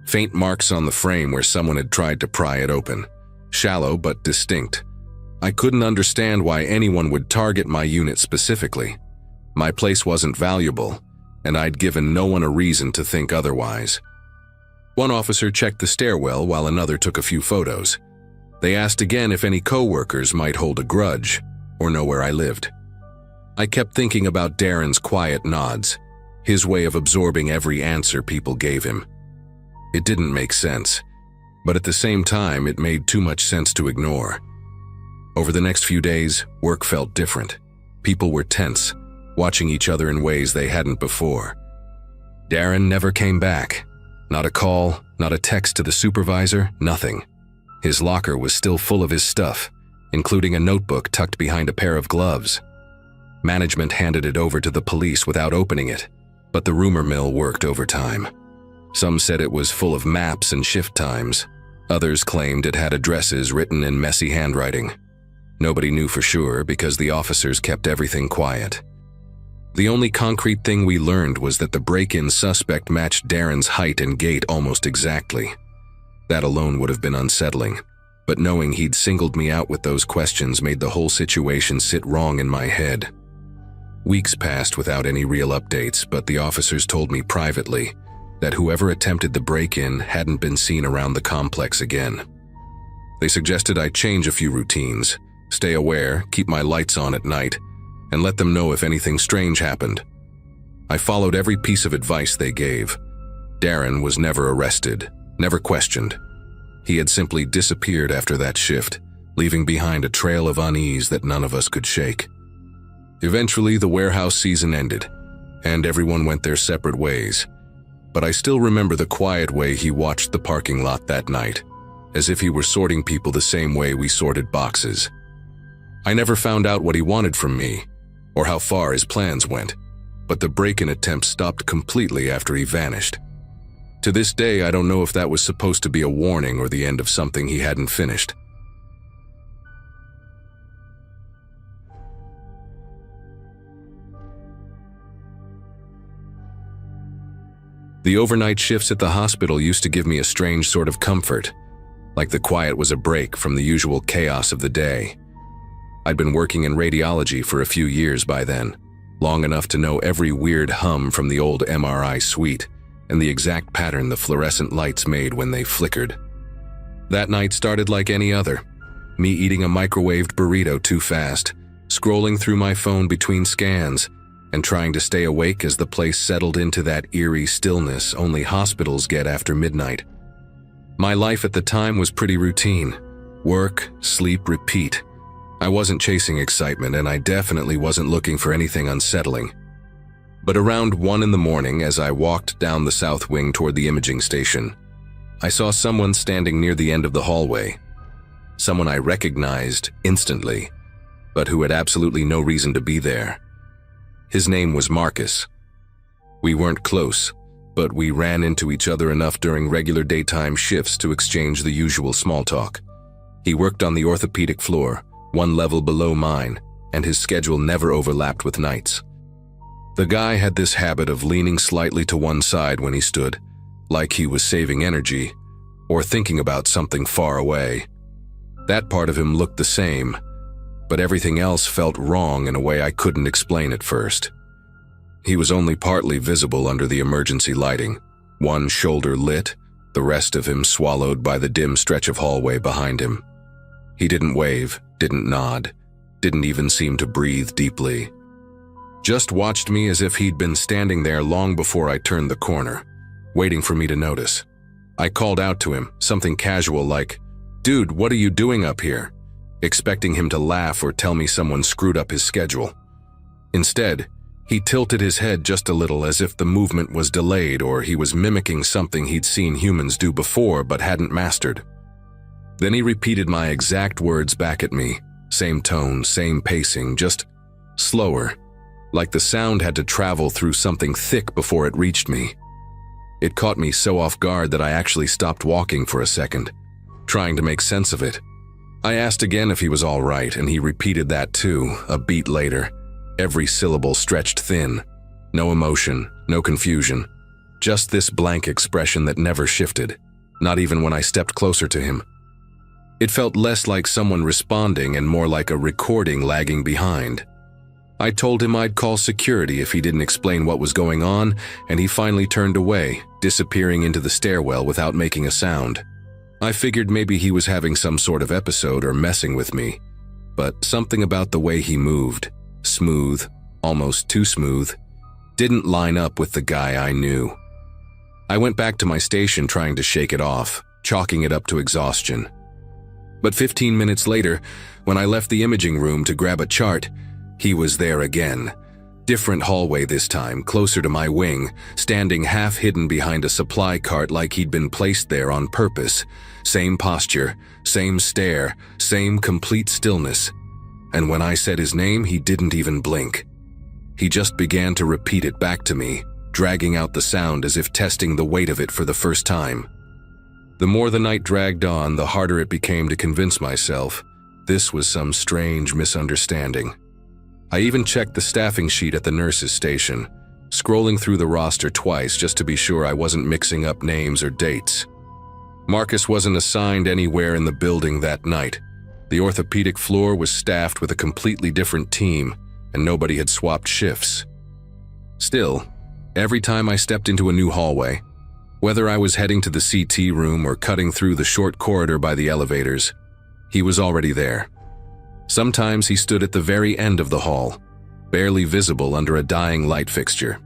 Faint marks on the frame where someone had tried to pry it open. Shallow but distinct, I couldn't understand why anyone would target my unit specifically. My place wasn't valuable, and I'd given no one a reason to think otherwise. One officer checked the stairwell while another took a few photos. They asked again if any coworkers might hold a grudge or know where I lived. I kept thinking about Darren's quiet nods, his way of absorbing every answer people gave him. It didn't make sense, but at the same time, it made too much sense to ignore. Over the next few days, work felt different. People were tense, watching each other in ways they hadn't before. Darren never came back. Not a call, not a text to the supervisor, nothing. His locker was still full of his stuff, including a notebook tucked behind a pair of gloves. Management handed it over to the police without opening it, but the rumor mill worked overtime. Some said it was full of maps and shift times. Others claimed it had addresses written in messy handwriting. Nobody knew for sure because the officers kept everything quiet. The only concrete thing we learned was that the break-in suspect matched Darren's height and gait almost exactly. That alone would have been unsettling, but knowing he'd singled me out with those questions made the whole situation sit wrong in my head. Weeks passed without any real updates, but the officers told me privately that whoever attempted the break-in hadn't been seen around the complex again. They suggested I change a few routines, stay aware, keep my lights on at night, and let them know if anything strange happened. I followed every piece of advice they gave. Darren was never arrested, never questioned. He had simply disappeared after that shift, leaving behind a trail of unease that none of us could shake. Eventually, the warehouse season ended, and everyone went their separate ways. But I still remember the quiet way he watched the parking lot that night, as if he were sorting people the same way we sorted boxes. I never found out what he wanted from me, or how far his plans went, but the break-in attempt stopped completely after he vanished. To this day, I don't know if that was supposed to be a warning or the end of something he hadn't finished. The overnight shifts at the hospital used to give me a strange sort of comfort, like the quiet was a break from the usual chaos of the day. I'd been working in radiology for a few years by then, long enough to know every weird hum from the old MRI suite and the exact pattern the fluorescent lights made when they flickered. That night started like any other, me eating a microwaved burrito too fast, scrolling through my phone between scans, and trying to stay awake as the place settled into that eerie stillness only hospitals get after midnight. My life at the time was pretty routine. Work, sleep, repeat. I wasn't chasing excitement, and I definitely wasn't looking for anything unsettling. But around 1 in the morning, as I walked down the south wing toward the imaging station, I saw someone standing near the end of the hallway. Someone I recognized instantly, but who had absolutely no reason to be there. His name was Marcus. We weren't close, but we ran into each other enough during regular daytime shifts to exchange the usual small talk. He worked on the orthopedic floor, 1 level below mine, and his schedule never overlapped with nights. The guy had this habit of leaning slightly to one side when he stood, like he was saving energy, or thinking about something far away. That part of him looked the same, but everything else felt wrong in a way I couldn't explain at first. He was only partly visible under the emergency lighting, one shoulder lit, the rest of him swallowed by the dim stretch of hallway behind him. He didn't wave, didn't nod, didn't even seem to breathe deeply. Just watched me as if he'd been standing there long before I turned the corner, waiting for me to notice. I called out to him, something casual like, "Dude, what are you doing up here?" expecting him to laugh or tell me someone screwed up his schedule. Instead, he tilted his head just a little as if the movement was delayed or he was mimicking something he'd seen humans do before but hadn't mastered. Then he repeated my exact words back at me, same tone, same pacing, just slower, like the sound had to travel through something thick before it reached me. It caught me so off guard that I actually stopped walking for a second, trying to make sense of it. I asked again if he was all right, and he repeated that too, a beat later, every syllable stretched thin. No emotion, no confusion, just this blank expression that never shifted, not even when I stepped closer to him. It felt less like someone responding and more like a recording lagging behind. I told him I'd call security if he didn't explain what was going on, and he finally turned away, disappearing into the stairwell without making a sound. I figured maybe he was having some sort of episode or messing with me, but something about the way he moved, smooth, almost too smooth, didn't line up with the guy I knew. I went back to my station trying to shake it off, chalking it up to exhaustion. But 15 minutes later, when I left the imaging room to grab a chart, he was there again. Different hallway this time, closer to my wing, standing half hidden behind a supply cart like he'd been placed there on purpose. Same posture, same stare, same complete stillness. And when I said his name, he didn't even blink. He just began to repeat it back to me, dragging out the sound as if testing the weight of it for the first time. The more the night dragged on, the harder it became to convince myself this was some strange misunderstanding. I even checked the staffing sheet at the nurse's station, scrolling through the roster twice just to be sure I wasn't mixing up names or dates. Marcus wasn't assigned anywhere in the building that night. The orthopedic floor was staffed with a completely different team, and nobody had swapped shifts. Still, every time I stepped into a new hallway, whether I was heading to the CT room or cutting through the short corridor by the elevators, he was already there. Sometimes he stood at the very end of the hall, barely visible under a dying light fixture.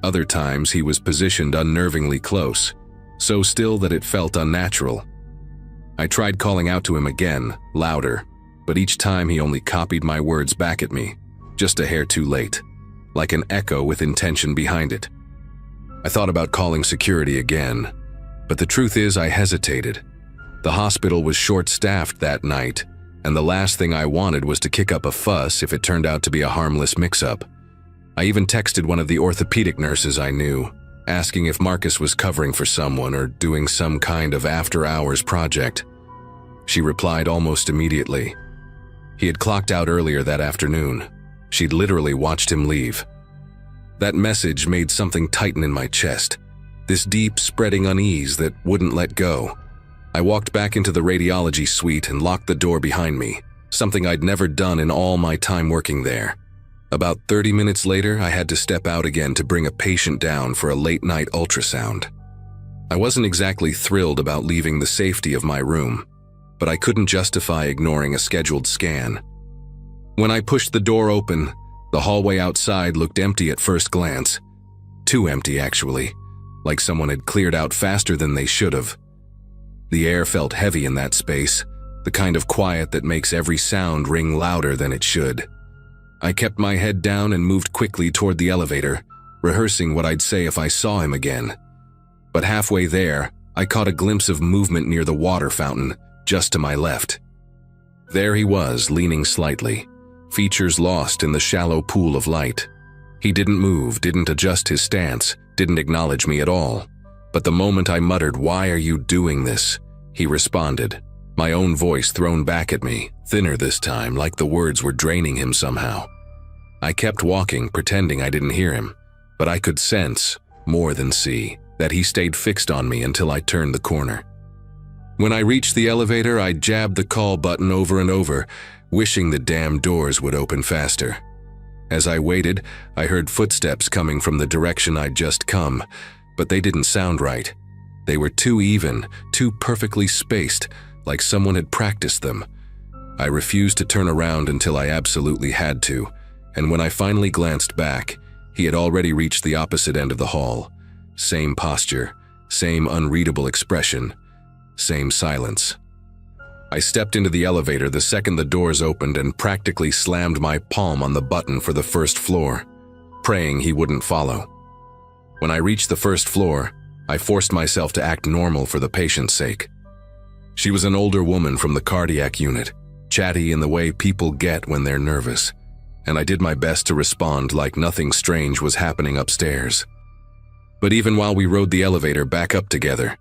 Other times he was positioned unnervingly close, so still that it felt unnatural. I tried calling out to him again, louder, but each time he only copied my words back at me, just a hair too late, like an echo with intention behind it. I thought about calling security again, but the truth is I hesitated. The hospital was short-staffed that night, and the last thing I wanted was to kick up a fuss if it turned out to be a harmless mix-up. I even texted one of the orthopedic nurses I knew, asking if Marcus was covering for someone or doing some kind of after-hours project. She replied almost immediately. He had clocked out earlier that afternoon. She'd literally watched him leave. That message made something tighten in my chest, this deep, spreading unease that wouldn't let go. I walked back into the radiology suite and locked the door behind me, something I'd never done in all my time working there. About 30 minutes later, I had to step out again to bring a patient down for a late-night ultrasound. I wasn't exactly thrilled about leaving the safety of my room, but I couldn't justify ignoring a scheduled scan. When I pushed the door open, the hallway outside looked empty at first glance. Too empty, actually, like someone had cleared out faster than they should have. The air felt heavy in that space, the kind of quiet that makes every sound ring louder than it should. I kept my head down and moved quickly toward the elevator, rehearsing what I'd say if I saw him again. But halfway there, I caught a glimpse of movement near the water fountain, just to my left. There he was, leaning slightly, features lost in the shallow pool of light. He didn't move, didn't adjust his stance, didn't acknowledge me at all. But the moment I muttered, "Why are you doing this?" he responded, my own voice thrown back at me, thinner this time, like the words were draining him somehow. I kept walking, pretending I didn't hear him, but I could sense, more than see, that he stayed fixed on me until I turned the corner. When I reached the elevator, I jabbed the call button over and over, wishing the damn doors would open faster. As I waited, I heard footsteps coming from the direction I'd just come, but they didn't sound right. They were too even, too perfectly spaced, like someone had practiced them. I refused to turn around until I absolutely had to, and when I finally glanced back, he had already reached the opposite end of the hall. Same posture, same unreadable expression, same silence. I stepped into the elevator the second the doors opened and practically slammed my palm on the button for the first floor, praying he wouldn't follow. When I reached the first floor, I forced myself to act normal for the patient's sake. She was an older woman from the cardiac unit, chatty in the way people get when they're nervous, and I did my best to respond like nothing strange was happening upstairs. But even while we rode the elevator back up together,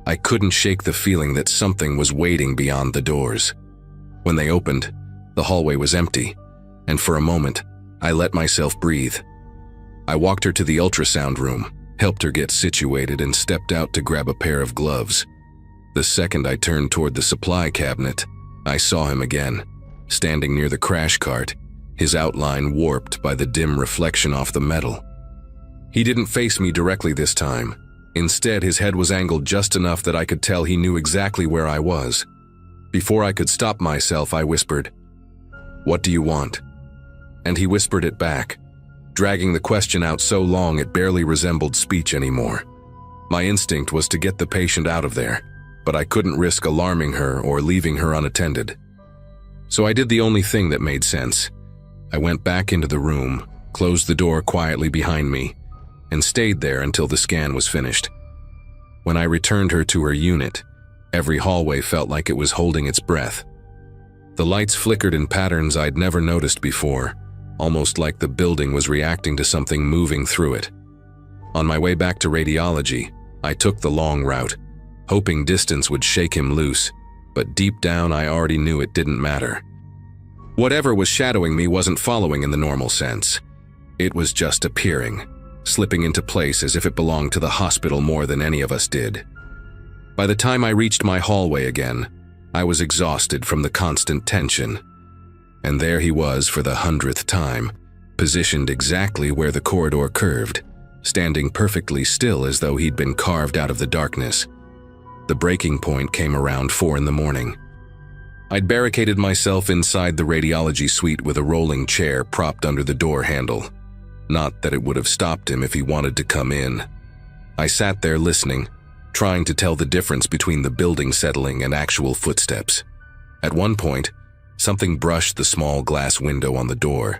I couldn't shake the feeling that something was waiting beyond the doors. When they opened, the hallway was empty, and for a moment, I let myself breathe. I walked her to the ultrasound room, helped her get situated, and stepped out to grab a pair of gloves. The second I turned toward the supply cabinet, I saw him again, standing near the crash cart, his outline warped by the dim reflection off the metal. He didn't face me directly this time. Instead, his head was angled just enough that I could tell he knew exactly where I was. Before I could stop myself, I whispered, "What do you want?" And he whispered it back, dragging the question out so long it barely resembled speech anymore. My instinct was to get the patient out of there, but I couldn't risk alarming her or leaving her unattended. So I did the only thing that made sense. I went back into the room, closed the door quietly behind me, and stayed there until the scan was finished. When I returned her to her unit, every hallway felt like it was holding its breath. The lights flickered in patterns I'd never noticed before, almost like the building was reacting to something moving through it. On my way back to radiology, I took the long route, hoping distance would shake him loose, but deep down I already knew it didn't matter. Whatever was shadowing me wasn't following in the normal sense. It was just appearing, slipping into place as if it belonged to the hospital more than any of us did. By the time I reached my hallway again, I was exhausted from the constant tension. And there he was for the 100th time, positioned exactly where the corridor curved, standing perfectly still as though he'd been carved out of the darkness. The breaking point came around 4 in the morning. I'd barricaded myself inside the radiology suite with a rolling chair propped under the door handle. Not that it would have stopped him if he wanted to come in. I sat there listening, trying to tell the difference between the building settling and actual footsteps. At one point, something brushed the small glass window on the door,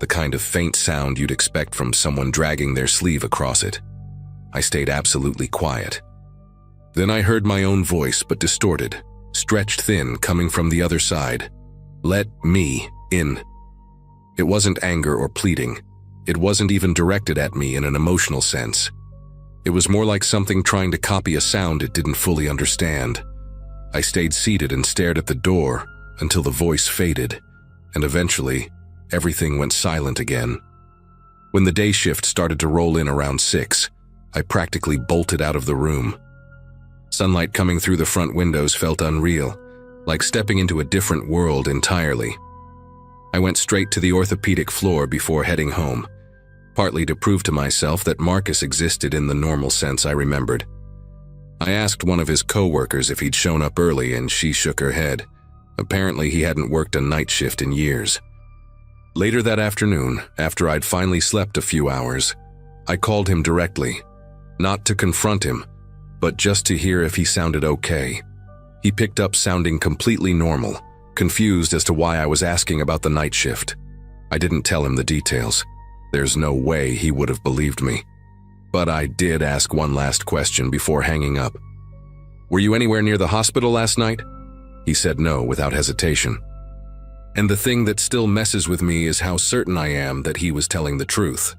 the kind of faint sound you'd expect from someone dragging their sleeve across it. I stayed absolutely quiet. Then I heard my own voice, but distorted, stretched thin, coming from the other side. "Let me in." It wasn't anger or pleading. It wasn't even directed at me in an emotional sense. It was more like something trying to copy a sound it didn't fully understand. I stayed seated and stared at the door until the voice faded, and eventually, everything went silent again. When the day shift started to roll in around 6, I practically bolted out of the room. Sunlight coming through the front windows felt unreal, like stepping into a different world entirely. I went straight to the orthopedic floor before heading home, partly to prove to myself that Marcus existed in the normal sense I remembered. I asked one of his coworkers if he'd shown up early, and she shook her head. Apparently he hadn't worked a night shift in years. Later that afternoon, after I'd finally slept a few hours, I called him directly, not to confront him, but just to hear if he sounded okay. He picked up sounding completely normal, confused as to why I was asking about the night shift. I didn't tell him the details. There's no way he would have believed me. But I did ask one last question before hanging up. "Were you anywhere near the hospital last night?" He said no without hesitation. And the thing that still messes with me is how certain I am that he was telling the truth.